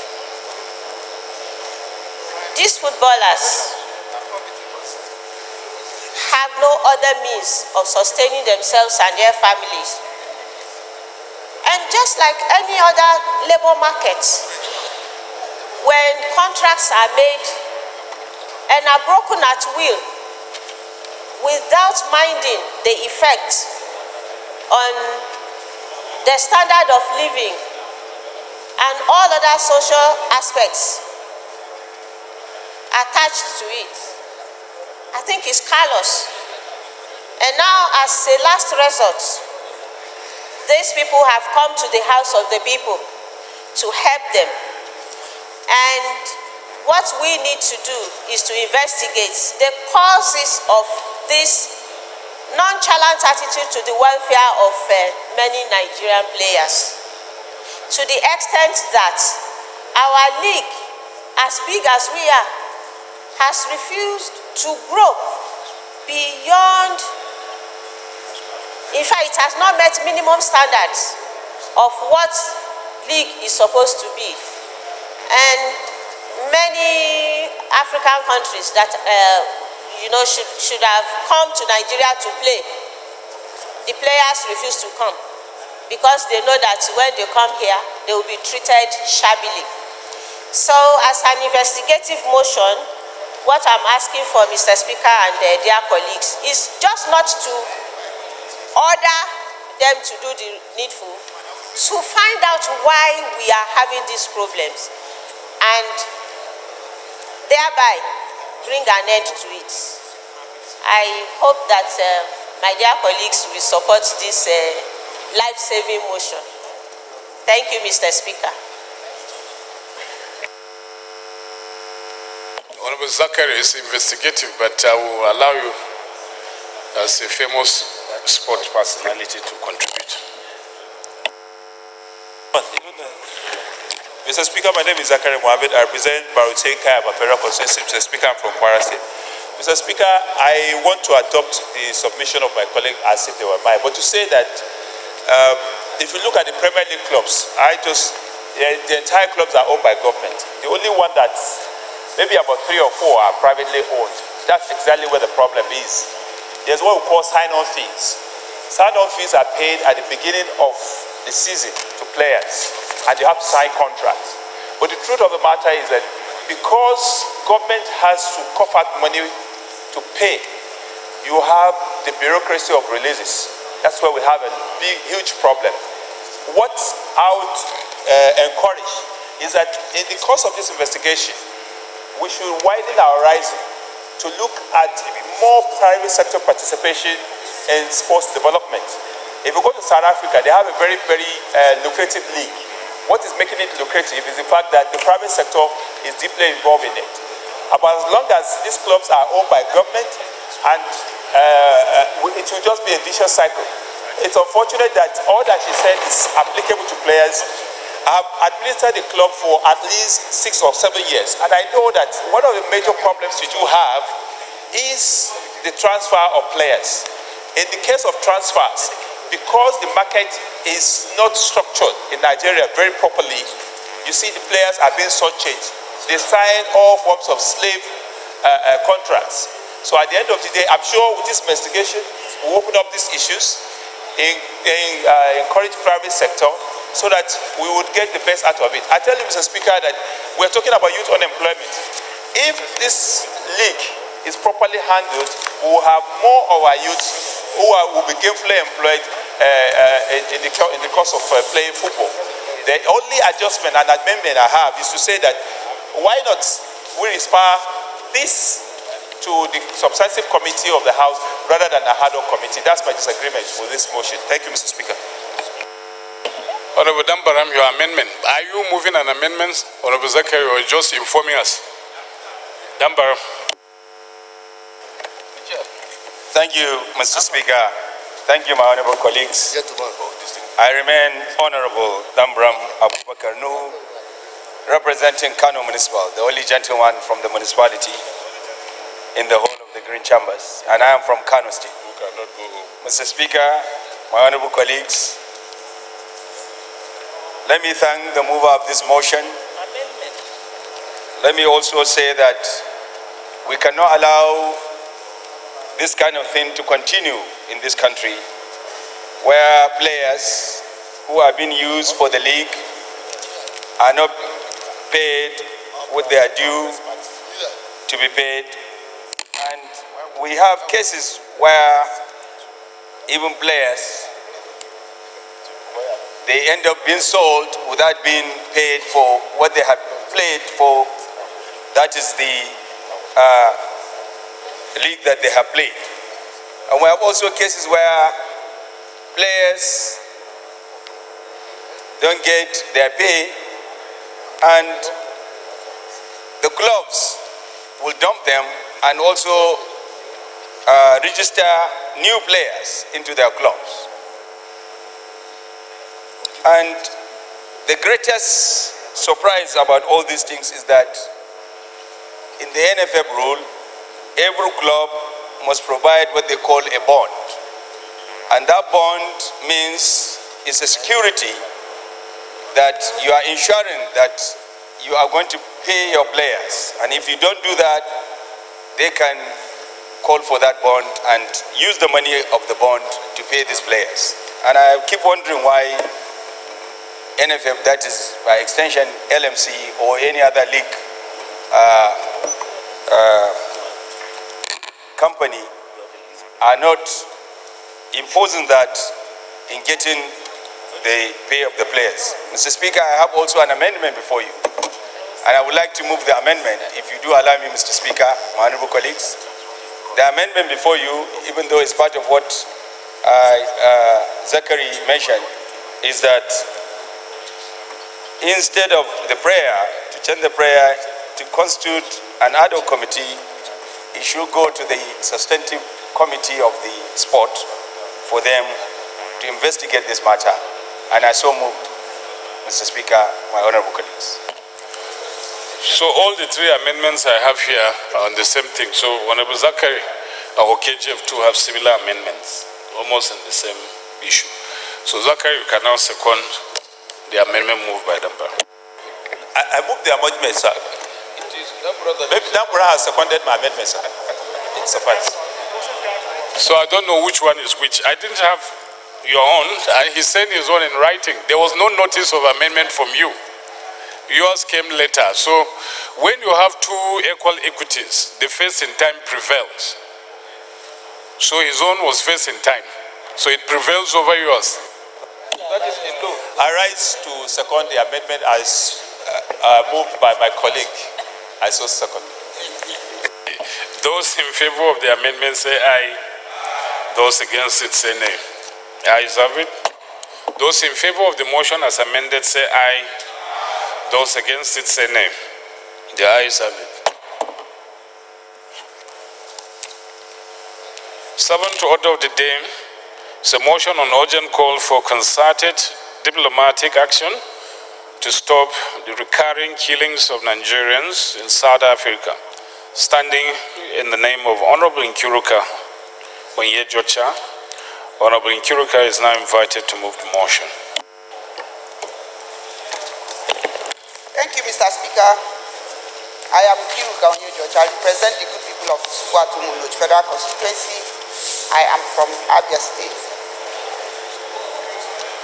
These footballers have no other means of sustaining themselves and their families. And just like any other labor market, when contracts are made and are broken at will without minding the effect on the standard of living and all other social aspects attached to it, I think it's callous. And now, as a last resort, these people have come to the house of the people to help them. And what we need to do is to investigate the causes of this nonchalant attitude to the welfare of many Nigerian players, to the extent that our league, as big as we are, has refused to grow beyond. In fact, it has not met minimum standards of what league is supposed to be. And many African countries that should have come to Nigeria to play, the players refuse to come because they know that when they come here, they will be treated shabbily. So, as an investigative motion, what I'm asking for, Mr. Speaker and dear colleagues, is just not to order them to do the needful, to find out why we are having these problems and thereby bring an end to it. I hope that my dear colleagues will support this life-saving motion. Thank you, Mr. Speaker. Honorable Honorable Zachary is investigative, but I will allow you, as a famous sport personality, to contribute. Mr. Speaker, my name is Zachary Mohammed. I represent Barute Kayaba Federal Constituency. Mr. Speaker, I'm from Kwara State. Mr. Speaker, I want to adopt the submission of my colleague as if they were mine, but to say that if you look at the Premier League clubs, the entire clubs are owned by government. The only one that maybe about 3 or 4 are privately owned. That's exactly where the problem is. There's what we call sign-on fees. Sign-on fees are paid at the beginning of the season to players, and they have to sign contracts. But the truth of the matter is that because government has to cough out money to pay, you have the bureaucracy of releases. That's where we have a huge problem. What I would encourage is that in the course of this investigation, we should widen our horizon to look at more private sector participation in sports development. If you go to South Africa, they have a very, very lucrative league. What is making it lucrative is the fact that the private sector is deeply involved in it. But as long as these clubs are owned by government, and it will just be a vicious cycle. It's unfortunate that all that she said is applicable to players. I have administered the club for at least 6 or 7 years, and I know that one of the major problems you do have is the transfer of players. In the case of transfers, because the market is not structured in Nigeria very properly, you see the players are being shortchanged. They sign all forms of slave contracts. So at the end of the day, I'm sure with this investigation, we'll open up these issues, encourage private sector, so that we would get the best out of it. I tell you, Mr. Speaker, that we're talking about youth unemployment. If this league is properly handled, we will have more of our youth who will be gainfully employed in the course of playing football. The only adjustment and amendment I have is to say that why not we refer this to the substantive committee of the House rather than a ad hoc committee. That's my disagreement with this motion. Thank you, Mr. Speaker. Honorable Dambaram, your amendment. Are you moving an amendment, Honorable Zachary, or just informing us? Dambaram. Thank you, Mr. Speaker. Thank you, my honorable colleagues. I remain Honorable Dambaram Abubakar Nu, representing Kano Municipal, the only gentleman from the municipality in the whole of the Green Chambers, and I am from Kano State. Mr. Speaker, my honorable colleagues, let me thank the mover of this motion. Let me also say that we cannot allow this kind of thing to continue in this country, where players who are being used for the league are not paid what they are due to be paid. And we have cases where even players, they end up being sold without being paid for what they have played for. That is the league that they have played. And we have also cases where players don't get their pay, and the clubs will dump them and also register new players into their clubs. And the greatest surprise about all these things is that in the NFF rule, every club must provide what they call a bond. And that bond means it's a security that you are ensuring that you are going to pay your players. And if you don't do that, they can call for that bond and use the money of the bond to pay these players. And I keep wondering why NFF, that is by extension LMC or any other league company, are not imposing that in getting the pay of the players. Mr. Speaker, I have also an amendment before you, and I would like to move the amendment, if you do allow me, Mr. Speaker, my honorable colleagues. The amendment before you, even though it's part of what Zachary mentioned, is that instead of the prayer, to change the prayer to constitute an ad hoc committee, it should go to the substantive committee of the sport for them to investigate this matter. And I so moved, Mr. Speaker, my honorable colleagues. So all the three amendments I have here are on the same thing. So Honorable Zachary or KGF2 have similar amendments, almost on the same issue. So Zachary, you can now second the amendment moved by Dampa. I moved the amendment, sir. Maybe Dampa has seconded my amendment, sir. It suffices. So I don't know which one is which. I didn't have your own, and he sent his own in writing. There was no notice of amendment from you. Yours came later. So when you have two equal equities, the first in time prevails. So his own was first in time. So it prevails over yours. That is in law. I rise to second the amendment as moved by my colleague. I so second. Those in favor of the amendment say aye. Those against it say nay. Ayes have it. Those in favor of the motion as amended say aye. Those against it say nay. The ayes have it. Seventh order of the day is a motion on urgent call for concerted diplomatic action to stop the recurring killings of Nigerians in South Africa. Standing in the name of Honorable Nkiruka Onyejocha, Honorable Nkiruka is now invited to move the motion. Thank you, Mr. Speaker. I am Nkiruka Onyejocha. I represent the good people of Sukwatumu Federal Constituency. I am from Abia State.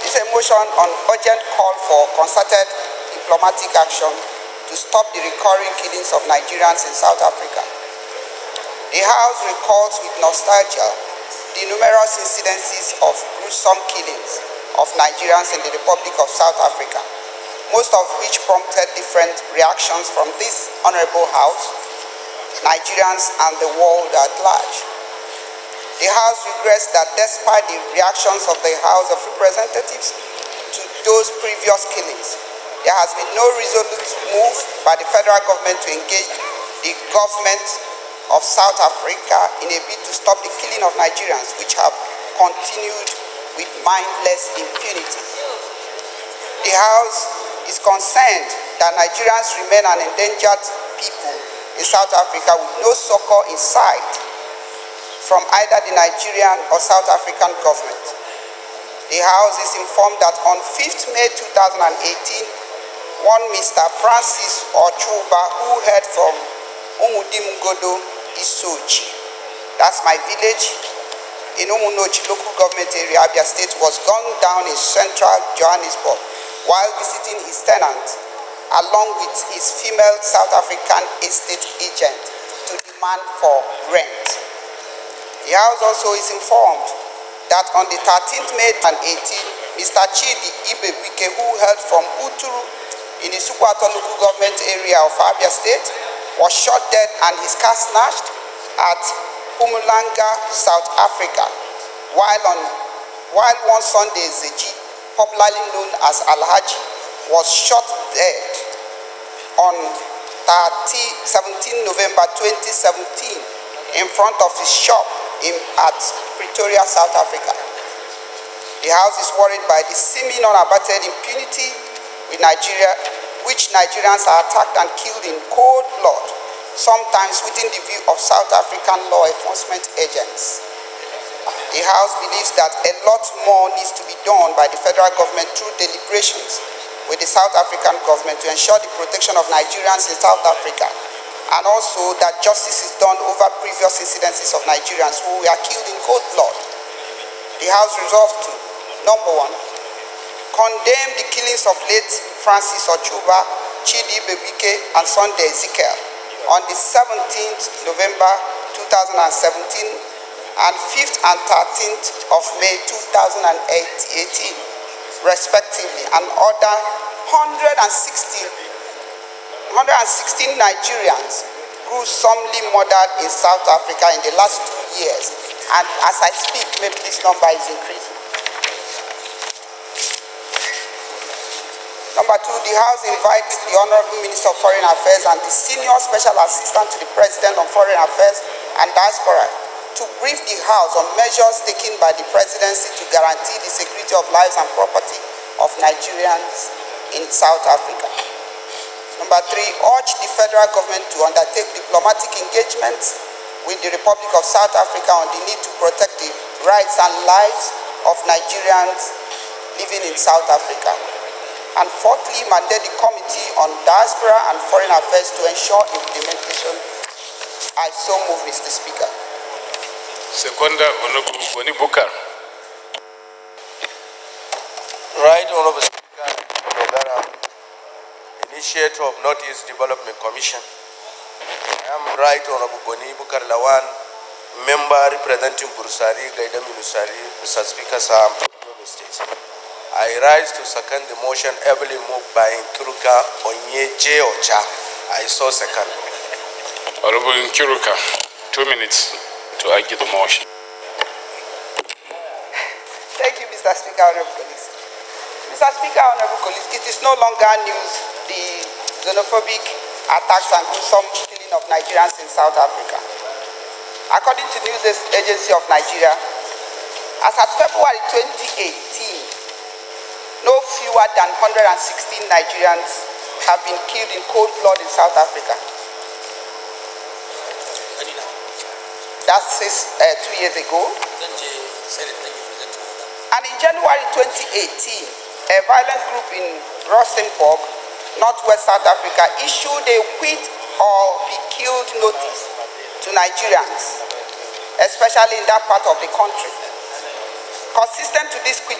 This is a motion on urgent call for concerted diplomatic action to stop the recurring killings of Nigerians in South Africa. The House recalls with nostalgia the numerous incidences of gruesome killings of Nigerians in the Republic of South Africa, most of which prompted different reactions from this honorable House, Nigerians, and the world at large. The House regrets that despite the reactions of the House of Representatives to those previous killings, there has been no resolute move by the federal government to engage the government of South Africa in a bid to stop the killing of Nigerians, which have continued with mindless impunity. The House is concerned that Nigerians remain an endangered people in South Africa with no succor in sight from either the Nigerian or South African government. The House is informed that on 5th May 2018, one Mr. Francis Ochuba, who heard from Umudimgodo Isochi, that's my village, in Umunochi local government area, Abia State, was gunned down in central Johannesburg while visiting his tenant, along with his female South African estate agent, to demand for rent. The House also is informed that on the 13th May 2018, Mr. Chidi Ibewike, who hailed from Uturu in the Sukwata local government area of Abia State, was shot dead and his car snatched at Mpumalanga, South Africa, while one Sunday Zeji, popularly known as Alhaji, was shot dead on 17 November 2017 in front of his shop at Pretoria, South Africa. The House is worried by the seeming unabated impunity with which Nigerians are attacked and killed in cold blood, sometimes within the view of South African law enforcement agents. The House believes that a lot more needs to be done by the federal government through deliberations with the South African government to ensure the protection of Nigerians in South Africa, and also that justice is done over previous incidences of Nigerians who were killed in cold blood. The House resolved to, number one, condemn the killings of late Francis Ochuba, Chidi Ibewike, and Sunday Ezekiel on the 17th November 2017 and 5th and 13th of May 2018, respectively, and order 116 Nigerians gruesomely murdered in South Africa in the last 2 years. And as I speak, maybe this number is increasing. Number two, the House invites the Honorable Minister of Foreign Affairs and the Senior Special Assistant to the President on Foreign Affairs and Diaspora to brief the House on measures taken by the Presidency to guarantee the security of lives and property of Nigerians in South Africa. Number three, urge the federal government to undertake diplomatic engagements with the Republic of South Africa on the need to protect the rights and lives of Nigerians living in South Africa. And fourthly, mandate the Committee on Diaspora and Foreign Affairs to ensure implementation. I so move, Mr. Speaker. Seconder, Honorable Boni Bukar. Right, Honorable Speaker, Dogara, Initiator of Northeast Development Commission. I am Right Honorable Boni Bukar Lawan, Member representing Bursari, Gaidam Minusari, Mr. Speaker, Sam, State. I rise to second the motion heavily moved by Nkiruka Onyeje Ocha. I so second. Honorable Nkiruka, 2 minutes to argue the motion. Thank you, Mr. Speaker, Honorable colleagues. Mr. Speaker, Honorable colleagues, it is no longer news, the xenophobic attacks and gruesome killing of Nigerians in South Africa. According to News Agency of Nigeria, as at February 2018, no fewer than 116 Nigerians have been killed in cold blood in South Africa. That's 2 years ago. And in January 2018, a violent group in Rustenburg, Northwest South Africa, issued a quit or be killed notice to Nigerians, especially in that part of the country. Consistent to this quit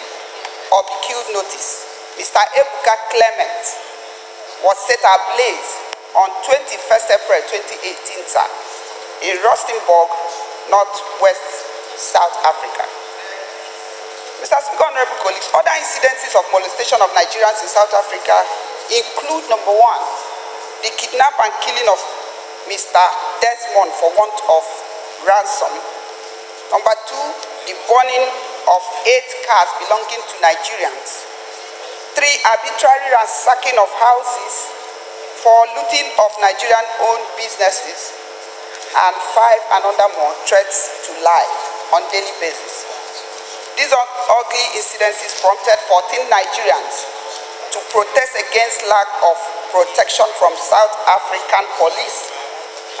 or be killed notice, Mr. Ebuka Clement was set ablaze on 21st April 2018, sir, in Rustenburg, Northwest South Africa. Mr. Speaker, honorable colleagues, other incidences of molestation of Nigerians in South Africa include, number one, the kidnap and killing of Mr. Desmond for want of ransom. Number two, the burning of 8 cars belonging to Nigerians. 3, arbitrary ransacking of houses for looting of Nigerian-owned businesses. And 5, another more, threats to life on daily basis. These ugly incidences prompted 14 Nigerians to protest against lack of protection from South African police.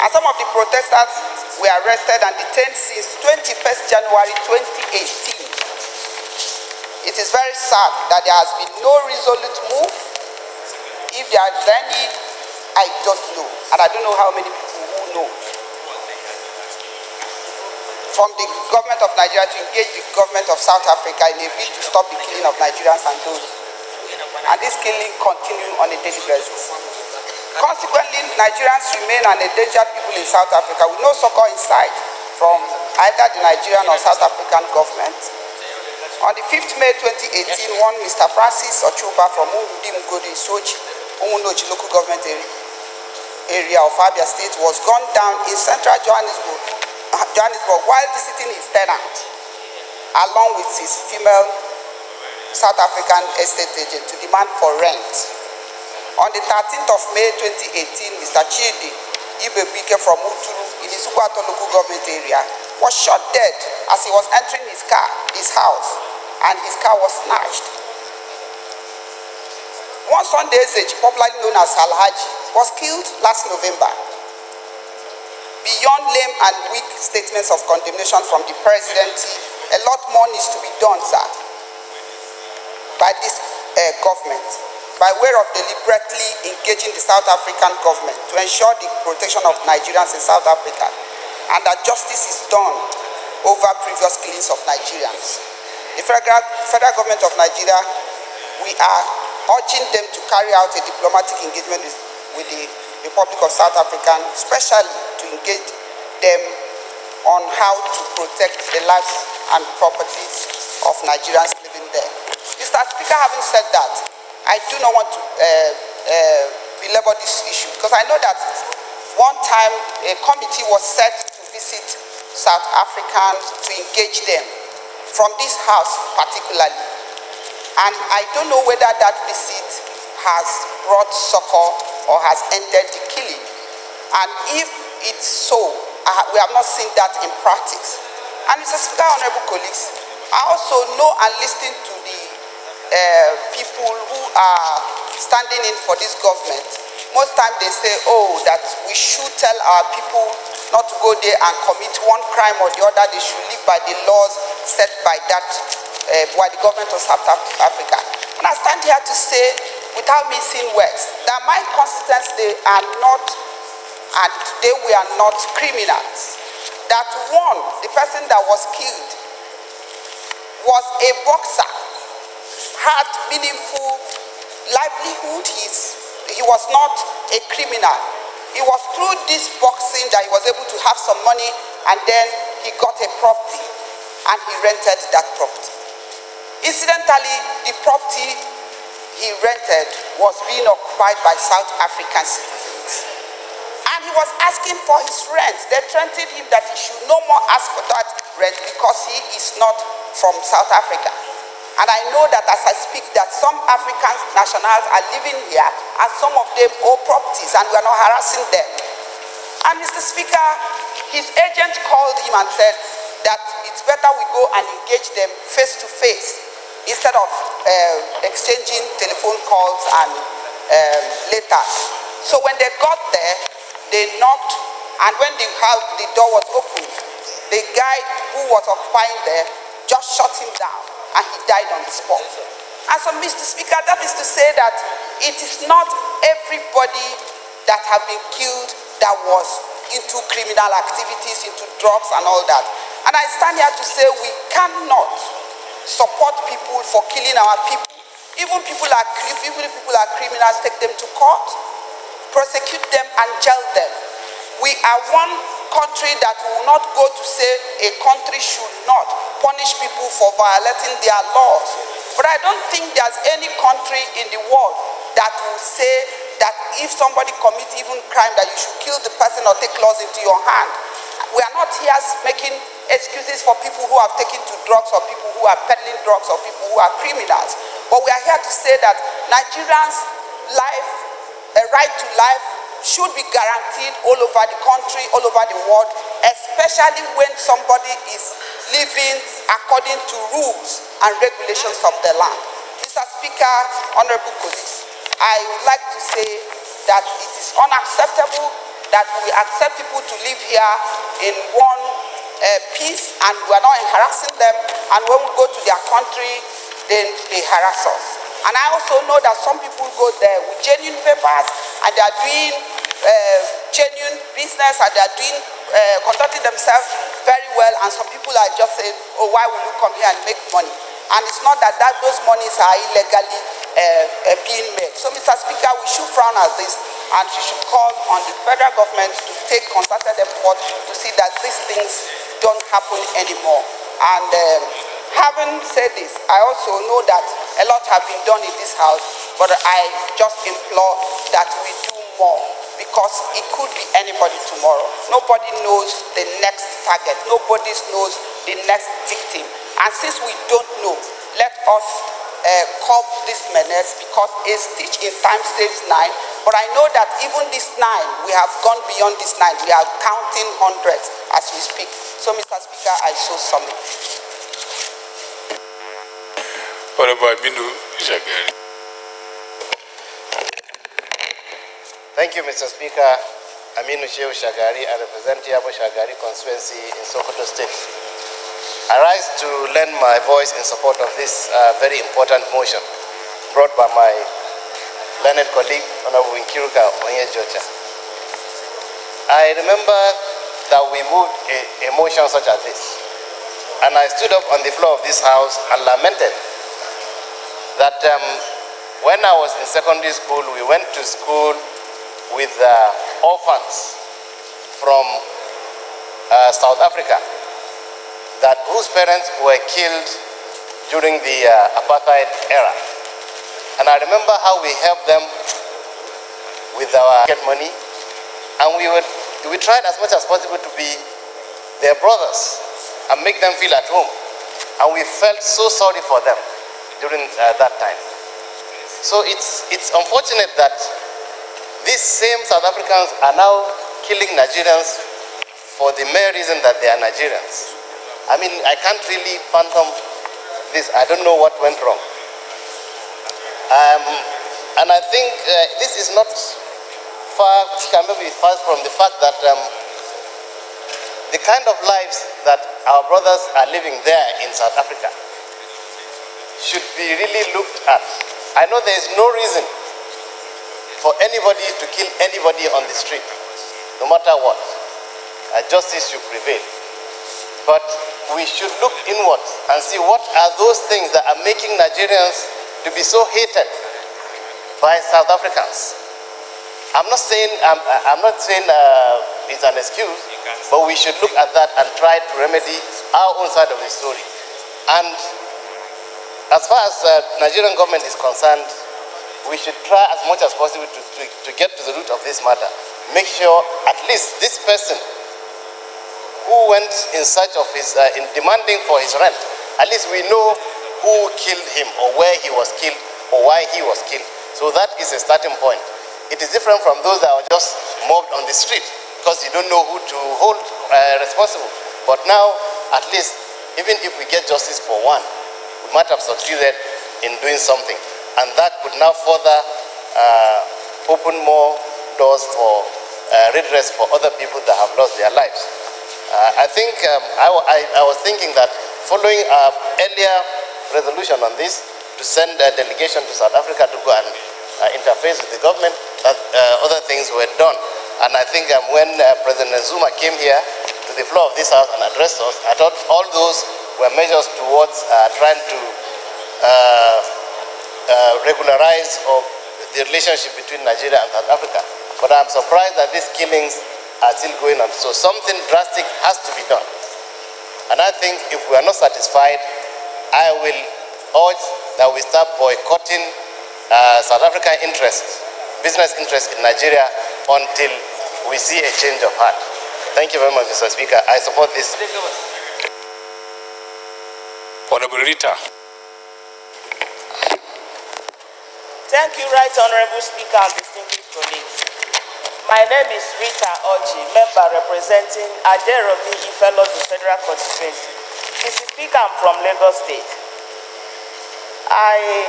And some of the protesters were arrested and detained since 21st January 2018. It is very sad that there has been no resolute move. If there is any, I don't know. And I don't know how many people who know. From the government of Nigeria to engage the government of South Africa in a bid to stop the killing of Nigerians and those. And this killing continues on a daily basis. Consequently, Nigerians remain an endangered people in South Africa with no succor in sight from either the Nigerian or South African government. On the 5th May 2018, one Mr. Francis Ochuba from Umudimgodi Soji, Umunoji local government area of Abia State was gunned down in central Johannesburg while visiting his tenant, along with his female South African estate agent to demand for rent. On the 13th of May 2018, Mr. Chidi Ibebike from Uturu in the Sukwato local government area was shot dead as he was entering his house, and his car was snatched. One Sunday Age, popularly known as Alhaji, was killed last November. Beyond lame and weak statements of condemnation from the presidency, a lot more needs to be done, sir, by this government, by way of deliberately engaging the South African government to ensure the protection of Nigerians in South Africa, and that justice is done over previous killings of Nigerians. The federal government of Nigeria, we are urging them to carry out a diplomatic engagement with the Republic of South Africa, especially to engage them on how to protect the lives and properties of Nigerians living there. Mr. Speaker, having said that, I do not want to belabor this issue, because I know that one time a committee was set to visit South Africans to engage them from this house particularly. And I don't know whether that visit has brought succor or has ended the killing. And if it's so, we have not seen that in practice. And Mr. Speaker, honorable colleagues, I also know and listen to the people who are standing in for this government. Most times they say, oh, that we should tell our people not to go there and commit one crime or the other. They should live by the laws set by that, by the government of South Africa. And I stand here to say, without missing words, that my constituents, they are not, and today we are not criminals. That one, the person that was killed, was a boxer, had meaningful livelihood. He was not a criminal. It was through this boxing that he was able to have some money, and then he got a property and he rented that property. Incidentally, the property he rented was being occupied by South African citizens. And he was asking for his rent. They threatened him that he should no more ask for that rent because he is not from South Africa. And I know that as I speak that some African nationals are living here and some of them own properties and we are not harassing them. And Mr. Speaker, his agent called him and said that it's better we go and engage them face to face instead of exchanging telephone calls and letters. So when they got there, they knocked, and when the door was opened, the guy who was occupying there just shut him down, and he died on the spot. And so, Mr. Speaker, that is to say that it is not everybody that have been killed that was into criminal activities, into drugs and all that. And I stand here to say we cannot support people for killing our people. Even if people are criminals, take them to court, prosecute them and jail them. We are one country that will not go to say a country should not punish people for violating their laws. But I don't think there's any country in the world that will say that if somebody commits even crime that you should kill the person or take laws into your hand. We are not here making excuses for people who have taken to drugs or people who are peddling drugs or people who are criminals. But we are here to say that Nigerians' life, a right to life, should be guaranteed all over the country, all over the world, especially when somebody is living according to rules and regulations of the land. Mr. Speaker, honorable colleagues, I would like to say that it is unacceptable that we accept people to live here in one peace and we are not harassing them, and when we go to their country, then they harass us. And I also know that some people go there with genuine papers and they are doing genuine business and they are doing, conducting themselves very well, and some people are just saying, oh, why will you come here and make money? And it's not that those monies are illegally being made. So, Mr. Speaker, we should frown at this, and we should call on the federal government to take concerted effort to see that these things don't happen anymore. And having said this, I also know that a lot have been done in this house, but I just implore that we do more, because it could be anybody tomorrow. Nobody knows the next target. Nobody knows the next victim. And since we don't know, let us curb this menace, because a stitch in time saves 9. But I know that even this 9, we have gone beyond this 9. We are counting hundreds as we speak. So, Mr. Speaker, I so submit. Thank you, Mr. Speaker. Aminu Shehu Shagari, I represent Yabo Shagari constituency in Sokoto State. I rise to lend my voice in support of this very important motion brought by my learned colleague, Honorable Nkiruka Onyejocha. I remember that we moved a motion such as this, and I stood up on the floor of this house and lamented that when I was in secondary school, we went to school with orphans from South Africa, whose parents were killed during the apartheid era. And I remember how we helped them with our pocket money, and we tried as much as possible to be their brothers and make them feel at home. And we felt so sorry for them during that time. So it's unfortunate that these same South Africans are now killing Nigerians for the mere reason that they are Nigerians. I mean, I can't really fathom this. I don't know what went wrong. And I think this is not can maybe far from the fact that the kind of lives that our brothers are living there in South Africa should be really looked at. I know there is no reason for anybody to kill anybody on the street, no matter what. Justice should prevail. But we should look inward and see what are those things that are making Nigerians to be so hated by South Africans. I'm not saying it's an excuse, but we should look at that and try to remedy our own side of the story. And as far as the Nigerian government is concerned, we should try as much as possible to get to the root of this matter. Make sure at least this person who went in search of his, in demanding for his rent, at least we know who killed him or where he was killed or why he was killed. So that is a starting point. It is different from those that are just mobbed on the street because you don't know who to hold responsible. But now, at least, even if we get justice for one, we might have succeeded in doing something. And that could now further open more doors for redress for other people that have lost their lives. I think I was thinking that following our earlier resolution on this, to send a delegation to South Africa to go and interface with the government, that other things were done. And I think when President Zuma came here to the floor of this house and addressed us, I thought all those were measures towards trying to regularize the relationship between Nigeria and South Africa. But I'm surprised that these killings are still going on. So something drastic has to be done. And I think if we are not satisfied, I will urge that we start boycotting South African interests, business interests in Nigeria until we see a change of heart. Thank you very much, Mr. Speaker. I support this. Honorable Rita. Thank you, Right Honorable Speaker and distinguished colleagues. My name is Rita Oji, member representing Ajeromi Ifelodu Federal Constituency. Mr. Speaker, I'm from Lagos State. I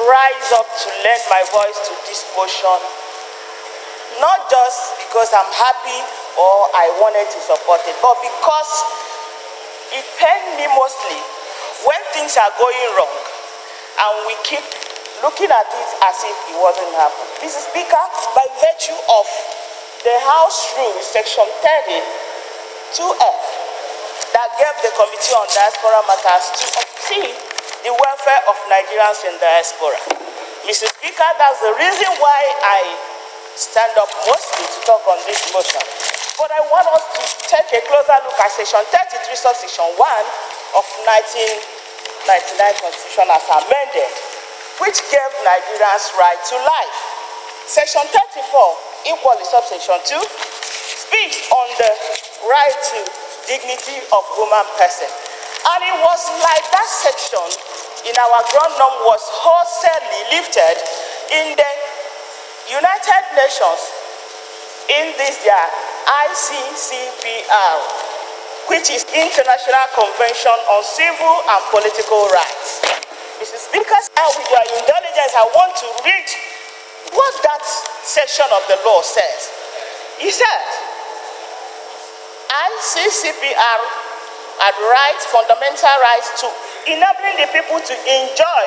rise up to lend my voice to this motion, not just because I'm happy or I wanted to support it, but because it pained me mostly when things are going wrong and we keep looking at it as if it wasn't happening. Mr. Speaker, by virtue of the House Rule, Section 32F, that gave the Committee on Diaspora Matters to see the welfare of Nigerians in diaspora. Mr. Speaker, that's the reason why I stand up mostly to talk on this motion. But I want us to take a closer look at Section 33, Subsection 1 of 1999 Constitution as amended, which gave Nigerians right to life. Section 34, equally subsection 2, speaks on the right to dignity of human person. And it was like that section in our ground norm was wholesale lifted in the United Nations in this their ICCPR, which is International Convention on Civil and Political Rights. Mr. Speaker, with your indulgence, I want to read what that section of the law says. He said, ICCPR had rights, fundamental rights to enabling the people to enjoy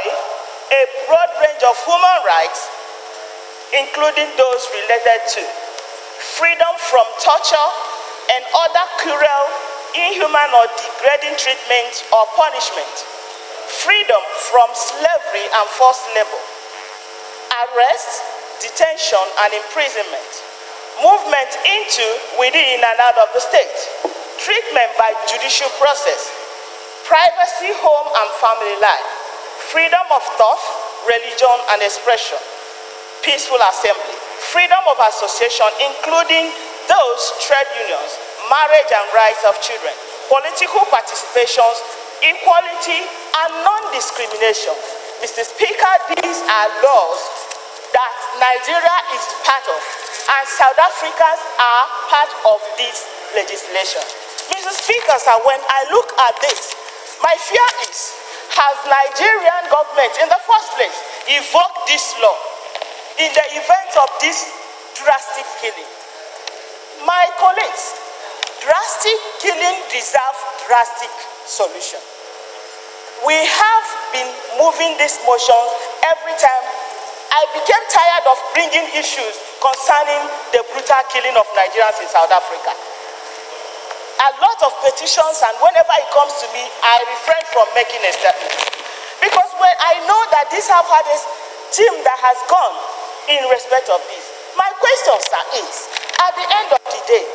a broad range of human rights, including those related to freedom from torture and other cruel, inhuman or degrading treatment or punishment, freedom from slavery and forced labor, arrest, detention and imprisonment, movement into, within and out of the state, treatment by judicial process, privacy, home and family life, freedom of thought, religion and expression, peaceful assembly, freedom of association, including those trade unions, marriage and rights of children, political participations, equality and non-discrimination, Mr. Speaker, these are laws that Nigeria is part of, and South Africans are part of this legislation. Mr. Speaker, sir, when I look at this, my fear is, has Nigerian government in the first place evoked this law in the event of this drastic killing? My colleagues, drastic killing deserves drastic solution. We have been moving this motion every time. I became tired of bringing issues concerning the brutal killing of Nigerians in South Africa. A lot of petitions, and whenever it comes to me, I refrain from making a statement. Because when I know that this have had a team that has gone in respect of this, my question, sir, is, at the end of the day,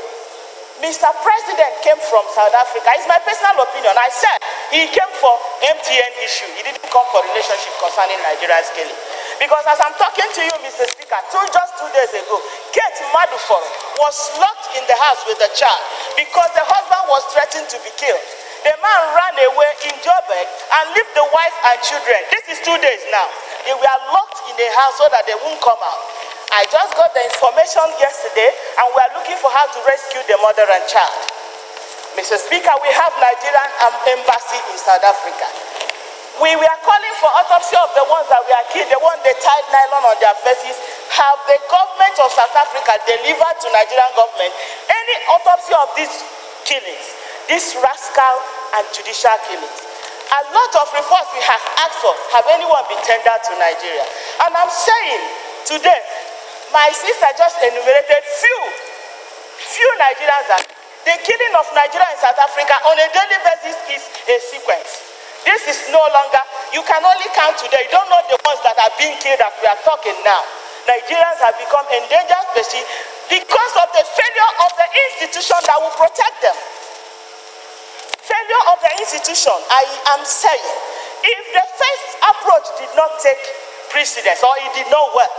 Mr. President came from South Africa. It's my personal opinion. I said he came for MTN issue. He didn't come for relationship concerning Nigerian scaling. Because as I'm talking to you, Mr. Speaker, just 2 days ago, Kate Maduforo was locked in the house with the child because the husband was threatened to be killed. The man ran away in Joburg and left the wife and children. This is 2 days now. They were locked in the house so that they won't come out. I just got the information yesterday, and we are looking for how to rescue the mother and child. Mr. Speaker, we have Nigerian embassy in South Africa. We were calling for autopsy of the ones that were killed, the ones they tied nylon on their faces. Have the government of South Africa delivered to Nigerian government any autopsy of these killings, these rascal and judicial killings? A lot of reports we have asked for, have anyone been tendered to Nigeria? And I'm saying today, my sister just enumerated few Nigerians that the killing of Nigeria in South Africa on a daily basis is a sequence. This is no longer, you can only count today. You don't know the ones that are being killed as we are talking now. Nigerians have become endangered species because of the failure of the institution that will protect them. Failure of the institution, I am saying, if the first approach did not take precedence or it did not work,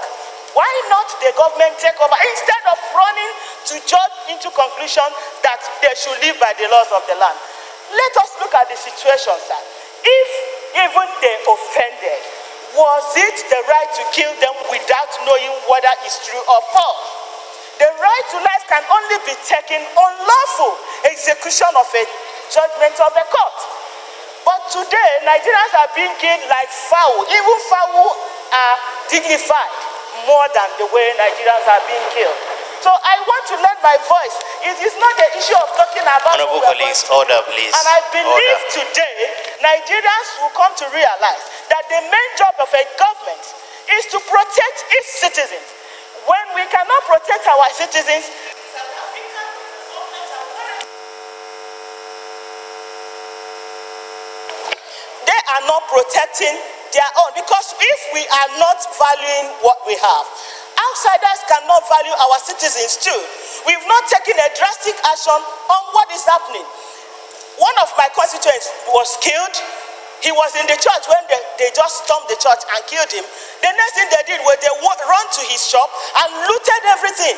why not the government take over instead of running to judge into conclusion that they should live by the laws of the land? Let us look at the situation, sir. If even they offended, was it the right to kill them without knowing whether it's true or false? The right to life can only be taken on lawful execution of a judgment of the court. But today, Nigerians are being killed like fowl. Even fowl are dignified more than the way Nigerians are being killed. So I want to lend my voice. It is not the issue of talking about... Honorable colleagues, order, please. And I believe today, Nigerians will come to realize that the main job of a government is to protect its citizens. When we cannot protect our citizens, they are not protecting their own. Because if we are not valuing what we have, outsiders cannot value our citizens too. We've not taken a drastic action on what is happening. One of my constituents was killed. He was in the church when they just stormed the church and killed him. The next thing they did was they run to his shop and looted everything.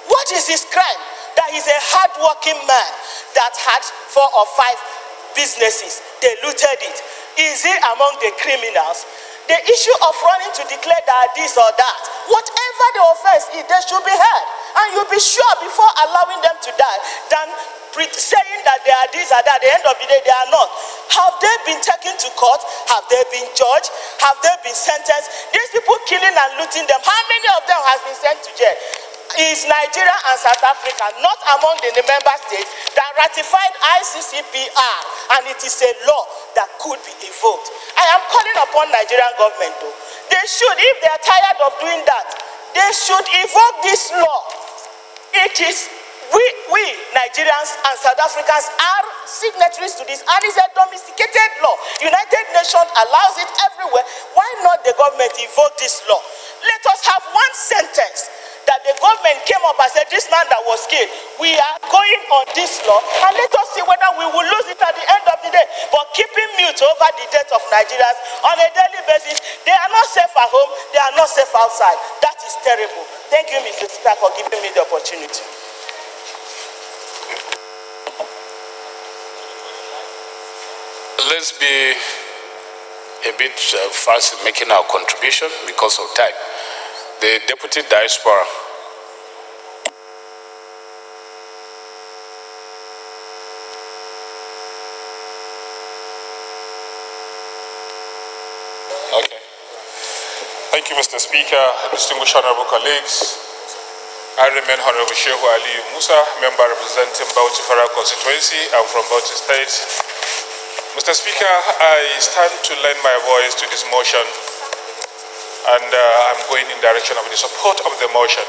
What is his crime? That he's a hard-working man that had 4 or 5 businesses. They looted it. Is he among the criminals? The issue of running to declare that this or that, whatever the offense is, they should be heard. And you'll be sure before allowing them to die than saying that they are this or that. At the end of the day, they are not. Have they been taken to court? Have they been judged? Have they been sentenced? These people killing and looting them, how many of them has been sent to jail? Is Nigeria and South Africa not among the member states that ratified ICCPR, and it is a law that could be evoked? I am calling upon Nigerian government though. They should, if they are tired of doing that, they should evoke this law. It is we Nigerians and South Africans are signatories to this, and it's a domesticated law. United Nations allows it everywhere. Why not the government evoke this law? Let us have one sentence that the government came up and said, this man that was killed, we are going on this law, and let us see whether we will lose it at the end of the day. But keeping mute over the death of Nigerians on a daily basis, they are not safe at home, they are not safe outside. That is terrible. Thank you, Mr. Speaker, for giving me the opportunity. Let's be a bit fast in making our contribution because of time. The Deputy Diaspora. Okay. Thank you, Mr. Speaker, distinguished honorable colleagues. I remain Honorable Shehu Ali Musa, member representing Bauchi Federal Constituency. I'm from Bauchi State. Mr. Speaker, I stand to lend my voice to this motion, and I'm going in direction of the support of the motion.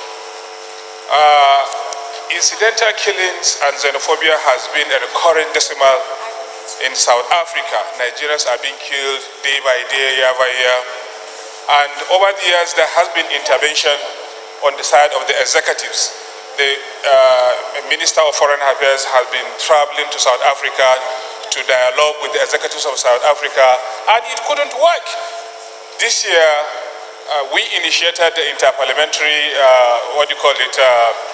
Incidental killings and xenophobia has been a recurring decimal in South Africa. Nigerians are being killed day by day, year by year. And over the years, there has been intervention on the side of the executives. The Minister of Foreign Affairs has been traveling to South Africa to dialogue with the executives of South Africa, and it couldn't work. This year, we initiated the interparliamentary,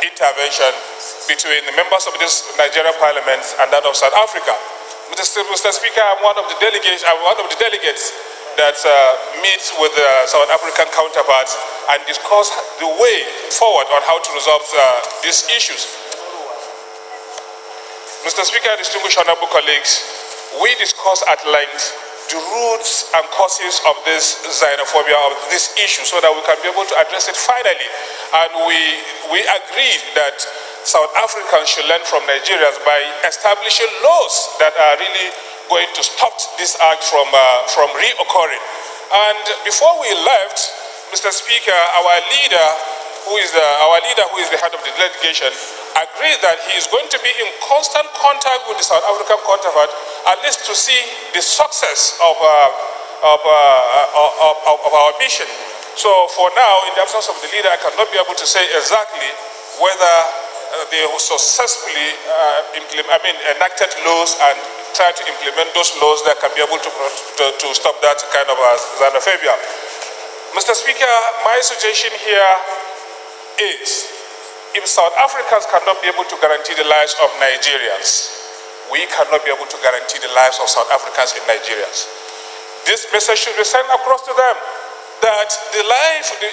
intervention between the members of this Nigerian Parliament and that of South Africa. Mr. Speaker, I'm one of the delegates that meets with the South African counterparts and discuss the way forward on how to resolve these issues. Mr. Speaker, distinguished honorable colleagues, we discussed at length the roots and causes of this xenophobia, of this issue, so that we can be able to address it finally. And we agreed that South Africans should learn from Nigerians by establishing laws that are really going to stop this act from reoccurring. And before we left, Mr. Speaker, our leader, who is the head of the delegation, agreed that he is going to be in constant contact with the South African counterpart, at least to see the success of our mission. So for now, in the absence of the leader, I cannot be able to say exactly whether they successfully enacted laws and try to implement those laws that can be able to stop that kind of xenophobia. Mr. Speaker, my suggestion here is, if South Africans cannot be able to guarantee the lives of Nigerians, we cannot be able to guarantee the lives of South Africans in Nigeria. This message should be sent across to them, that the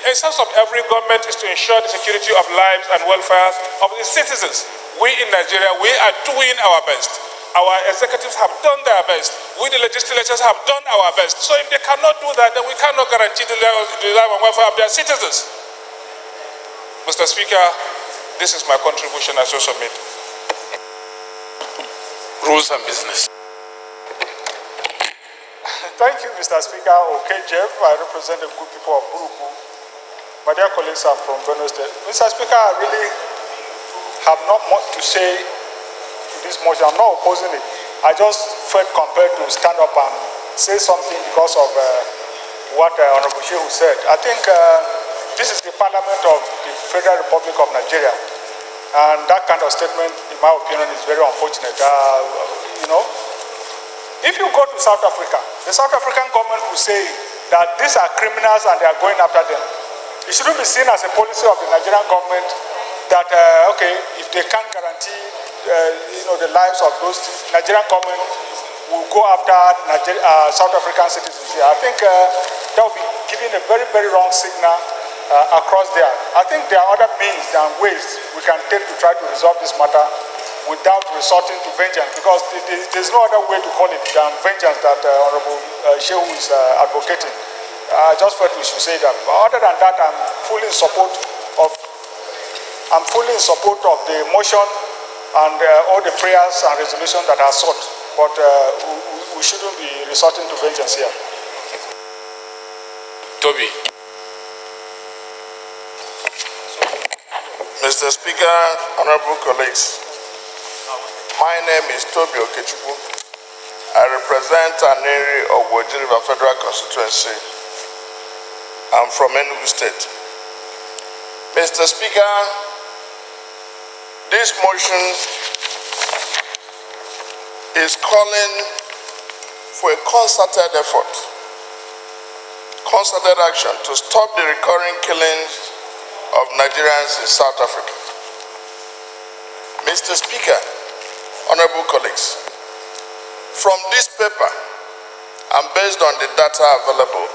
essence of every government is to ensure the security of lives and welfare of the citizens. We in Nigeria, we are doing our best. Our executives have done their best. We, the legislators, have done our best. So if they cannot do that, then we cannot guarantee the life and welfare of their citizens. Mr. Speaker, this is my contribution as you submit. Rules and business. Thank you, Mr. Speaker. Okay, Jeff, I represent the good people of Buruku. My dear colleagues, I'm from Benue State. Mr. Speaker, I really have not much to say to this motion. I'm not opposing it. I just felt compelled to stand up and say something because of what Honorable Shehu said. I think this is the Parliament of the Federal Republic of Nigeria. And that kind of statement, in my opinion, is very unfortunate. If you go to South Africa, the South African government will say that these are criminals and they are going after them. It shouldn't be seen as a policy of the Nigerian government that, if they can't guarantee, the lives of those, Nigerian government will go after South African citizens here. I think that will be giving a very, very wrong signal across there. I think there are other means and ways we can take to try to resolve this matter without resorting to vengeance, because there's no other way to call it than vengeance that Honorable Shehu is advocating. I just felt we should say that. But other than that, I'm fully in support of the motion and all the prayers and resolutions that are sought. But we shouldn't be resorting to vengeance here. Toby. Mr. Speaker, honorable colleagues, my name is Toby Okechukwu. I represent an area of Woji River Federal Constituency. I'm from Enugu State. Mr. Speaker, this motion is calling for a concerted effort, concerted action to stop the recurring killings of Nigerians in South Africa. Mr. Speaker, honorable colleagues, from this paper and based on the data available,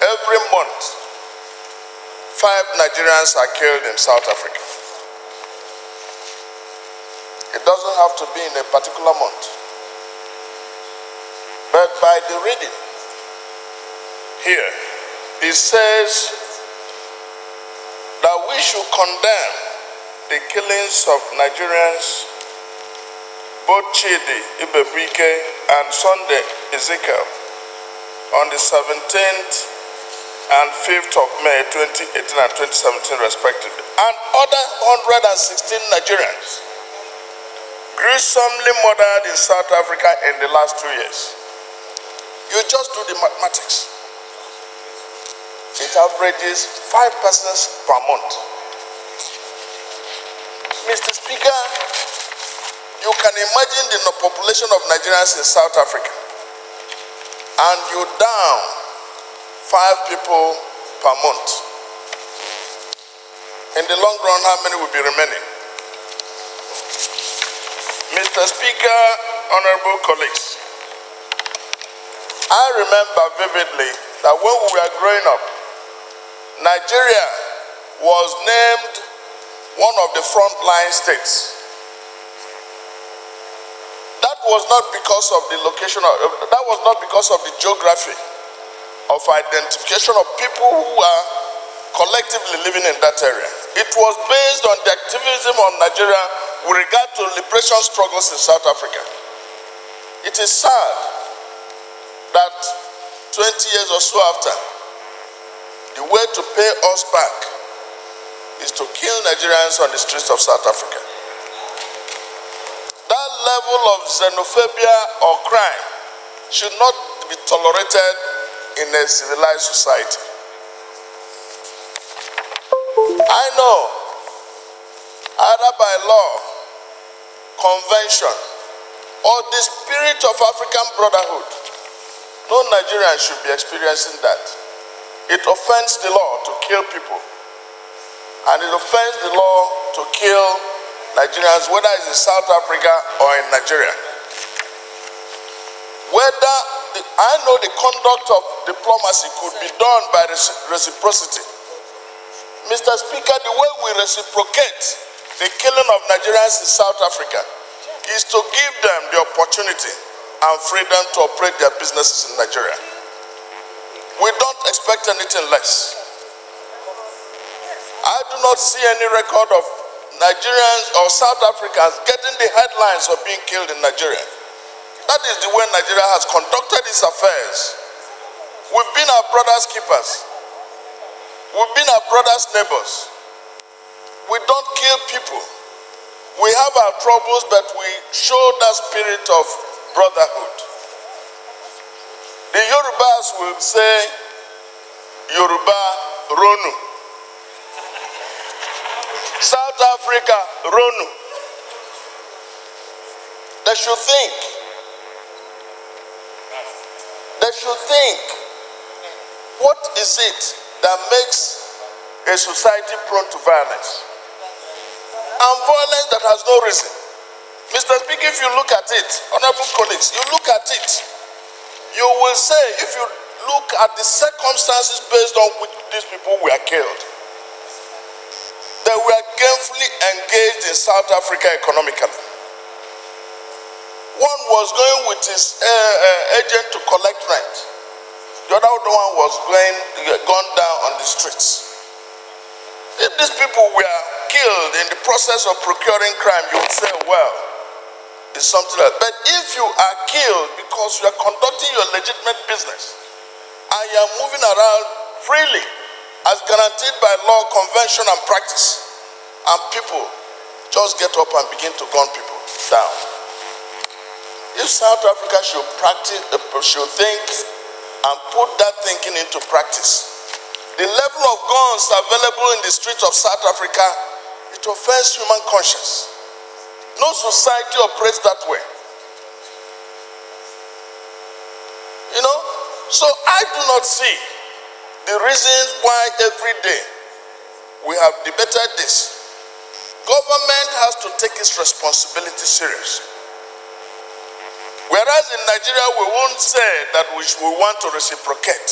every month, 5 Nigerians are killed in South Africa. It doesn't have to be in a particular month. But by the reading here, it says that we should condemn the killings of Nigerians, both Chidi Ibebike and Sunday Ezekiel, on the 17th and 5th of May 2018 and 2017 respectively, and other 116 Nigerians gruesomely murdered in South Africa in the last 2 years. You just do the mathematics. It averages 5 persons per month. Mr. Speaker, you can imagine the population of Nigerians in South Africa, and you down 5 people per month. In the long run, how many will be remaining? Mr. Speaker, honorable colleagues, I remember vividly that when we were growing up, Nigeria was named one of the frontline states. That was not because of the location, that was not because of the geography of identification of people who are collectively living in that area. It was based on the activism of Nigeria with regard to liberation struggles in South Africa. It is sad that 20 years or so after, the way to pay us back is to kill Nigerians on the streets of South Africa. That level of xenophobia or crime should not be tolerated in a civilized society. I know, either by law, convention, or the spirit of African brotherhood, no Nigerian should be experiencing that. It offends the law to kill people, and it offends the law to kill Nigerians, whether it's in South Africa or in Nigeria. I know the conduct of diplomacy could be done by reciprocity. Mr. Speaker, the way we reciprocate the killing of Nigerians in South Africa is to give them the opportunity and freedom to operate their businesses in Nigeria. We don't expect anything less. I do not see any record of Nigerians or South Africans getting the headlines of being killed in Nigeria. That is the way Nigeria has conducted its affairs. We've been our brother's keepers. We've been our brother's neighbors. We don't kill people. We have our troubles, but we show that spirit of brotherhood. The Yorubas will say, Yoruba Ronu. South Africa Ronu. They should think. They should think, what is it that makes a society prone to violence? And violence that has no reason. Mr. Speaker, if you look at it, honorable colleagues, you look at it, you will say, if you look at the circumstances based on which these people were killed, they were gainfully engaged in South Africa economically. One was going with his agent to collect rent. The other one was gone down on the streets. If these people were killed in the process of procuring crime, you would say, well, it's something else. But if you are killed because you are conducting your legitimate business and you are moving around freely as guaranteed by law, convention, and practice, and people just get up and begin to gun people down. If South Africa should practice, should think and put that thinking into practice, the level of guns available in the streets of South Africa, it offends human conscience. No society operates that way. You know, so I do not see the reasons why every day we have debated this. Government has to take its responsibility seriously. Whereas in Nigeria, we won't say that we want to reciprocate.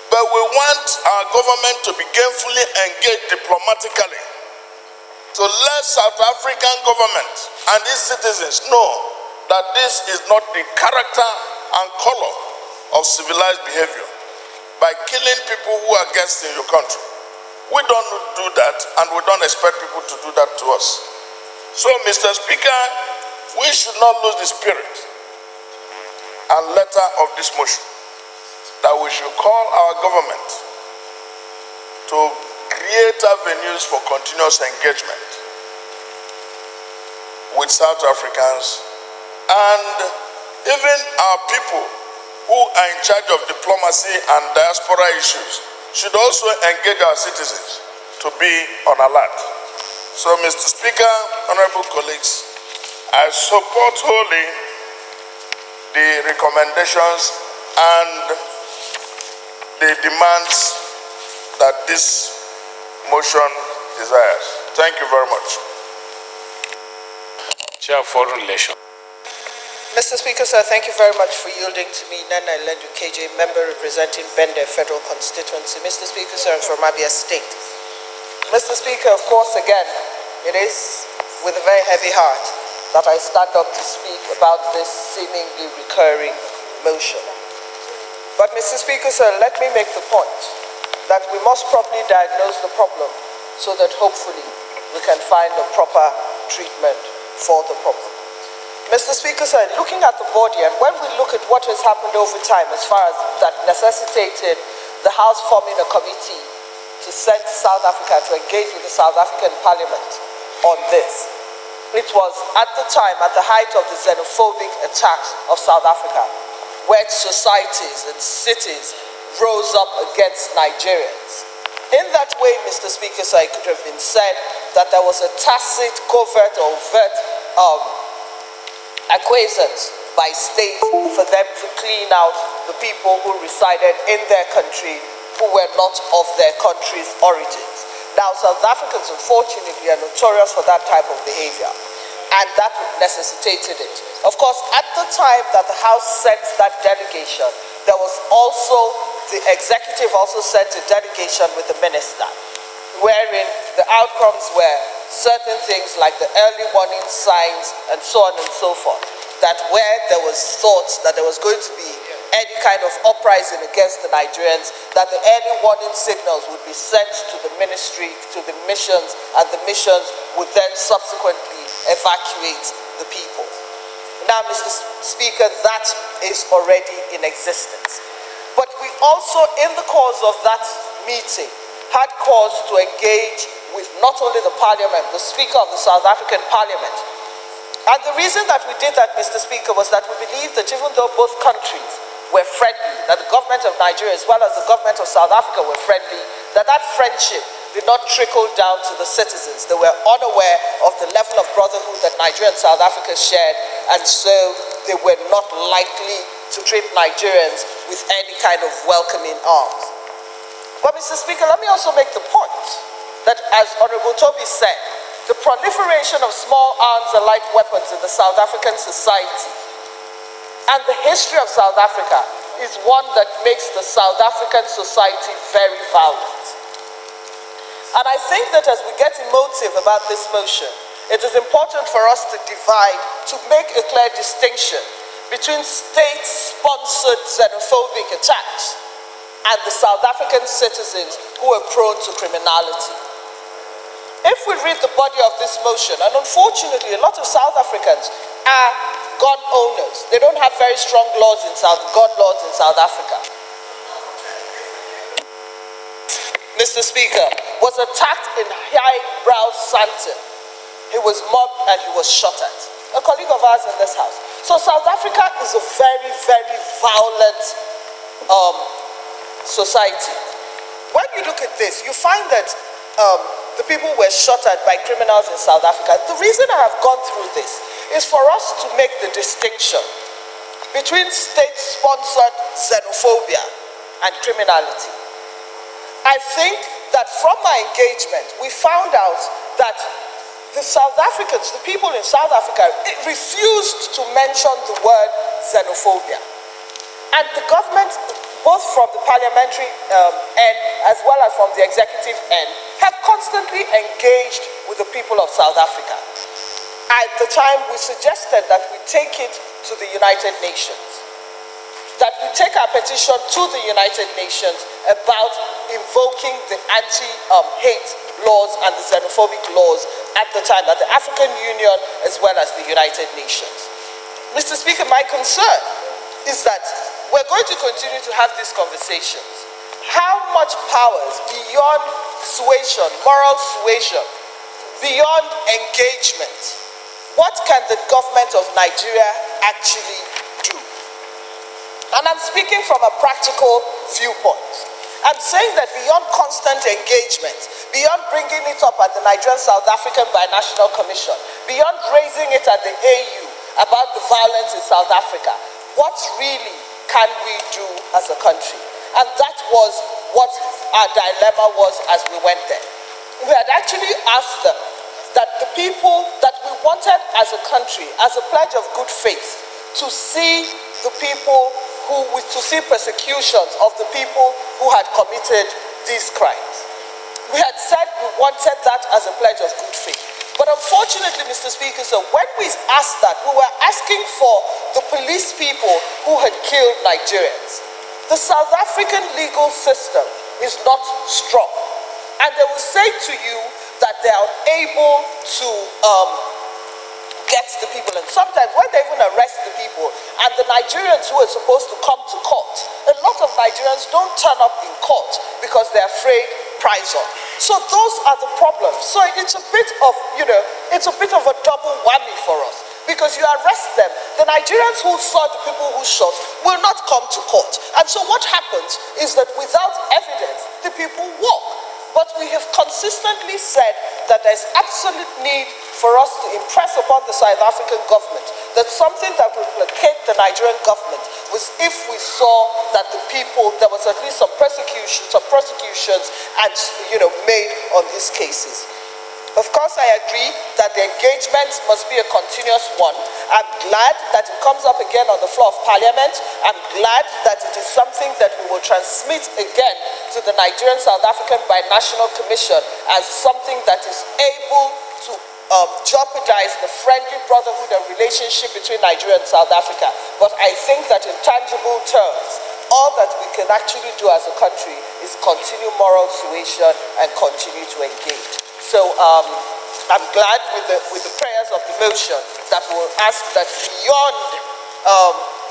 But we want our government to be gainfully engaged diplomatically to let South African government and its citizens know that this is not the character and color of civilized behavior by killing people who are guests in your country. We don't do that, and we don't expect people to do that to us. So, Mr. Speaker, we should not lose the spirit and letter of this motion, that we should call our government to create avenues for continuous engagement with South Africans, and even our people who are in charge of diplomacy and diaspora issues should also engage our citizens to be on alert. So, Mr. Speaker, honorable colleagues, I support wholly the recommendations and the demands that this motion desires. Thank you very much. Chair of Foreign Relations. Mr. Speaker, sir, thank you very much for yielding to me. Nana Lendu KJ, member representing Bende Federal Constituency. Mr. Speaker, sir, I'm from Abia State. Mr. Speaker, of course, again, it is with a very heavy heart that I stand up to speak about this seemingly recurring motion. But, Mr. Speaker, sir, let me make the point that we must properly diagnose the problem so that hopefully we can find a proper treatment for the problem. Mr. Speaker, sir, looking at the body, and when we look at what has happened over time as far as that necessitated the House forming a committee to send to South Africa to engage with the South African Parliament on this, it was at the time, at the height of the xenophobic attacks of South Africa, where societies and cities rose up against Nigerians. In that way, Mr. Speaker, sir, it could have been said that there was a tacit, covert, or overt acquiescence by state for them to clean out the people who resided in their country who were not of their country's origins. Now, South Africans, unfortunately, are notorious for that type of behavior, and that necessitated it. Of course, at the time that the House sent that delegation, there was also, the executive also sent a delegation with the minister, wherein the outcomes were certain things like the early warning signs and so on and so forth, that where there was thoughts that there was going to be any kind of uprising against the Nigerians, that the early warning signals would be sent to the ministry, to the missions, and the missions would then subsequently evacuate the people. Now, Mr. Speaker, that is already in existence. But we also, in the course of that meeting, had cause to engage with not only the Parliament, the Speaker of the South African Parliament. And the reason that we did that, Mr. Speaker, was that we believed that even though both countries were friendly, that the government of Nigeria as well as the government of South Africa were friendly, that that friendship did not trickle down to the citizens. They were unaware of the level of brotherhood that Nigeria and South Africa shared, and so they were not likely to treat Nigerians with any kind of welcoming arms. But, Mr. Speaker, let me also make the point that, as Honorable Toby said, the proliferation of small arms and light weapons in the South African society and the history of South Africa is one that makes the South African society very violent. And I think that as we get emotive about this motion, it is important for us to divide, to make a clear distinction between state-sponsored xenophobic attacks and the South African citizens who are prone to criminality. If we read the body of this motion, and unfortunately a lot of South Africans are gun owners. They don't have very strong laws in gun laws in South Africa. Mr. Speaker, was attacked in highbrow Sandton. He was mobbed and he was shot at. A colleague of ours in this house. So South Africa is a very, very violent society. When you look at this, you find that the people were shot at by criminals in South Africa. The reason I have gone through this is for us to make the distinction between state-sponsored xenophobia and criminality. I think that from my engagement, we found out that the South Africans, the people in South Africa, refused to mention the word xenophobia. And the government, both from the parliamentary end as well as from the executive end, have constantly engaged with the people of South Africa. At the time, we suggested that we take it to the United Nations, that we take our petition to the United Nations about invoking the anti-hate laws and the xenophobic laws at the time, at the African Union as well as the United Nations. Mr. Speaker, my concern is that we're going to continue to have these conversations. How much powers beyond suasion, moral suasion, beyond engagement, what can the government of Nigeria actually do? And I'm speaking from a practical viewpoint. I'm saying that beyond constant engagement, beyond bringing it up at the Nigerian-South African Binational Commission, beyond raising it at the AU about the violence in South Africa, what really can we do as a country? And that was what our dilemma was as we went there. We had actually asked them that the people that we wanted as a country, as a pledge of good faith, to see the people to see persecutions of the people who had committed these crimes. We had said we wanted that as a pledge of good faith. But unfortunately, Mr. Speaker, so when we asked that, we were asking for the police people who had killed Nigerians. The South African legal system is not strong. And they will say to you that they are unable to get the people. And sometimes when they even arrest the people, and the Nigerians who are supposed to come to court, a lot of Nigerians don't turn up in court because they're afraid prize on. So those are the problems. So it's a bit of, it's a bit of a double whammy for us. Because you arrest them, the Nigerians who saw the people who shot will not come to court. And so what happens is that without evidence, the people walk. But we have consistently said that there's absolute need for us to impress upon the South African government that something that will placate the Nigerian government was if we saw that the people, there was at least some prosecutions and, made on these cases. Of course, I agree that the engagement must be a continuous one. I'm glad that it comes up again on the floor of Parliament. I'm glad that it is something that we will transmit again to the Nigerian-South African Binational Commission as something that is able to jeopardize the friendly brotherhood and relationship between Nigeria and South Africa. But I think that in tangible terms, all that we can actually do as a country is continue moral suasion and continue to engage. So I'm glad with the prayers of the motion that we will ask that beyond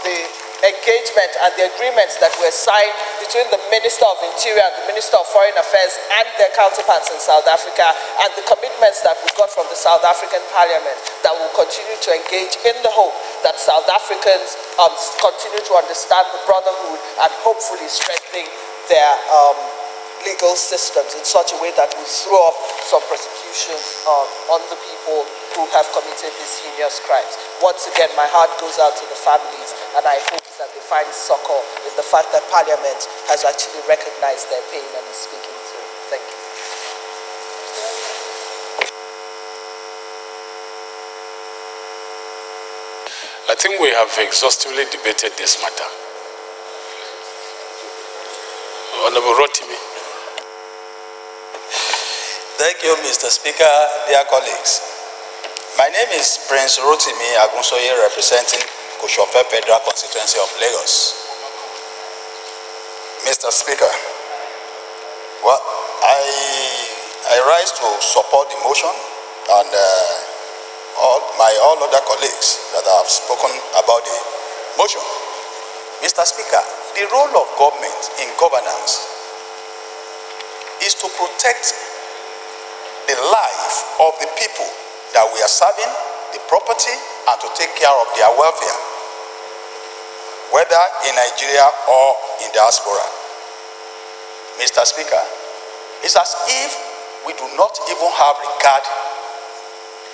the engagement and the agreements that were signed between the Minister of Interior and the Minister of Foreign Affairs and their counterparts in South Africa, and the commitments that we got from the South African Parliament, that will continue to engage in the hope that South Africans continue to understand the brotherhood and hopefully strengthen their legal systems in such a way that will throw up some persecution on the people who have committed these heinous crimes. Once again, my heart goes out to the families, and I hope that they find succor in the fact that Parliament has actually recognized their pain and is speaking to it. Thank you. I think we have exhaustively debated this matter. Honorable Rotimi. Thank you, Mr. Speaker, dear colleagues. My name is Prince Rotimi Agunsoye, representing Koshofe Federal Constituency of Lagos. Mr. Speaker, well, I rise to support the motion and all other colleagues that have spoken about the motion. Mr. Speaker, the role of government in governance is to protect the life of the people that we are serving, the property, and to take care of their welfare, whether in Nigeria or in diaspora. Mr. Speaker, it's as if we do not even have regard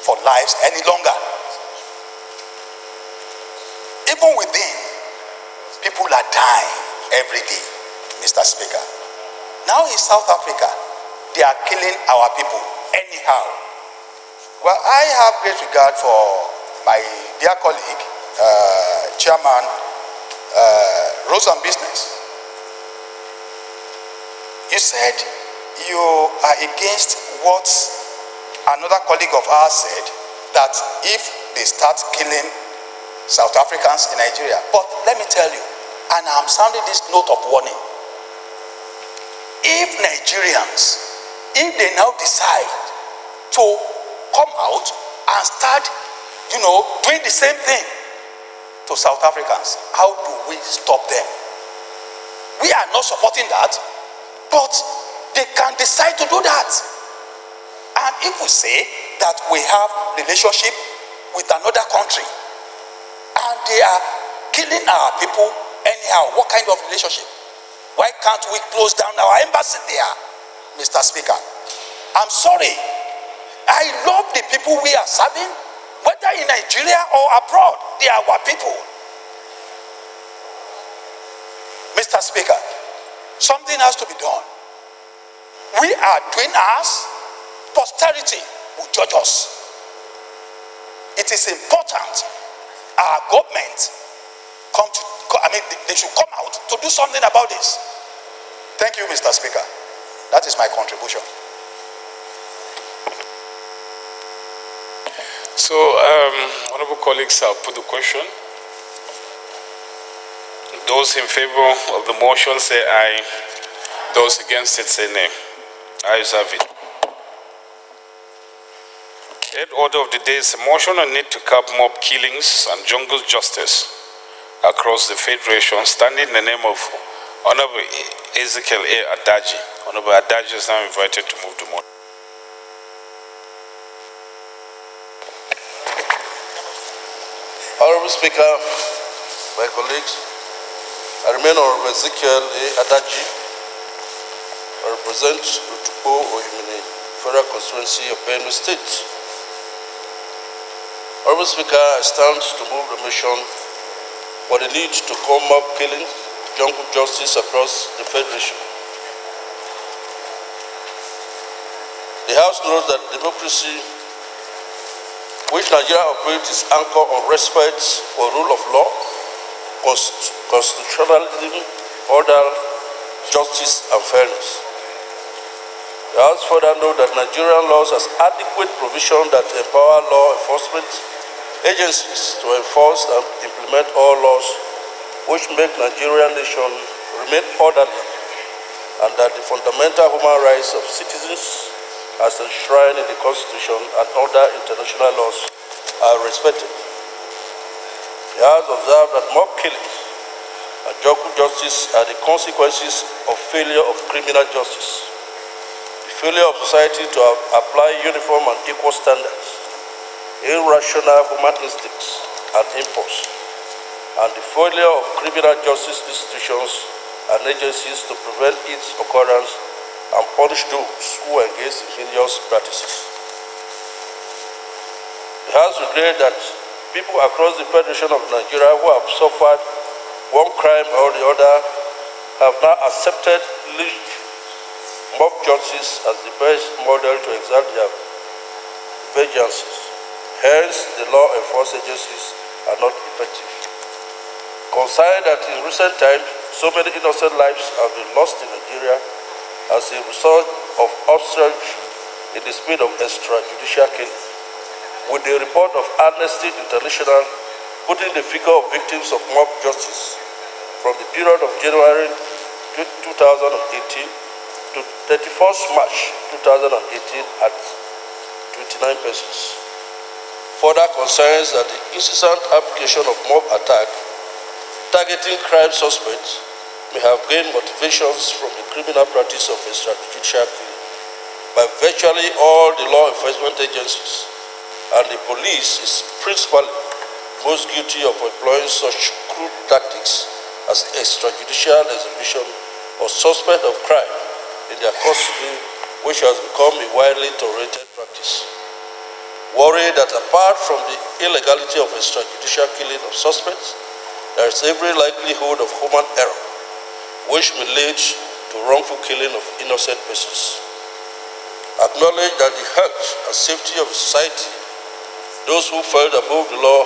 for lives any longer. Even within, people are dying every day, Mr. Speaker. Now in South Africa, they are killing our people anyhow. Well, I have great regard for my dear colleague, Chairman Rose and Business. You said you are against what another colleague of ours said, that if they start killing South Africans in Nigeria. But let me tell you, and I'm sounding this note of warning, if Nigerians, if they now decide to come out and start, doing the same thing to South Africans, how do we stop them? We are not supporting that, but they can decide to do that. And if we say that we have relationship with another country and they are killing our people anyhow, what kind of relationship? Why can't we close down our embassy there, Mr. Speaker? I'm sorry. I love the people we are serving, whether in Nigeria or abroad. They are our people. Mr. Speaker, something has to be done. We are doing ours. Posterity will judge us. It is important our government they should come out to do something about this. Thank you, Mr. Speaker. That is my contribution. So, honorable colleagues, I'll put the question. Those in favor of the motion say aye. Those against it say nay. Ayes have it. Third order of the day is a motion on need to curb mob killings and jungle justice across the Federation, standing in the name of Honorable Ezekiel A. Adaji. Honorable Adaji is now invited to move the motion. Honorable Speaker, my colleagues, I remain Honorable Ezekiel A. Adaji. I represent Utupo Ohimini, Federal Constituency of Benue State. Honorable Speaker, I stand to move the motion for the need to comb up killing, jungle justice across the Federation. The House knows that democracy, which Nigeria operates, is anchored on respect for rule of law, constitutionalism, order, justice, and fairness. The House further knows that Nigerian laws has adequate provision that empower law enforcement agencies to enforce and implement all laws which make Nigerian nation remain orderly, and that the fundamental human rights of citizens as enshrined in the Constitution and other international laws are respected. The House observed that mob killings and jungle justice are the consequences of failure of criminal justice, the failure of society to apply uniform and equal standards, irrational human instincts and impulse, and the failure of criminal justice institutions and agencies to prevent its occurrence and punish those who engage in heinous practices. The House regrets that people across the Federation of Nigeria who have suffered one crime or the other have now accepted lynch mob justice as the best model to exert their vengeances. Hence, the law enforcement agencies are not effective. Concerned that in recent times, so many innocent lives have been lost in Nigeria as a result of upsurge in the speed of extrajudicial killing, with the report of Amnesty International putting the figure of victims of mob justice from the period of January 2018 to 31st March 2018 at 29 persons. Further concerns that the incessant application of mob attack targeting crime suspects may have gained motivations from the criminal practice of extrajudicial killing by virtually all the law enforcement agencies, and the police is principally most guilty of employing such crude tactics as extrajudicial execution or suspect of crime in their custody, which has become a widely tolerated practice. Worry that apart from the illegality of extrajudicial killing of suspects, there is every likelihood of human error, which may lead to wrongful killing of innocent persons. acknowledge that the health and safety of society, those who fell above the law,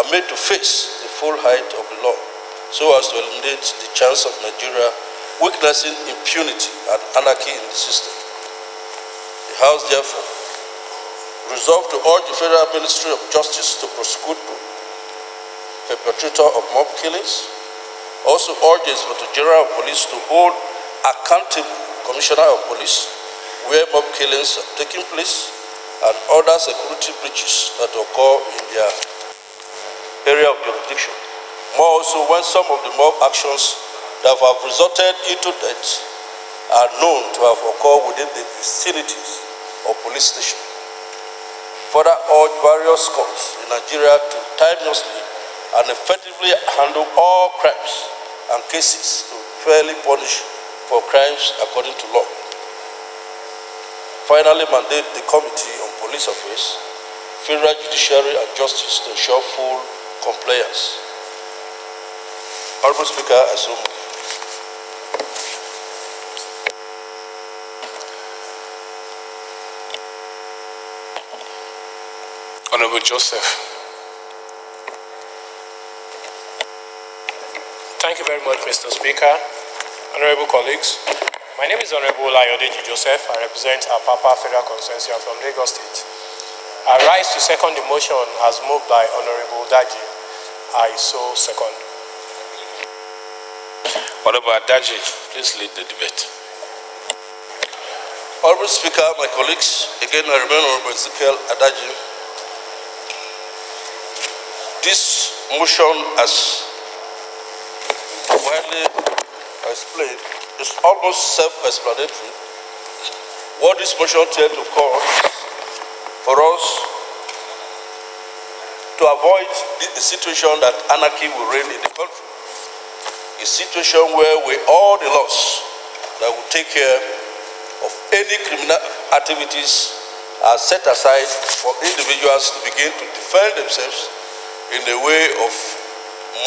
are made to face the full height of the law, so as to eliminate the chance of Nigeria witnessing impunity and anarchy in the system. The House, therefore, resolved to urge the Federal Ministry of Justice to prosecute perpetrator of mob killings, also urge the Inspector General of Police to hold accountable Commissioner of Police where mob killings have taken place and other security breaches that occur in their area of jurisdiction. More also when some of the mob actions that have resulted into death are known to have occurred within the vicinities of police stations. Further urge various courts in Nigeria to timelessly and effectively handle all crimes and cases to fairly punish for crimes according to law. Finally, mandate the Committee on Police Affairs, Federal Judiciary and Justice to ensure full compliance. Honorable Speaker, I so move. Honorable Joseph. Thank you very much, Mr. Speaker. Honorable colleagues, my name is Honorable Ayodeji Joseph. I represent Apapa Federal Constituency from Lagos State. I rise to second the motion as moved by Honorable Daji. I so second. Honorable Daji, please lead the debate. Honorable Speaker, my colleagues, again I remain Honorable Ezekiel Adaji. This motion, as widely explained, is almost self-explanatory. What this motion tells to call for us to avoid the situation that anarchy will reign in the country. A situation where all the laws that will take care of any criminal activities are set aside for individuals to begin to defend themselves in the way of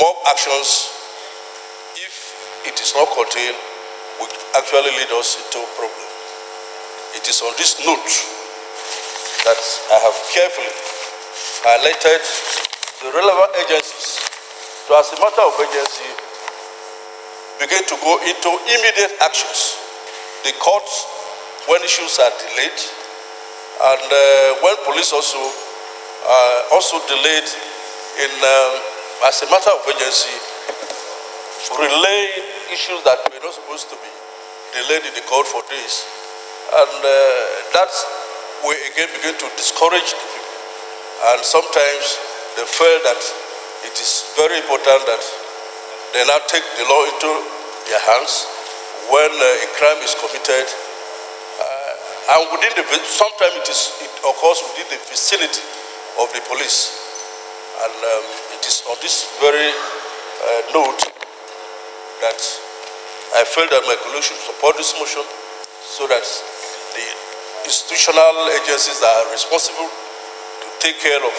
mob actions. If it is not contained, will actually lead us into a problem. It is on this note that I have carefully highlighted the relevant agencies to, as a matter of urgency, begin to go into immediate actions. The courts, when issues are delayed, and when police also delayed in, as a matter of urgency, relay issues that were not supposed to be delayed in the court for days. And that will again begin to discourage the people. And sometimes they feel that it is very important that they now take the law into their hands when a crime is committed. And within sometimes it occurs within the vicinity of the police. And it is on this very note that I feel that my colleagues should support this motion so that the institutional agencies that are responsible to take care of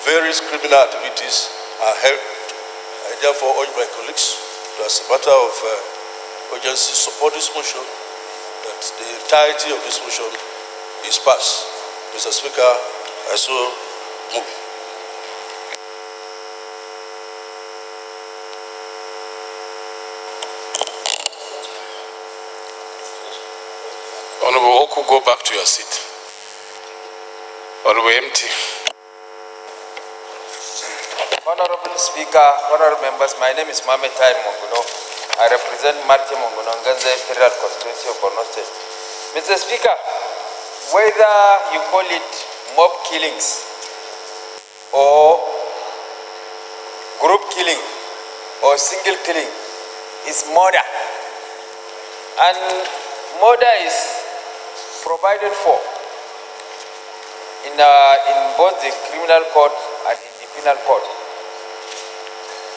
various criminal activities are helped. I therefore urge my colleagues to, as a matter of urgency, support this motion, that the entirety of this motion is passed. Mr. Speaker, I so move. Honorable Oku, go back to your seat. Honorable MT. Honorable Speaker, honorable members, my name is Mohamed Tahir Monguno. I represent Martin Monguno, Nganze Federal Constituency of Borno State. Mr. Speaker, whether you call it mob killings or group killing or single killing, is murder. And murder is provided for in both the criminal court and in the penal court.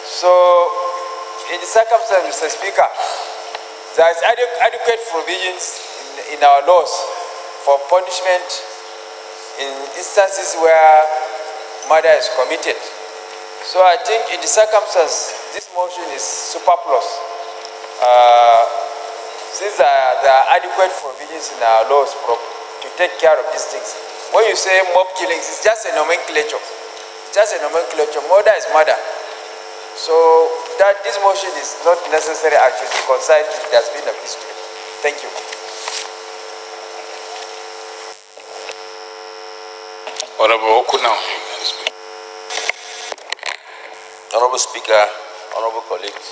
So, in the circumstances, Mr. Speaker, there is adequate provisions in our laws for punishment in instances where murder is committed. So I think in the circumstances, this motion is superfluous. Since there are adequate provisions in our laws to take care of these things. When you say mob killings, it's just a nomenclature. It's just a nomenclature. Murder is murder. So that this motion is not necessary and should be considered. It has been a mistake. Thank you. Honorable Okuna. Honorable Speaker, honorable colleagues,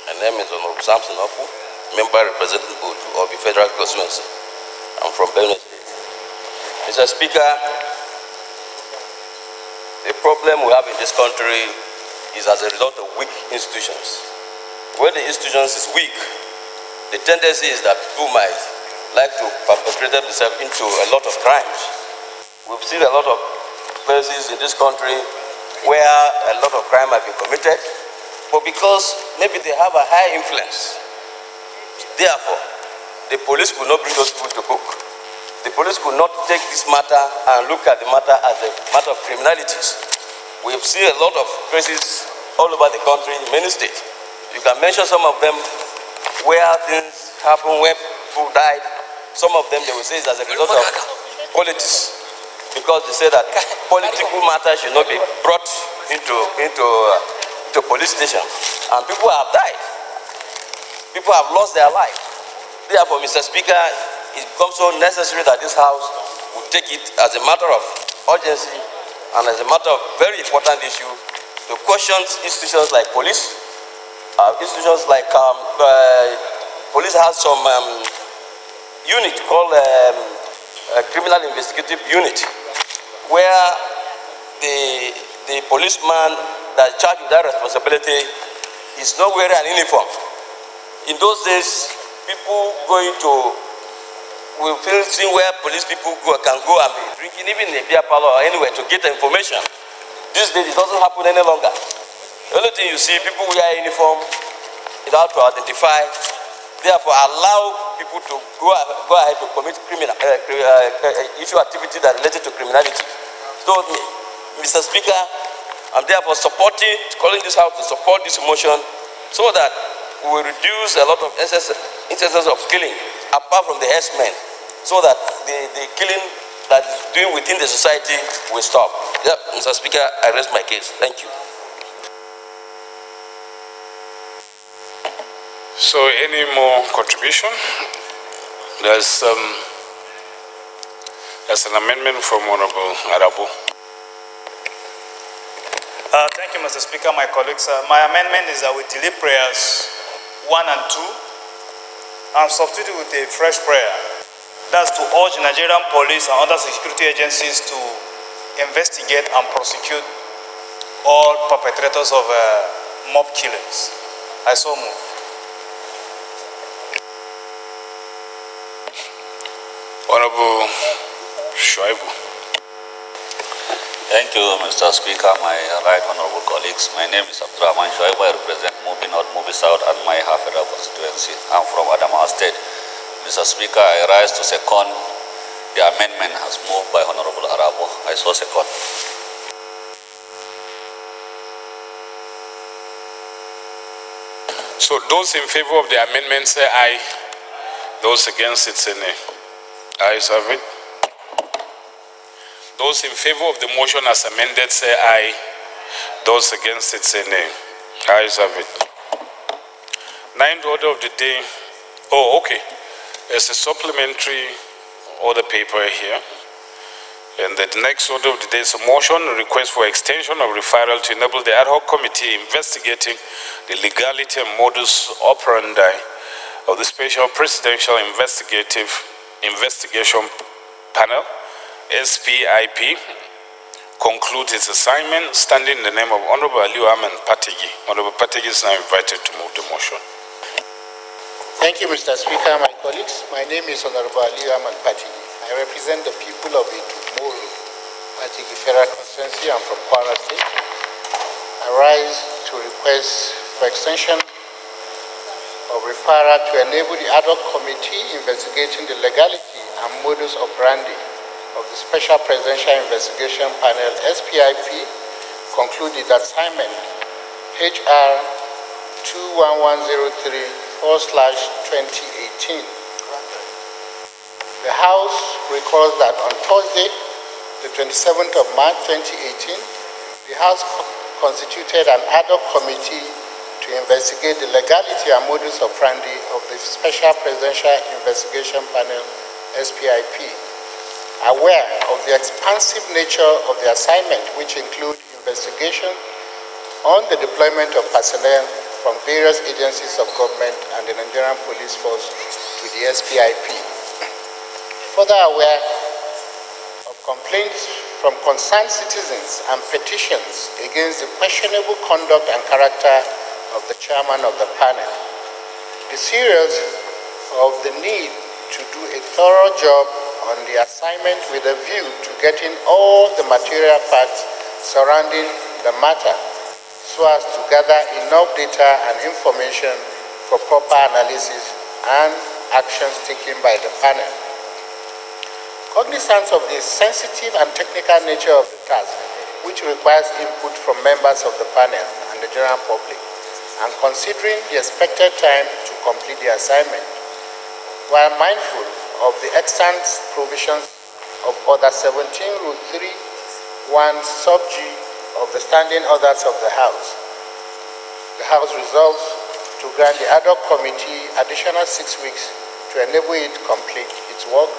my name is Honorable Samson Oku, member representing Odu of the Federal Constituency. I'm from Plenary. Mr. Speaker, the problem we have in this country is as a result of weak institutions. When the institutions is weak, the tendency is that people might like to perpetrate themselves into a lot of crimes. We've seen a lot of places in this country where a lot of crime have been committed, but because maybe they have a high influence, therefore, the police could not bring those people to book. The police could not take this matter and look at the matter as a matter of criminalities. We've seen a lot of cases all over the country, in many states. You can mention some of them where things happen, where people died. Some of them, they will say it's as a result of politics, because they say that political matters should not be brought into police station. And people have died. People have lost their life. Therefore, Mr. Speaker, it becomes so necessary that this House will take it as a matter of urgency and as a matter of very important issue to question institutions like police, institutions like police has some unit called criminal investigative unit, where the policeman that is charged with that responsibility is not wearing an uniform. In those days, people going to, we feel seen where police people can go and be drinking, even in a beer parlor or anywhere, to get information. These days, it doesn't happen any longer. The only thing you see, people wear uniform without to identify. Therefore, allow people to go ahead to commit criminal issue activity that are related to criminality. So, Mr. Speaker, I'm therefore calling this House to support this motion so that we will reduce a lot of instances of killing, apart from the herdsmen, so that the killing that is doing within the society will stop. Yeah, Mr. Speaker, I rest my case. Thank you. So, any more contribution? There's an amendment from Honorable Arabu. Thank you, Mr. Speaker, my colleagues. My amendment is that we delay prayers 1 and 2 and substitute with a fresh prayer. That's to urge Nigerian police and other security agencies to investigate and prosecute all perpetrators of mob killings. I so move. Honorable Shuaibu. Thank you, Mr. Speaker, my right honorable colleagues. My name is Abdurrahman Shuaibu. I represent Mubi North, Mubi South, and my Federal constituency. I'm from Adamawa State. Mr. Speaker, I rise to second the amendment as moved by Honorable Arabo. I so second. So those in favor of the amendment say aye. Those against it say nay. Ayes have it. Those in favor of the motion as amended say aye. Those against it say nay. Ayes have it. Ninth order of the day. Oh, okay. There's a supplementary order paper here. And the next order of the day is a motion, a request for extension of referral to enable the ad hoc committee investigating the legality and modus operandi of the Special Presidential Investigation Panel, SPIP, conclude its assignment, standing in the name of Honorable Aliu Ahmed Patigi. Honorable Patigi is now invited to move the motion. Thank you, Mr. Speaker, my colleagues. My name is Honorable Aliu Ahmed Patigi. I represent the people of Idumoro, Patigi Federal Constituency. I'm from Kwara State. I rise to request for extension of referral to enable the ad hoc committee investigating the legality and modus operandi of the Special Presidential Investigation Panel, SPIP, conclude its assignment, HR 21103/2018. The House recalls that on Thursday, the 27th of March 2018, the House constituted an ad hoc committee to investigate the legality and modus operandi of the Special Presidential Investigation Panel, SPIP. Aware of the expansive nature of the assignment, which include investigation on the deployment of personnel from various agencies of government and the Nigerian Police Force to the SPIP. Further aware of complaints from concerned citizens and petitions against the questionable conduct and character of the chairman of the panel. The serious of the need to do a thorough job on the assignment with a view to getting all the material facts surrounding the matter so as to gather enough data and information for proper analysis and actions taken by the panel. Cognizance of the sensitive and technical nature of the task, which requires input from members of the panel and the general public, and considering the expected time to complete the assignment, while mindful of the extant provisions of Order 17, Rule 3, 1, Sub G of the Standing Orders of the House resolves to grant the ad hoc committee additional 6 weeks to enable it to complete its work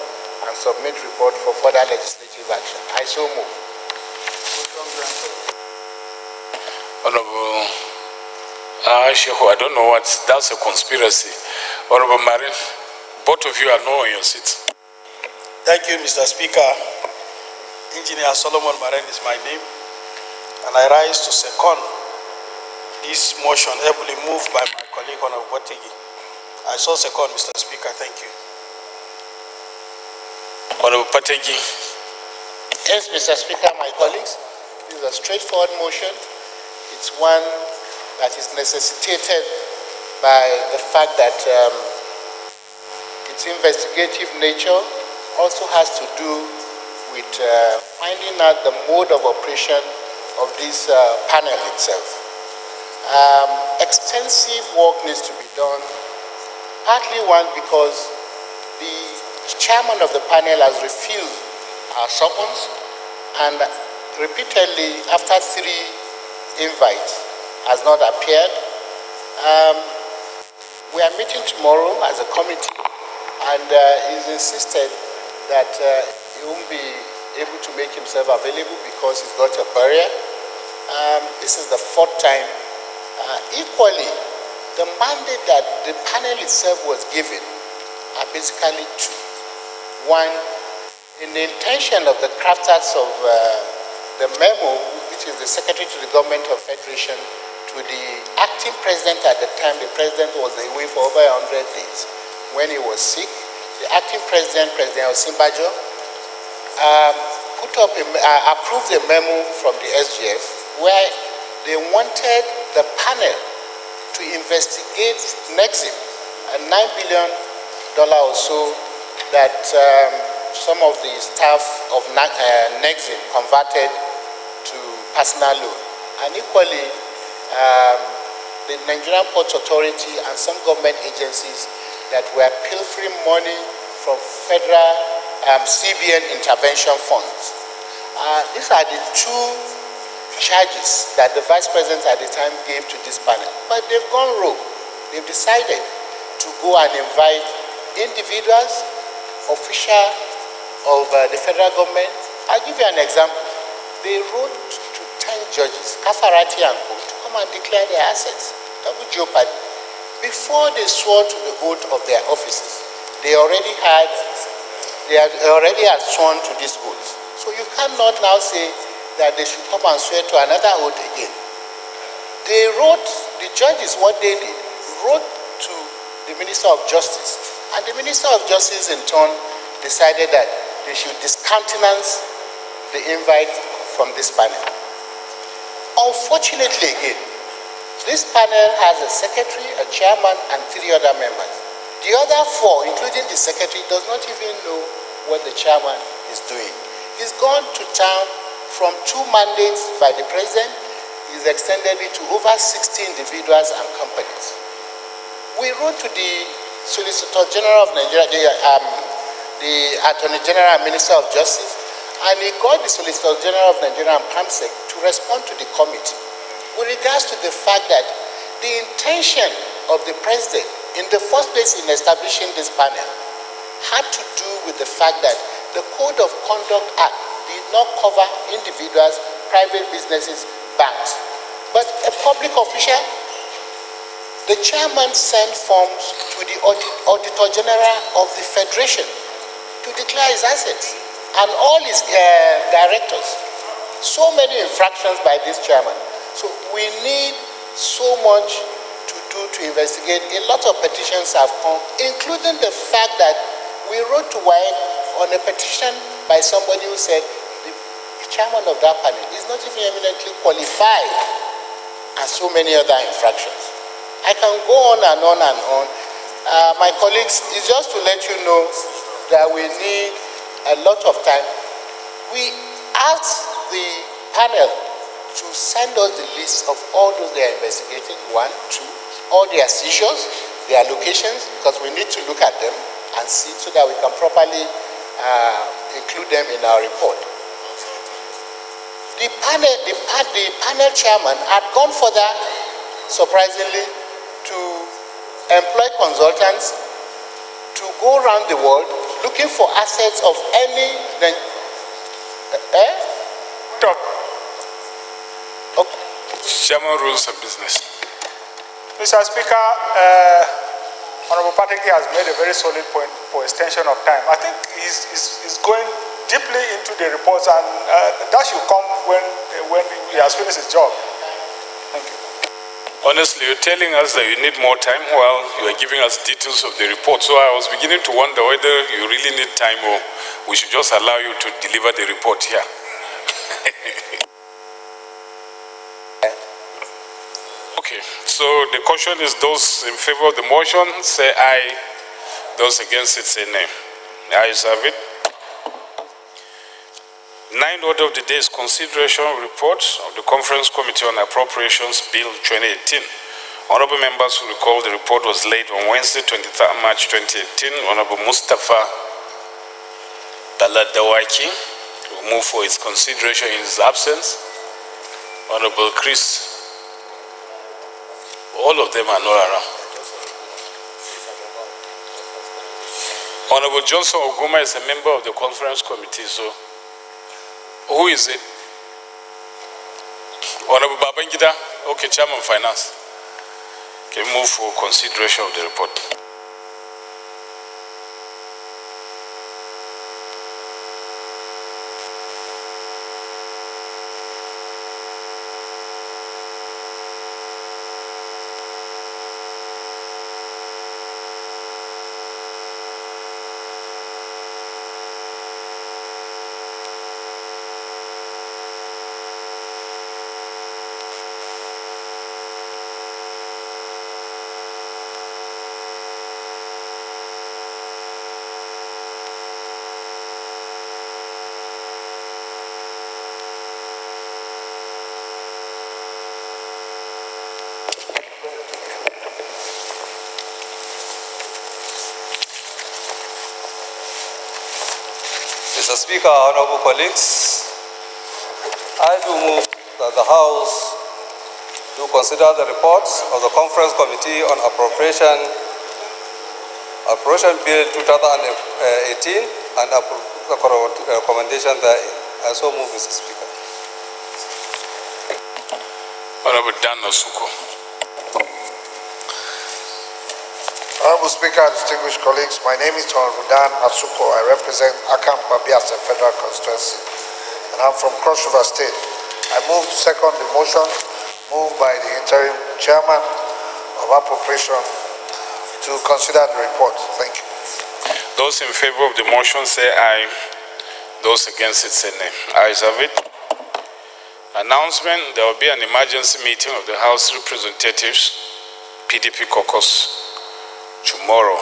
and submit report for further legislative action. I so move. Honorable Shehu, I don't know what, that's a conspiracy. Honorable Marin, both of you are now on your seats. Thank you, Mr. Speaker. Engineer Solomon Marin is my name, and I rise to second this motion heavily moved by my colleague Honorable Botegi. I so second, Mr. Speaker. Thank you. Honorable Pategi. Yes, Mr. Speaker, my colleagues, this is a straightforward motion. It's one that is necessitated by the fact that its investigative nature also has to do with finding out the mode of operation of this panel itself. Extensive work needs to be done, partly one because the chairman of the panel has refused our summons, and repeatedly after 3 invites has not appeared. We are meeting tomorrow as a committee, and he's insisted that he won't be able to make himself available because he's got a barrier. This is the 4th time. Equally, the mandate that the panel itself was given are basically 2. One, in the intention of the crafters of the memo, which is the Secretary to the Government of Federation, to the acting president at the time. The president was away for over 100 days. When he was sick, the acting president, President Osinbajo, approved a memo from the SGF where they wanted the panel to investigate Nexim, a $9 billion or so that some of the staff of Nexim converted to personal loan. And equally, the Nigerian Ports Authority and some government agencies that were pilfering money from federal CBN intervention funds. These are the 2 charges that the Vice President at the time gave to this panel. But they've gone rogue. They've decided to go and invite individuals, officials of the federal government. I'll give you an example. They wrote to 10 judges, Kafarati and Co, to come and declare their assets. Double jeopardy. Before they swore to the oath of their offices, they already had sworn to these oaths. So you cannot now say that they should come and swear to another oath again. They wrote, the judges, what they did, wrote to the Minister of Justice. And the Minister of Justice in turn decided that they should discountenance the invite from this panel. Unfortunately again, this panel has a secretary, a chairman, and 3 other members. The other 4, including the secretary, does not even know what the chairman is doing. He's gone to town from 2 mandates by the president. He's extended it to over 60 individuals and companies. We wrote to the Solicitor General of Nigeria, the Attorney General and Minister of Justice, and he got the Solicitor General of Nigeria and PAMSEC to respond to the committee with regards to the fact that the intention of the President in the first place in establishing this panel had to do with the fact that the Code of Conduct Act did not cover individuals, private businesses, banks. But a public official, the chairman sent forms to the Auditor General of the Federation to declare his assets and all his directors. So many infractions by this chairman. So we need so much to do to investigate. A lot of petitions have come, including the fact that we wrote to WAEC on a petition by somebody who said the chairman of that panel is not even eminently qualified, and so many other infractions. I can go on and on and on. My colleagues, it's just to let you know that we need a lot of time. We asked the panel to send us the list of all those they are investigating, 1, 2, all their seizures, their locations, because we need to look at them and see so that we can properly include them in our report. The panel chairman had gone further, surprisingly, to employ consultants to go around the world looking for assets of any. Chairman, rules of business. Mr. Speaker, Honorable Pateki has made a very solid point for extension of time. I think he's going deeply into the reports, and that should come when he has finished his job. Thank you. Honestly, you're telling us that you need more time while you are giving us details of the report. So I was beginning to wonder whether you really need time or we should just allow you to deliver the report here. Okay, so the question is those in favor of the motion, say aye. Those against it, say nay. The ayes have it. 9th order of the day is consideration of report of the Conference Committee on Appropriations Bill 2018. Honorable members who recall the report was laid on Wednesday, 23rd March 2018. Honorable Mustafa Baladawaki will move for its consideration in his absence. Honorable Chris, all of them are not around. Honorable Johnson Oguma is a member of the Conference Committee, so who is it? Honorable Babangida, okay, Chairman Finance. Can move for consideration of the report. Mr. Speaker, honorable colleagues, I do move that the House do consider the reports of the Conference Committee on Appropriation Bill 2018 and approve the recommendation therein. I so move, Mr. Speaker. Honorable Dan Osuko. Honorable Speaker, distinguished colleagues, my name is Honorable Dan Asuko. I represent Akam Babiase Federal Constituency, and I'm from Cross River State. I move to second the motion moved by the interim chairman of appropriation to consider the report. Thank you. Those in favor of the motion say aye. Those against it say nay. Ayes have it. Announcement: there will be an emergency meeting of the House Representatives, PDP caucus, tomorrow,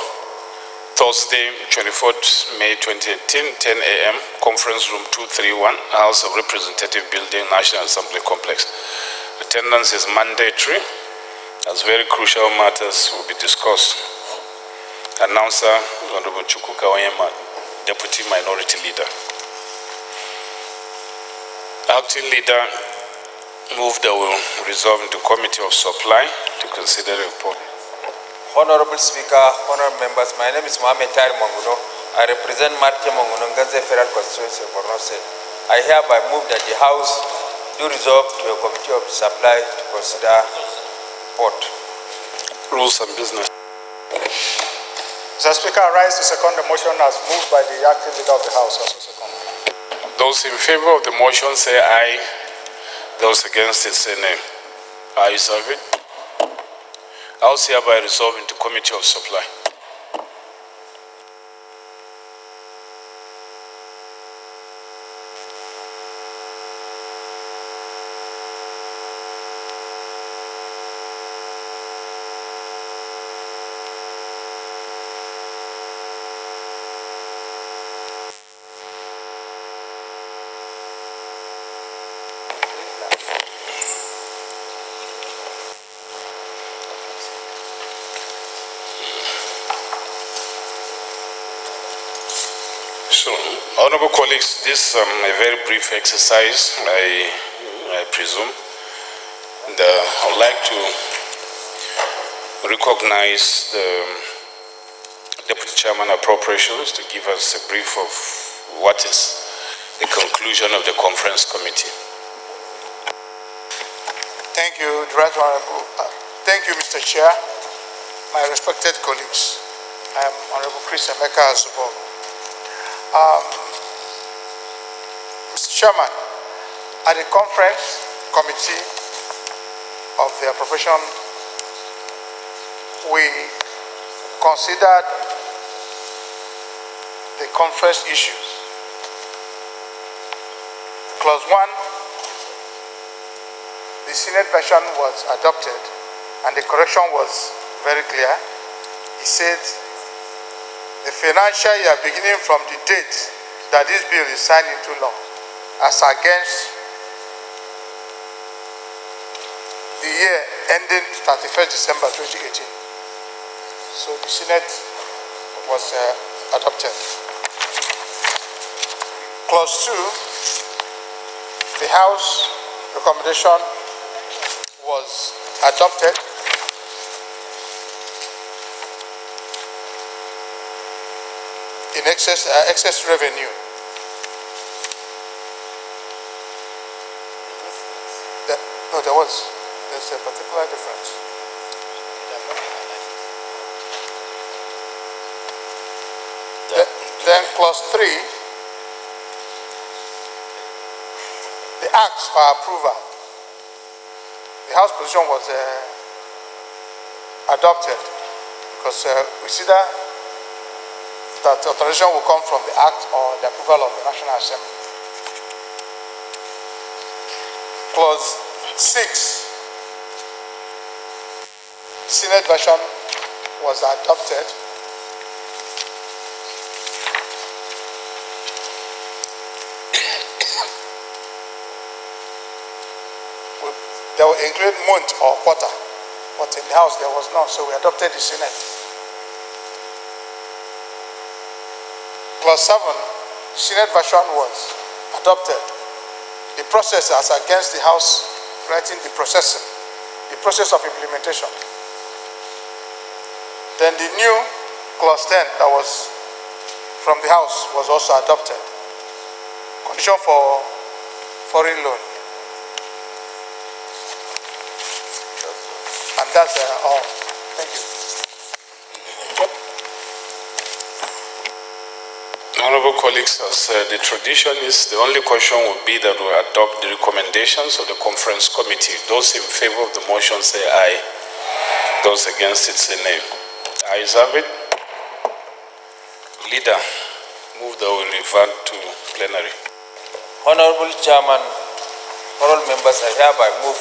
Thursday, 24th May 2018, 10 a.m., Conference Room 231, House of Representative Building, National Assembly Complex. Attendance is mandatory, as very crucial matters will be discussed. Announcer, Honorable Chukwuka Onyema, Deputy Minority Leader. Acting Leader, move that will resolve into Committee of Supply to consider the report. Honorable Speaker, honorable members, my name is Mohamed Tair Monguno. I represent Marke Monguno, Ganze Federal Constituency of Borno State. I hereby move that the House do resolve to a Committee of Supply to consider report. Rules and Business. Mr. Speaker, I rise to second the motion as moved by the acting leader of the House. Also second. Those in favor of the motion say aye. Those against it say nay. Ayes have it. House hereby resolve into Committee of Supply. So, honorable colleagues, this is a very brief exercise, I presume. And, I would like to recognize the Deputy Chairman Appropriations to give us a brief of what is the conclusion of the conference committee. Thank you, Director Honorable. Thank you, Mr. Chair, my respected colleagues. I am Honorable Chris Emeka Azubo. Mr. Chairman, at the conference committee of the appropriation, we considered the conference issues. Clause 1, the Senate version was adopted and the correction was very clear. It said, the financial year beginning from the date that this bill is signed into law, as against the year ending 31st December 2018. So the Senate was adopted. Clause 2, the House recommendation was adopted. In excess revenue. There's a particular difference. Then clause 3, the acts for approval. The House position was adopted because we see that authorization will come from the Act or the approval of the National Assembly. Clause 6, Senate version was adopted. They will include month or quarter, but in the House there was none, so we adopted the Senate. Clause 7, Senate version was adopted. The process as against the House writing the process of implementation. Then the new clause 10 that was from the House was also adopted. Condition for foreign loan. And that's all. Thank you. Honorable colleagues, as the tradition is, the only question would be that we adopt the recommendations of the conference committee. Those in favor of the motion say aye. Those against it say nay. Ayes have it. Leader, move that we revert to plenary. Honorable Chairman, honorable members, I hereby move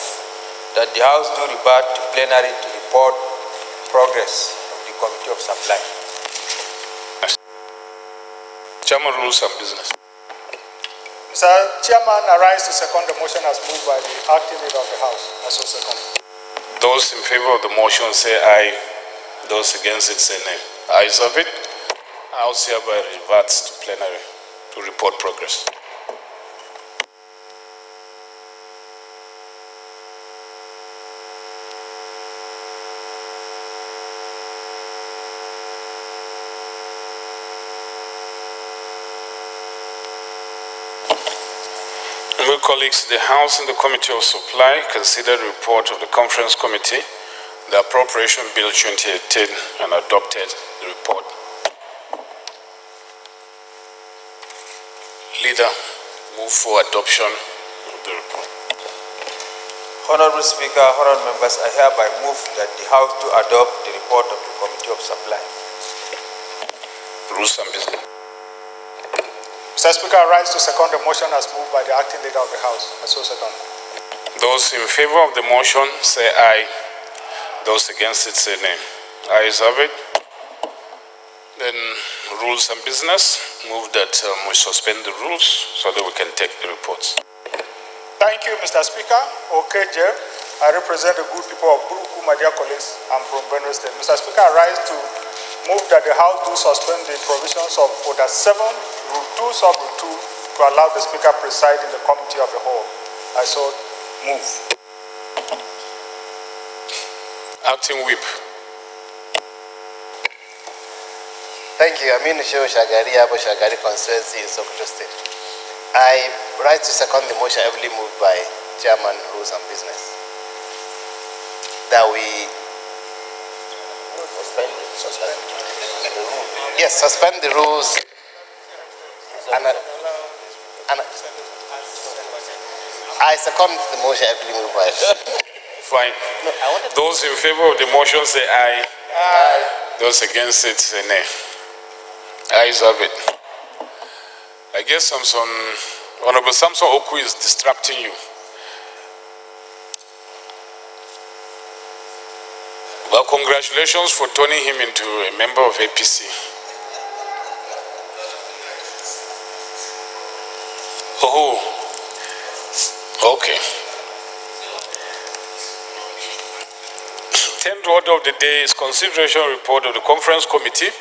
that the House do revert to plenary to report progress of the Committee of Supply. Chairman, Rules and Business. Mr. Chairman, I rise to second the motion as moved by the acting leader of the House. Also second. Those in favor of the motion say aye. Those against it say nay. Ayes have it. House hereby reverts to plenary to report progress. My colleagues, the House and the Committee of Supply considered the report of the Conference Committee, the Appropriation Bill 2018, and adopted the report. Leader, move for adoption of the report. Honorable Speaker, honorable members, I hereby move that the House to adopt the report of the Committee of Supply. Rules and business. Mr. Speaker, I rise to second the motion as moved by the acting leader of the House. I so second. Those in favor of the motion say aye. Those against it say nay. Ayes have it. Then rules and business. Move that we suspend the rules so that we can take the reports. Thank you, Mr. Speaker. Okay, Jeff. I represent the good people of Buruku, my dear colleagues. I'm from Benue State. Mr. Speaker, I rise to move that the House do suspend the provisions of Order 7, Rule 2, Sub Rule 2, to allow the Speaker preside in the Committee of the Whole. I so move. Acting Whip. Thank you. I'm Amin Shagari, Abo Shagari constituency in Sokoto State. I rise to second the motion heavily moved by Chairman Rules and Business that we suspend the rules and I second the motion heavily moved by. Fine. Those in favor of the motion say aye. Aye. Those against it say nay. Ayes have it. I guess Honorable Samson Oku is distracting you. Well, congratulations for turning him into a member of APC. Oh, okay. 10th order of the day is consideration report of the Conference Committee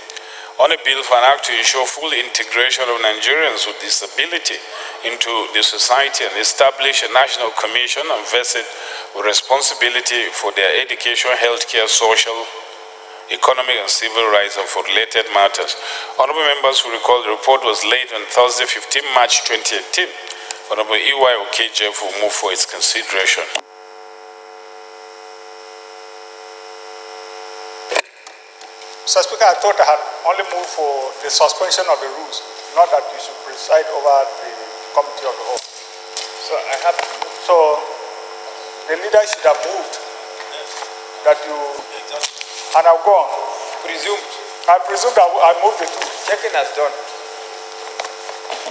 on a bill for an act to ensure full integration of Nigerians with disability into the society and establish a national commission vested with responsibility for their education, healthcare, social, economic and civil rights and for related matters. Honorable members who recall the report was laid on Thursday, 15 March 2018. Honorable E.Y. Okejef will move for its consideration. Mr. Speaker, I thought I had only moved for the suspension of the rules, not that you should preside over the Committee of the Whole. So I have to move. So the leader should have moved that you, and I'll go on. Presumed. I presume that I moved the two. Checking has done.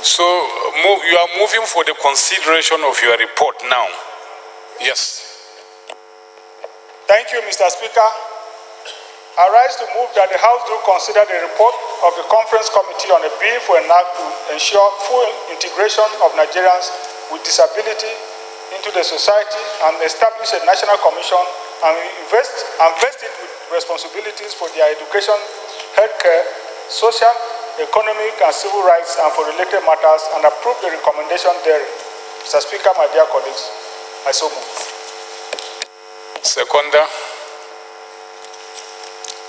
So you are moving for the consideration of your report now. Yes. Thank you, Mr. Speaker. I rise to move that the House do consider the report of the Conference Committee on a bill for an act to ensure full integration of Nigerians with disability into the society and establish a national commission and invest it with responsibilities for their education, healthcare, social, economic and civil rights and for related matters and approve the recommendation therein. Mr. Speaker, my dear colleagues, I so move. Seconder.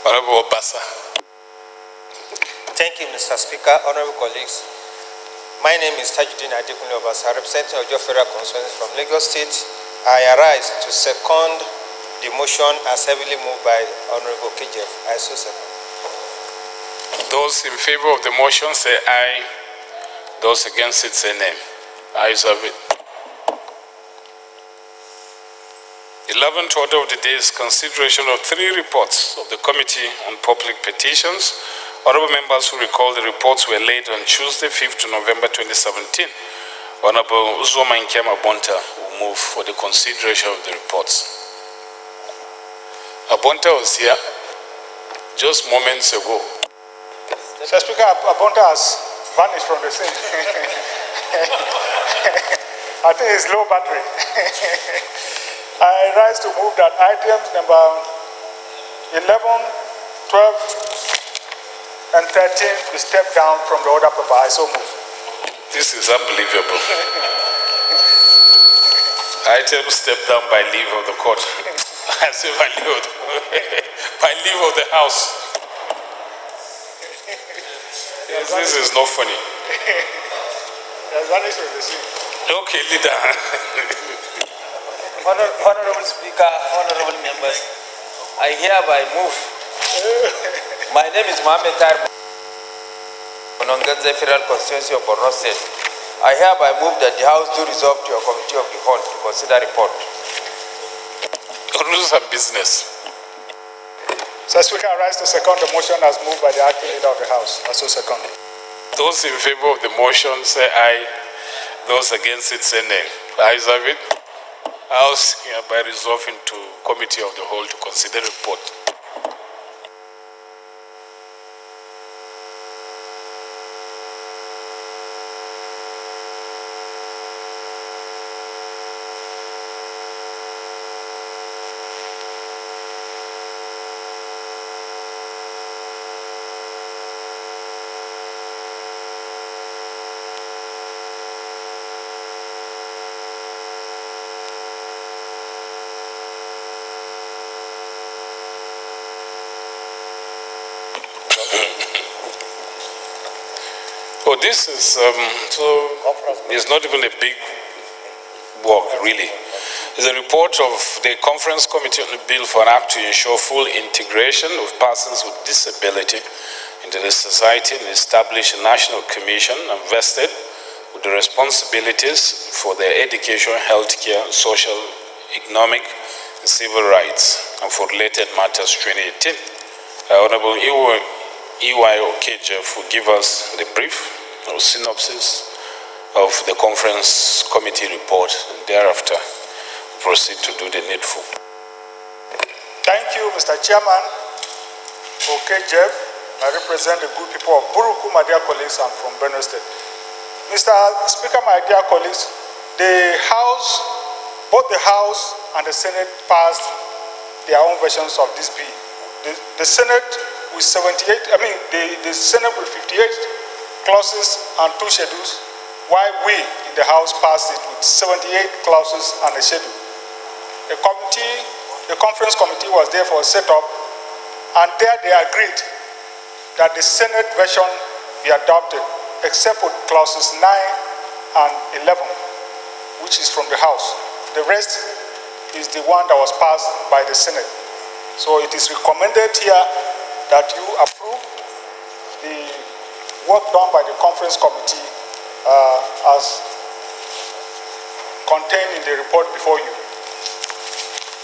Honorable Obasa. Thank you, Mr. Speaker. Honorable colleagues, my name is Tajuddin Adekunle Obasa, representing Ojo Federal Constituency from Lagos State. I arise to second the motion as heavily moved by Honorable Okejef. I so second. Those in favor of the motion say aye. Those against it say nay. Ayes have it. 11th order of the day is consideration of 3 reports of the Committee on Public Petitions. Honorable members who recall the reports were laid on Tuesday, 5th November 2017. Honorable Uzoma Nkema Bonta will move for the consideration of the reports. Abonta was here just moments ago. Mr. Speaker, Abonta has vanished from the scene. I think it's low battery. I rise to move that items number 11, 12, And 13, we step down from the order paper. I so move. This is unbelievable. I tell you, step down by leave of the court. I say by leave of the, by leave of the house. This is not funny. Okay, leader. Honorable Speaker, honorable members, I hereby move. My name is Mohammed Tar Mononganze Federal Constituency of Borno State. I hereby move that the House do resolve to a committee of the whole to consider report. Rules and business. Mr. Speaker, I rise to second the motion as moved by the acting leader of the House. I so second. Those in favor of the motion say aye. Those against it say nay. Ayes have it. House hereby resolving to committee of the whole to consider report. Oh, this is it's not even a big work, really. It's a report of the Conference Committee on the Bill for an Act to ensure full integration of persons with disability into the society and establish a national commission invested with the responsibilities for their education, healthcare, social, economic, and civil rights, and for related matters 2018. Honorable EY Okejef will give us the brief or synopsis of the conference committee report, and thereafter proceed to do the needful. Thank you, Mr. Chairman. Okejef, I represent the good people of Buruku, my dear colleagues. I'm from Benue State. Mr. Speaker, my dear colleagues, the House, both the House and the Senate passed their own versions of this bill. The Senate with 78, the Senate with 58 clauses and 2 schedules, while we in the House passed it with 78 clauses and a schedule. The conference committee was therefore set up, and there they agreed that the Senate version be adopted, except for clauses 9 and 11, which is from the House. The rest is the one that was passed by the Senate. So it is recommended here that you approve the work done by the conference committee as contained in the report before you.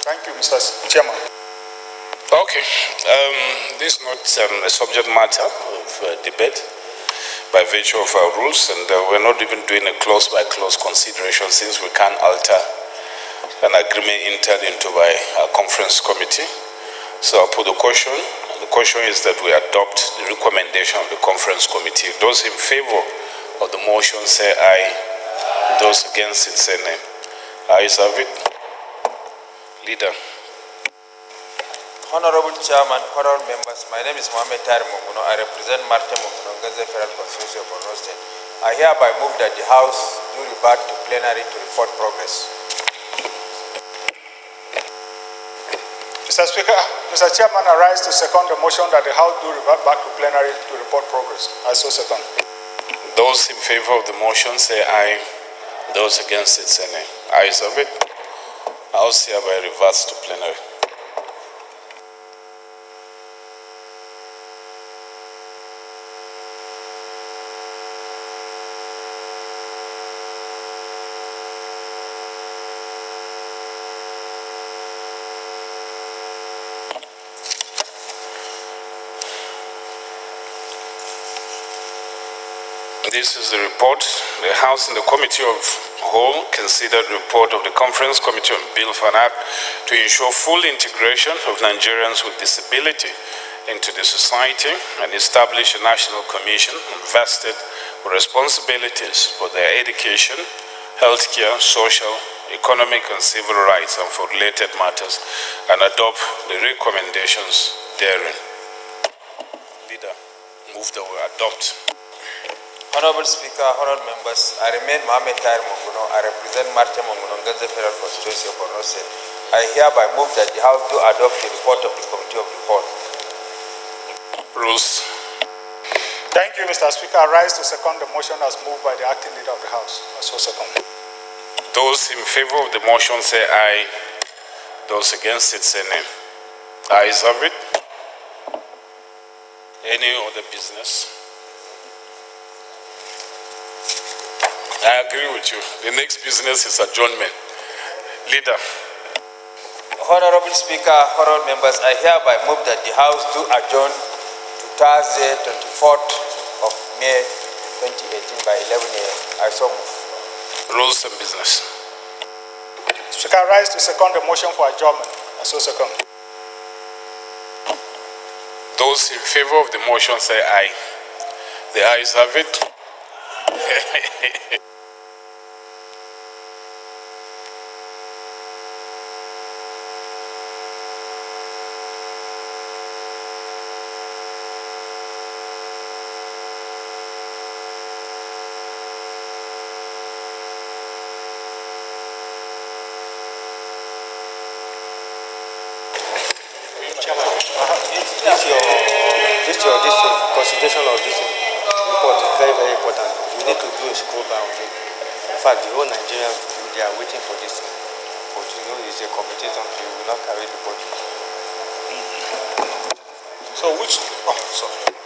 Thank you, Mr. Chairman. Okay, this is not a subject matter of debate by virtue of our rules, and we're not even doing a clause-by-clause consideration since we can't alter an agreement entered into by our conference committee. So I'll put the question, and the question is that we adopt the recommendation of the conference committee. Those in favor of the motion say aye. Those against it say nay. Ayes have it. Leader. Honorable Chairman, honorable members, my name is Mohammed Tar Monguno. I represent Martin Monguno, Gaza Federal Constituency of Borno State. I hereby move that the House do revert to plenary to report progress. Mr. Speaker, Mr. Chairman, I rise to second the motion that the House do revert back to plenary to report progress. I so second. Those in favor of the motion say aye. Those against it say nay. Ayes have it. House hereby reverts to plenary. This is the report. The House and the Committee of Whole considered the report of the Conference Committee on Bill for an Act to ensure full integration of Nigerians with disability into the society and establish a national commission invested with responsibilities for their education, healthcare, social, economic and civil rights and for related matters, and adopt the recommendations therein. Leader. Move that we adopt. Honorable Speaker, honorable members, I remain Mohammed Tahir Monguno. I represent Martin Monguno, Gaza Federal Constituency of Borno State. I hereby move that the House do adopt the report of the Committee of the Whole. Rules. Thank you, Mr. Speaker. I rise to second the motion as moved by the acting leader of the House. I so second. Those in favor of the motion say aye. Those against it say nay. Ayes have it. Any other business? I agree with you. The next business is adjournment. Leader. Honorable Speaker, honorable members, I hereby move that the House do adjourn to Thursday, 24th of May 2018 by 11 a.m. I so move. Rules and business. Speaker, I rise to second the motion for adjournment. I so second. Those in favor of the motion say aye. The ayes have it. This consideration of this report is very, very important. We need to do a scroll down on it. In fact, the whole Nigerian, they are waiting for this thing. But you know, it's a committee something, we will not carry the budget. So which, sorry.